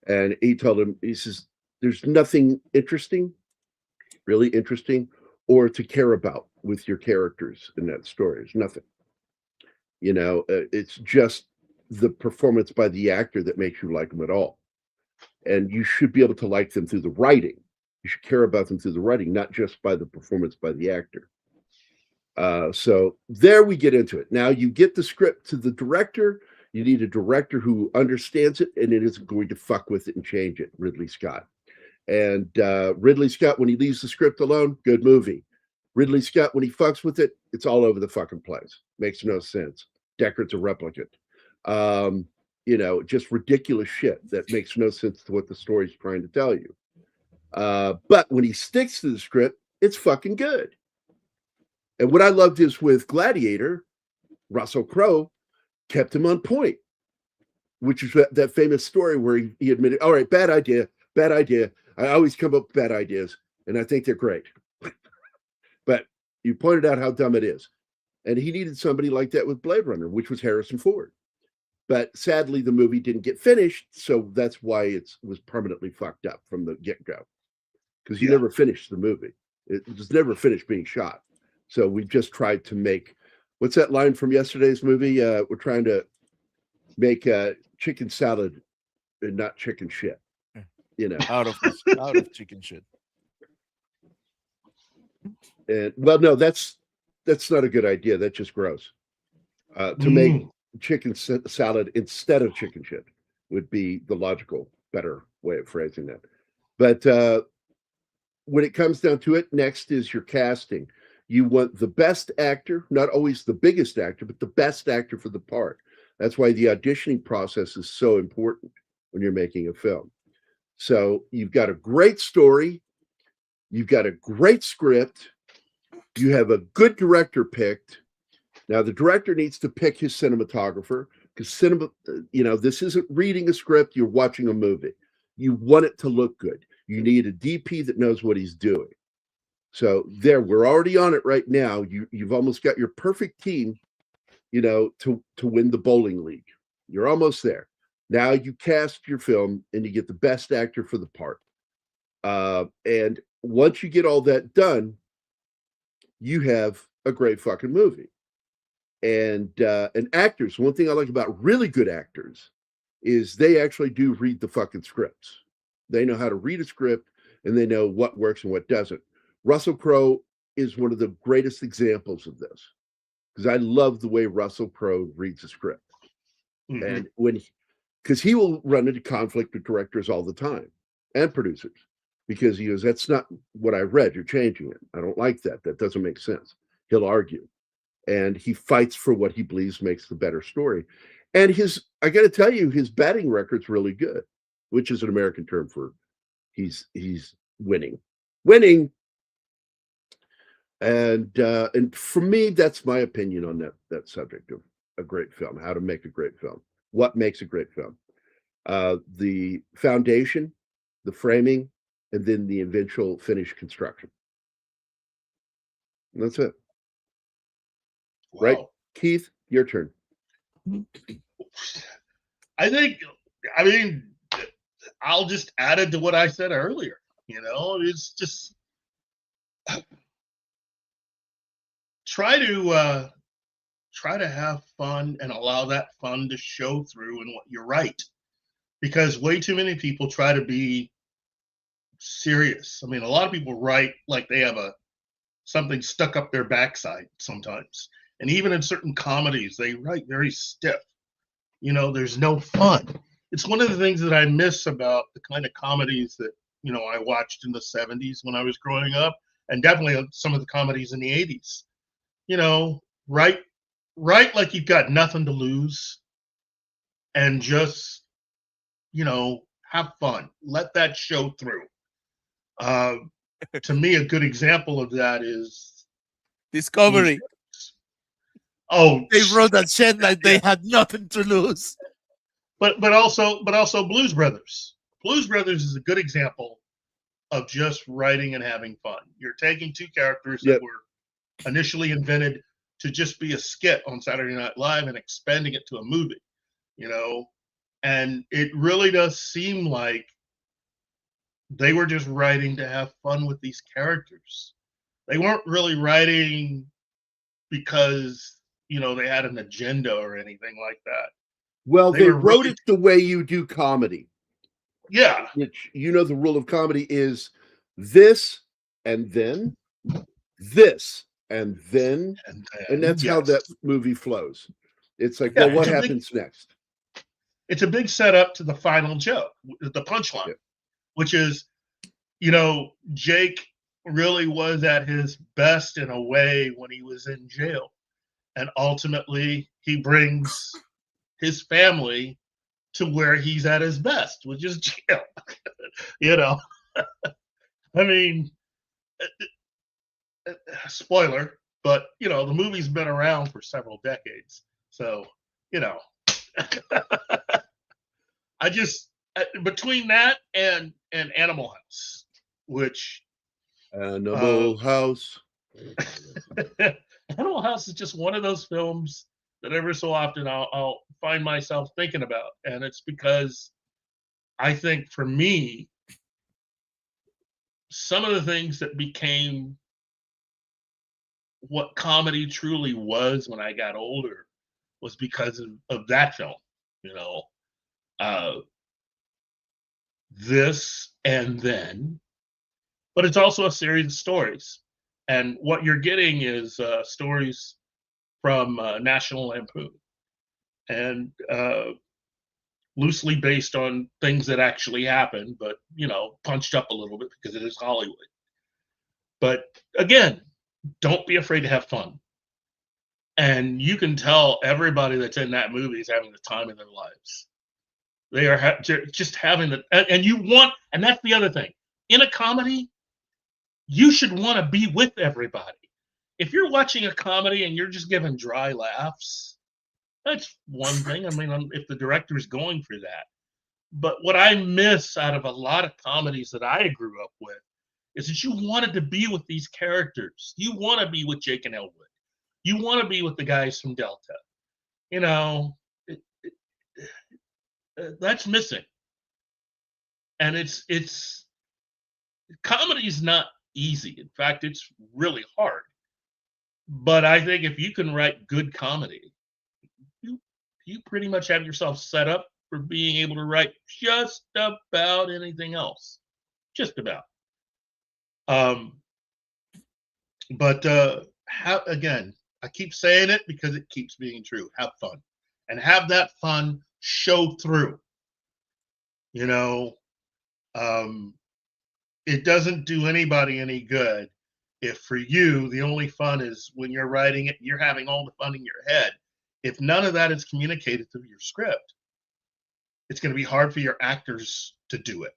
And he told him, he says, there's nothing interesting, really interesting, or to care about with your characters in that story. There's nothing. You know, it's just the performance by the actor that makes you like them at all. And you should be able to like them through the writing. You should care about them through the writing, not just by the performance by the actor. So there we get into it. Now you get the script to the director. You need a director who understands it and it isn't going to fuck with it and change it. Ridley Scott. And Ridley Scott, when he leaves the script alone, good movie. Ridley Scott, when he fucks with it, it's all over the fucking place. Makes no sense. Deckard's a replicant. You know, just ridiculous shit that makes no sense to what the story's trying to tell you. But when he sticks to the script, it's fucking good. And what I loved is with Gladiator, Russell Crowe kept him on point, which is that famous story where he admitted, all right, bad idea. I always come up with bad ideas, and I think they're great. But you pointed out how dumb it is. And he needed somebody like that with Blade Runner, which was Harrison Ford. But sadly, the movie didn't get finished, so that's why it was permanently fucked up from the get-go. Because he never finished the movie. It was never finished being shot. So we just tried to make, what's that line from yesterday's movie? We're trying to make chicken salad and not chicken shit. You know, out of chicken shit. And well, no, that's not a good idea. That's just gross. To make chicken salad instead of chicken shit would be the logical, better way of phrasing that. But when it comes down to it, next is your casting. You want the best actor, not always the biggest actor, but the best actor for the part. That's why the auditioning process is so important when you're making a film. So you've got a great story, you've got a great script, you have a good director picked. Now the director needs to pick his cinematographer, because this isn't reading a script, you're watching a movie. You want it to look good. You need a DP that knows what he's doing. So there, we're already on it right now. You've almost got your perfect team to win the bowling league. You're almost there. Now you cast your film and you get the best actor for the part. And once you get all that done, you have a great fucking movie. And actors, one thing I like about really good actors is they actually do read the fucking scripts. They know how to read a script and they know what works and what doesn't. Russell Crowe is one of the greatest examples of this because I love the way Russell Crowe reads a script. And because he will run into conflict with directors all the time and producers because he goes, that's not what I read. You're changing it. I don't like that. That doesn't make sense. He'll argue. And he fights for what he believes makes the better story. And I got to tell you, his batting record's really good, which is an American term for he's winning. And for me, that's my opinion on that subject of a great film, how to make a great film, what makes a great film. The foundation, the framing, and then the eventual finished construction. And that's it. Wow. Right, Keith, your turn. I'll just add it to what I said earlier. It's just try to have fun and allow that fun to show through in what you write, because way too many people try to be serious. I mean, a lot of people write like they have something stuck up their backside sometimes. And even in certain comedies, they write very stiff. There's no fun. It's one of the things that I miss about the kind of comedies that, I watched in the 70s when I was growing up, and definitely some of the comedies in the 80s. Write like you've got nothing to lose and just, have fun. Let that show through. To me, a good example of that is Discovery. Oh, they wrote that shit like they had nothing to lose. But also Blues Brothers. Blues Brothers is a good example of just writing and having fun. You're taking two characters that were initially invented to just be a skit on Saturday Night Live and expanding it to a movie, and it really does seem like they were just writing to have fun with these characters. They weren't really writing because they had an agenda or anything like that. Well, they wrote it the way you do comedy. Yeah. Which, the rule of comedy is this and then, this and then, and that's how that movie flows. It's like, well, what happens next? It's a big setup to the final joke, the punchline, which is, Jake really was at his best in a way when he was in jail. And ultimately, he brings his family to where he's at his best, which is jail. I mean, spoiler, but, the movie's been around for several decades. So, I just, between that and Animal House, which... Animal House. Animal House is just one of those films that every so often I'll find myself thinking about. And it's because I think for me, some of the things that became what comedy truly was when I got older was because of that film, this and then, but it's also a series of stories. And what you're getting is stories from National Lampoon, and loosely based on things that actually happened, but punched up a little bit because it is Hollywood. But again, don't be afraid to have fun. And you can tell everybody that's in that movie is having the time of their lives. They are just having the, and you want, and that's the other thing. In a comedy, you should want to be with everybody. If you're watching a comedy and you're just giving dry laughs, that's one thing. I mean, if the director is going for that. But what I miss out of a lot of comedies that I grew up with is that you wanted to be with these characters. You want to be with Jake and Elwood. You want to be with the guys from Delta. You know, that's missing. And it's comedy is not easy. In fact, it's really hard. But I think if you can write good comedy, you pretty much have yourself set up for being able to write just about anything else. Just about. But how, again, I keep saying it because it keeps being true. Have fun. And have that fun show through. You know, it doesn't do anybody any good if for you the only fun is when you're writing it, you're having all the fun in your head. If none of that is communicated through your script, it's going to be hard for your actors to do it.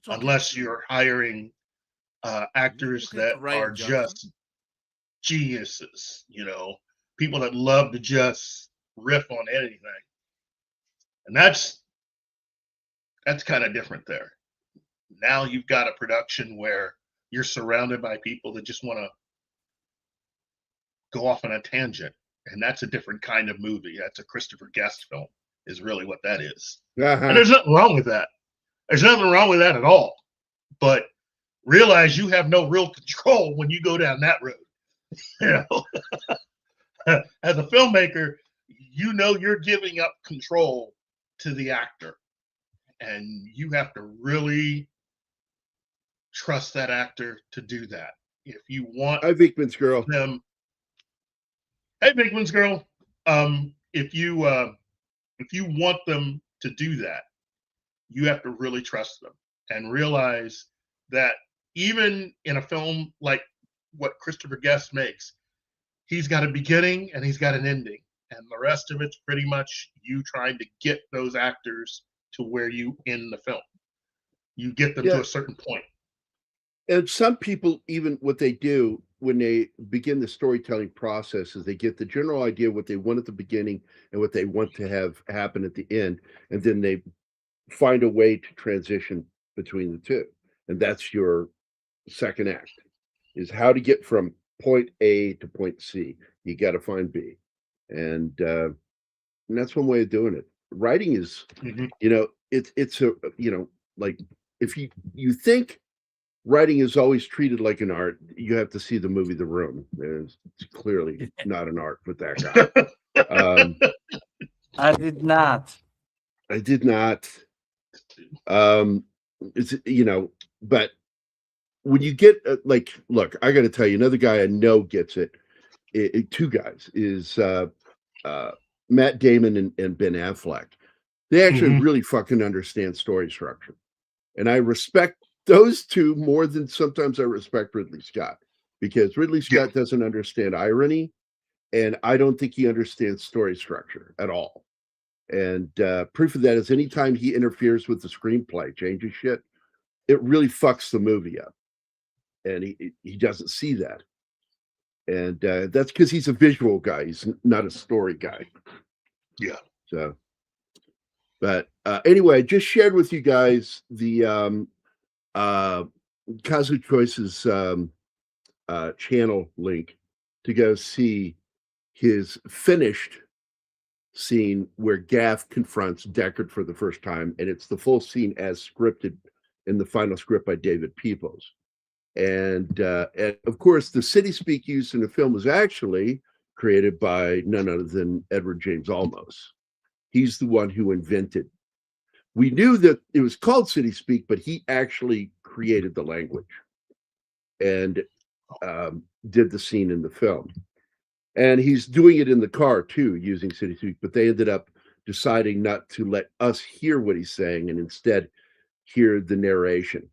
Unless you're hiring actors that are just geniuses, you know, people that love to just riff on anything. And that's kind of different there. Now you've got a production where you're surrounded by people that just want to go off on a tangent. And that's a different kind of movie. That's a Christopher Guest film, is really what that is. And there's nothing wrong with that. There's nothing wrong with that at all. But realize you have no real control when you go down that road. You know, as a filmmaker, you know you're giving up control to the actor. And you have to really trust that actor to do that. If you want Vickman's Girl. Them, hey, Vickman's Girl. If you want them to do that, you have to really trust them and realize that even in a film like what Christopher Guest makes, he's got a beginning and he's got an ending, and the rest of it's pretty much you trying to get those actors to where you end the film. You get them to a certain point. And some people, even what they do when they begin the storytelling process is they get the general idea of what they want at the beginning and what they want to have happen at the end. And then they find a way to transition between the two. And that's your second act, is how to get from point A to point C. You got to find B. And that's one way of doing it. Writing is, you know, it's a, you know, like if you think writing is always treated like an art, you have to see the movie The Room. It's clearly not an art with that guy. I did not. It's, you know, but when you get like, look, I got to tell you, another guy I know gets it. Two guys is Matt Damon and Ben Affleck. They actually really fucking understand story structure, and I respect those two more than sometimes I respect Ridley Scott, because Ridley Scott doesn't understand irony, and I don't think he understands story structure at all. And proof of that is anytime he interferes with the screenplay, changes shit, it really fucks the movie up. And he doesn't see that. And that's because he's a visual guy. He's not a story guy. Yeah. So, but anyway, I just shared with you guys the Kazu Choice's channel link to go see his finished scene where Gaff confronts Deckard for the first time, and it's the full scene as scripted in the final script by David Peoples. And of course, the city speak used in the film was actually created by none other than Edward James Olmos. He's the one who invented. We knew that it was called city speak, but he actually created the language and did the scene in the film. And he's doing it in the car too, using city speak, but they ended up deciding not to let us hear what he's saying and instead hear the narration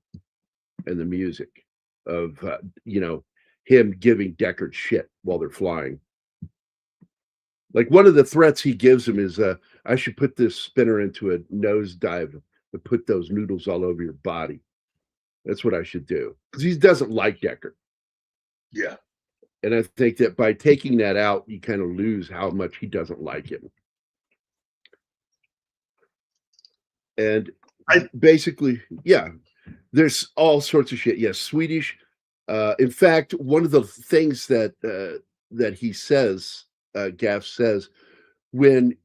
and the music of you know, him giving Deckard shit while they're flying. Like one of the threats he gives him is I should put this spinner into a nosedive and put those noodles all over your body. That's what I should do, because he doesn't like Deckard. Yeah. And I think that by taking that out, you kind of lose how much he doesn't like him. And basically, yeah, there's all sorts of shit. Yes, Swedish. In fact, one of the things that that he says, Gaff says, when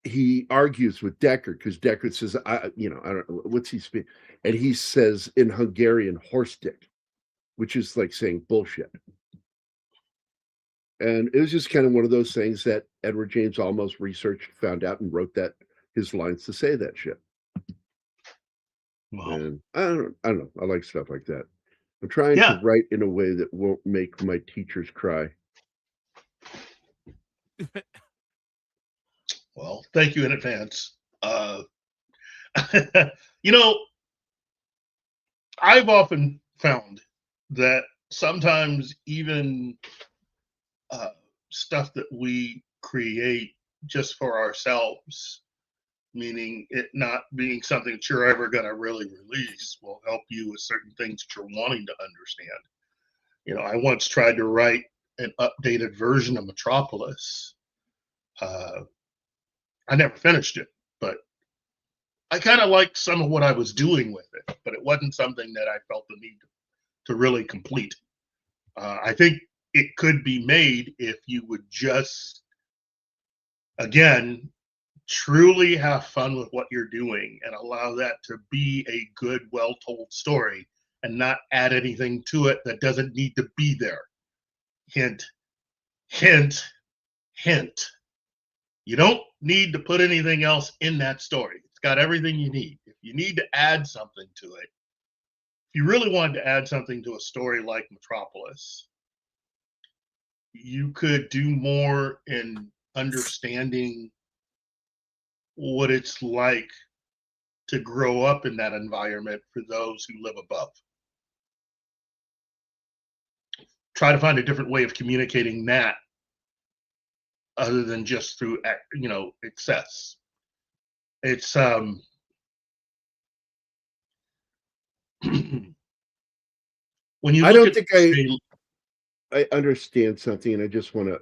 he argues with Deckard, because Deckard says, I don't know, what's he speak? And he says in Hungarian, horstick, which is like saying bullshit. And it was just kind of one of those things that Edward James almost researched, found out, and wrote that his lines to say that shit. Wow. And I don't know. I like stuff like that. I'm trying to write in a way that won't make my teachers cry. Well, thank you in advance. I've often found that sometimes even stuff that we create just for ourselves, meaning it not being something that you're ever going to really release, will help you with certain things that you're wanting to understand. I once tried to write an updated version of Metropolis. I never finished it, but I kind of liked some of what I was doing with it, but it wasn't something that I felt the need to really complete. I think it could be made if you would just, again, truly have fun with what you're doing and allow that to be a good, well-told story and not add anything to it that doesn't need to be there. Hint, hint, hint. You don't need to put anything else in that story. It's got everything you need. If you need to add something to it, if you really wanted to add something to a story like Metropolis, you could do more in understanding what it's like to grow up in that environment for those who live above. Try to find a different way of communicating that other than just through, excess. It's when you I look don't at think I understand something, and I just want to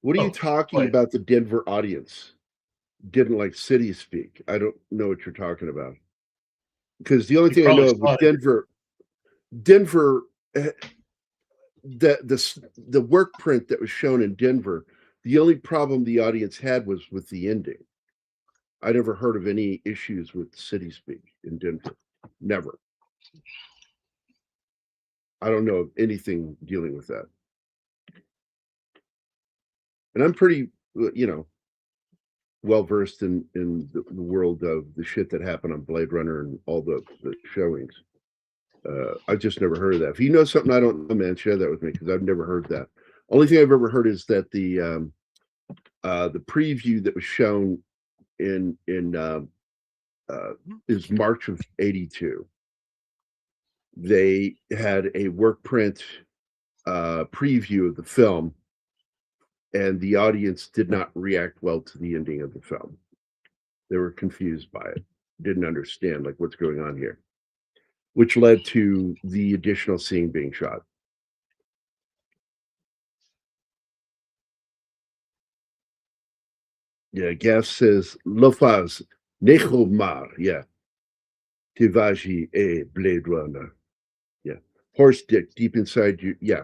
what are you talking about? The Denver audience didn't like City Speak. I don't know what you're talking about, because the only thing I know of with Denver, the work print that was shown in Denver, the only problem the audience had was with the ending. I never heard of any issues with City Speak in Denver. Never. I don't know of anything dealing with that. And I'm pretty, well versed in the world of the shit that happened on Blade Runner and all the showings. I just never heard of that. If you know something I don't know, man, share that with me, because I've never heard that. Only thing I've ever heard is that the preview that was shown in is March of '82. They had a work print preview of the film, and the audience did not react well to the ending of the film. They were confused by it, didn't understand what's going on here, which led to the additional scene being shot. Yeah, Gaff says, Lofaz, Nechomar, yeah. Tivaji a Blade Runner. Yeah. Horse dick deep inside you. Yeah.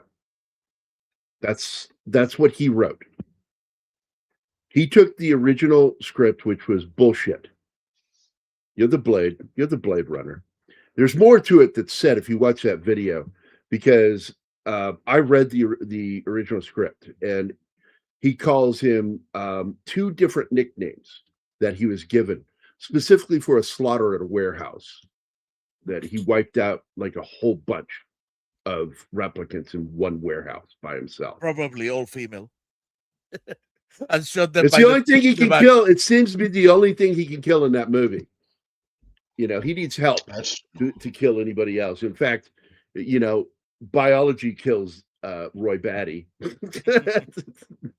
That's what he wrote. He took the original script, which was bullshit. You're the Blade Runner. There's more to it that's said if you watch that video, because I read the original script, and he calls him 2 different nicknames that he was given specifically for a slaughter at a warehouse that he wiped out a whole bunch of replicants in one warehouse by himself. Probably all female. And shot them. It's the only thing he can kill. It seems to be the only thing he can kill in that movie. He needs help to kill anybody else. In fact, biology kills Roy Batty.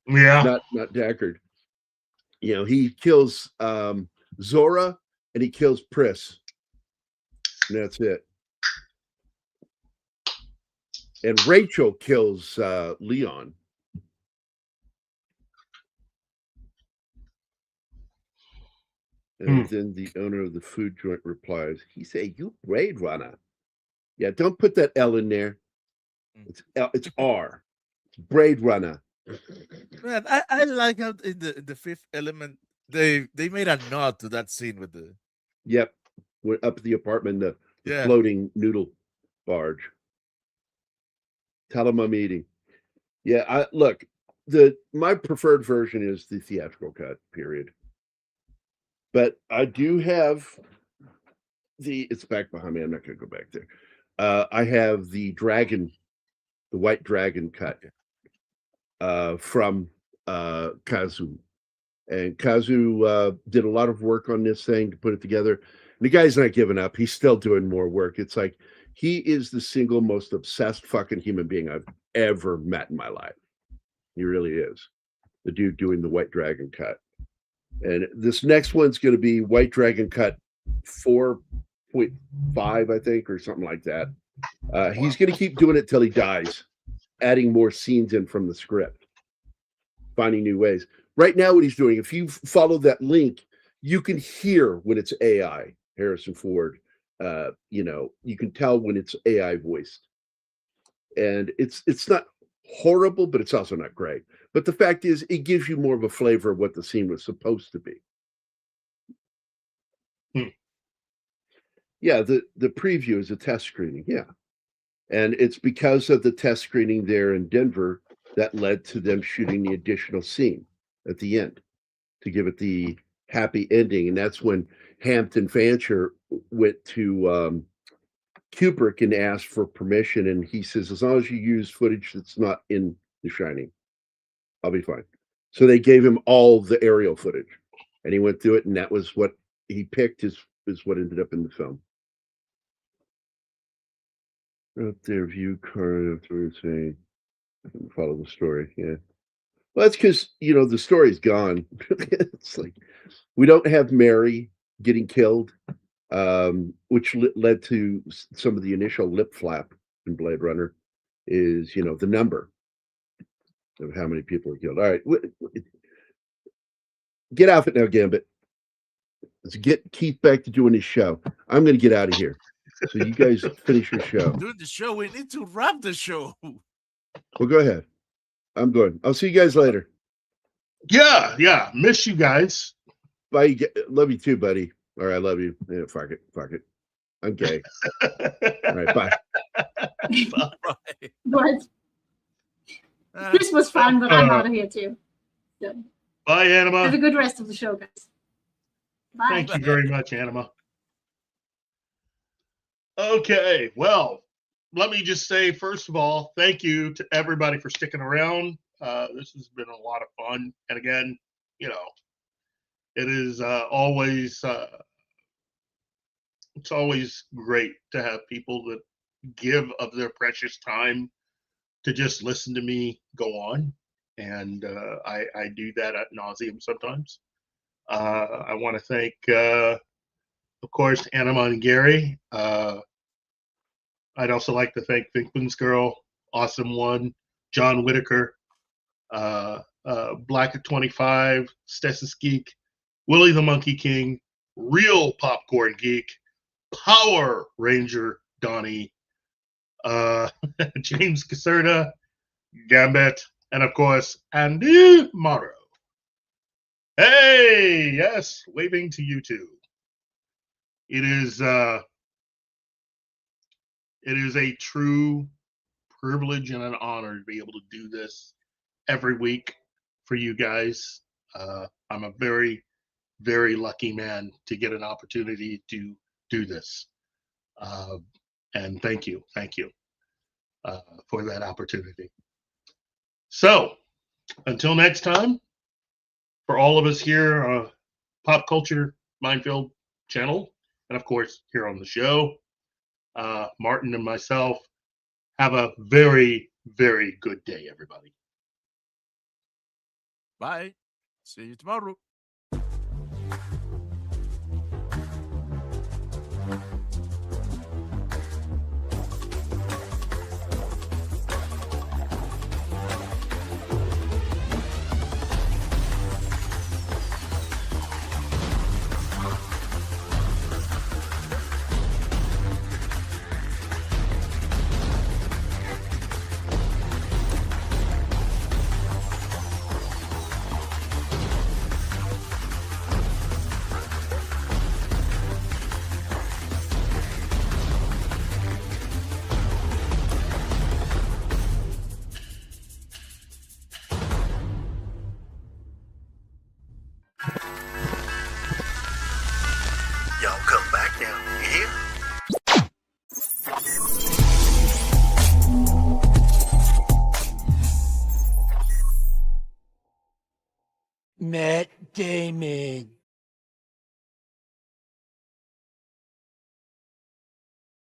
Yeah. Not Deckard. He kills Zora and he kills Pris. And that's it. And Rachel kills Leon. And then the owner of the food joint replies, he say, "You Blade Runner." Yeah, don't put that L in there. It's R. It's Braid Runner. Man, I like how in the Fifth Element they made a nod to that scene with the Yep. Went up the apartment, the Yeah. floating noodle barge. Tell them I'm eating. Yeah, look, my preferred version is the theatrical cut, period. But I do have it's back behind me. I'm not gonna go back there. I have the white dragon cut from Kazu. And Kazu did a lot of work on this thing to put it together. And the guy's not giving up. He's still doing more work. It's like he is the single most obsessed fucking human being I've ever met in my life. He really is. The dude doing the white dragon cut. And this next one's going to be white dragon cut 4.5, I think, or something like that. He's going to keep doing it till he dies, adding more scenes in from the script, finding new ways. Right now, what he's doing, if you follow that link, you can hear when it's AI, Harrison Ford. You can tell when it's AI voiced. And it's not horrible, but it's also not great. But the fact is, it gives you more of a flavor of what the scene was supposed to be. Yeah, the preview is a test screening, yeah. And it's because of the test screening there in Denver that led to them shooting the additional scene at the end to give it the happy ending. And that's when Hampton Fancher went to Kubrick and asked for permission. And he says, as long as you use footage that's not in The Shining, I'll be fine. So they gave him all the aerial footage. And he went through it, and that was what he picked is what ended up in the film. Up there, view card after saying, I can follow the story. Yeah. Well, that's because, the story's gone. It's like, we don't have Mary getting killed, which led to some of the initial lip flap in Blade Runner is, the number of how many people are killed. All right. Get off it now, Gambit. Let's get Keith back to doing his show. I'm going to get out of here. So you guys finish your show. Doing the show, we need to wrap the show. Well, go ahead. I'm going. I'll see you guys later. Yeah. Miss you guys. Bye. Love you too, buddy. All right, I love you. Yeah, fuck it. I'm gay. All right, bye. But this was fun, but I'm out of here too. So, bye, Anima. have a good rest of the show, guys. Bye. Thank you very much, Anima. Okay, well, let me just say, first of all, thank you to everybody for sticking around. This has been a lot of fun. And again, it is always it's always great to have people that give of their precious time to just listen to me go on. And I do that ad nauseum sometimes. I want to thank, of course, Anima and Gary. I'd also like to thank Finkman's Girl, Awesome One, John Whitaker, Black at 25, Stessis Geek, Willie the Monkey King, Real Popcorn Geek, Power Ranger Donnie, James Caserta, Gambit, and of course, Andy Morrow. Hey, yes, waving to you too. It is a true privilege and an honor to be able to do this every week for you guys. I'm a very, very lucky man to get an opportunity to do this. And thank you for that opportunity. So, until next time, for all of us here, Pop Culture Minefield channel, and of course, here on the show, Martin and myself, have a very, very good day, everybody. Bye. See you tomorrow. Y'all come back now, you hear? Matt Damon.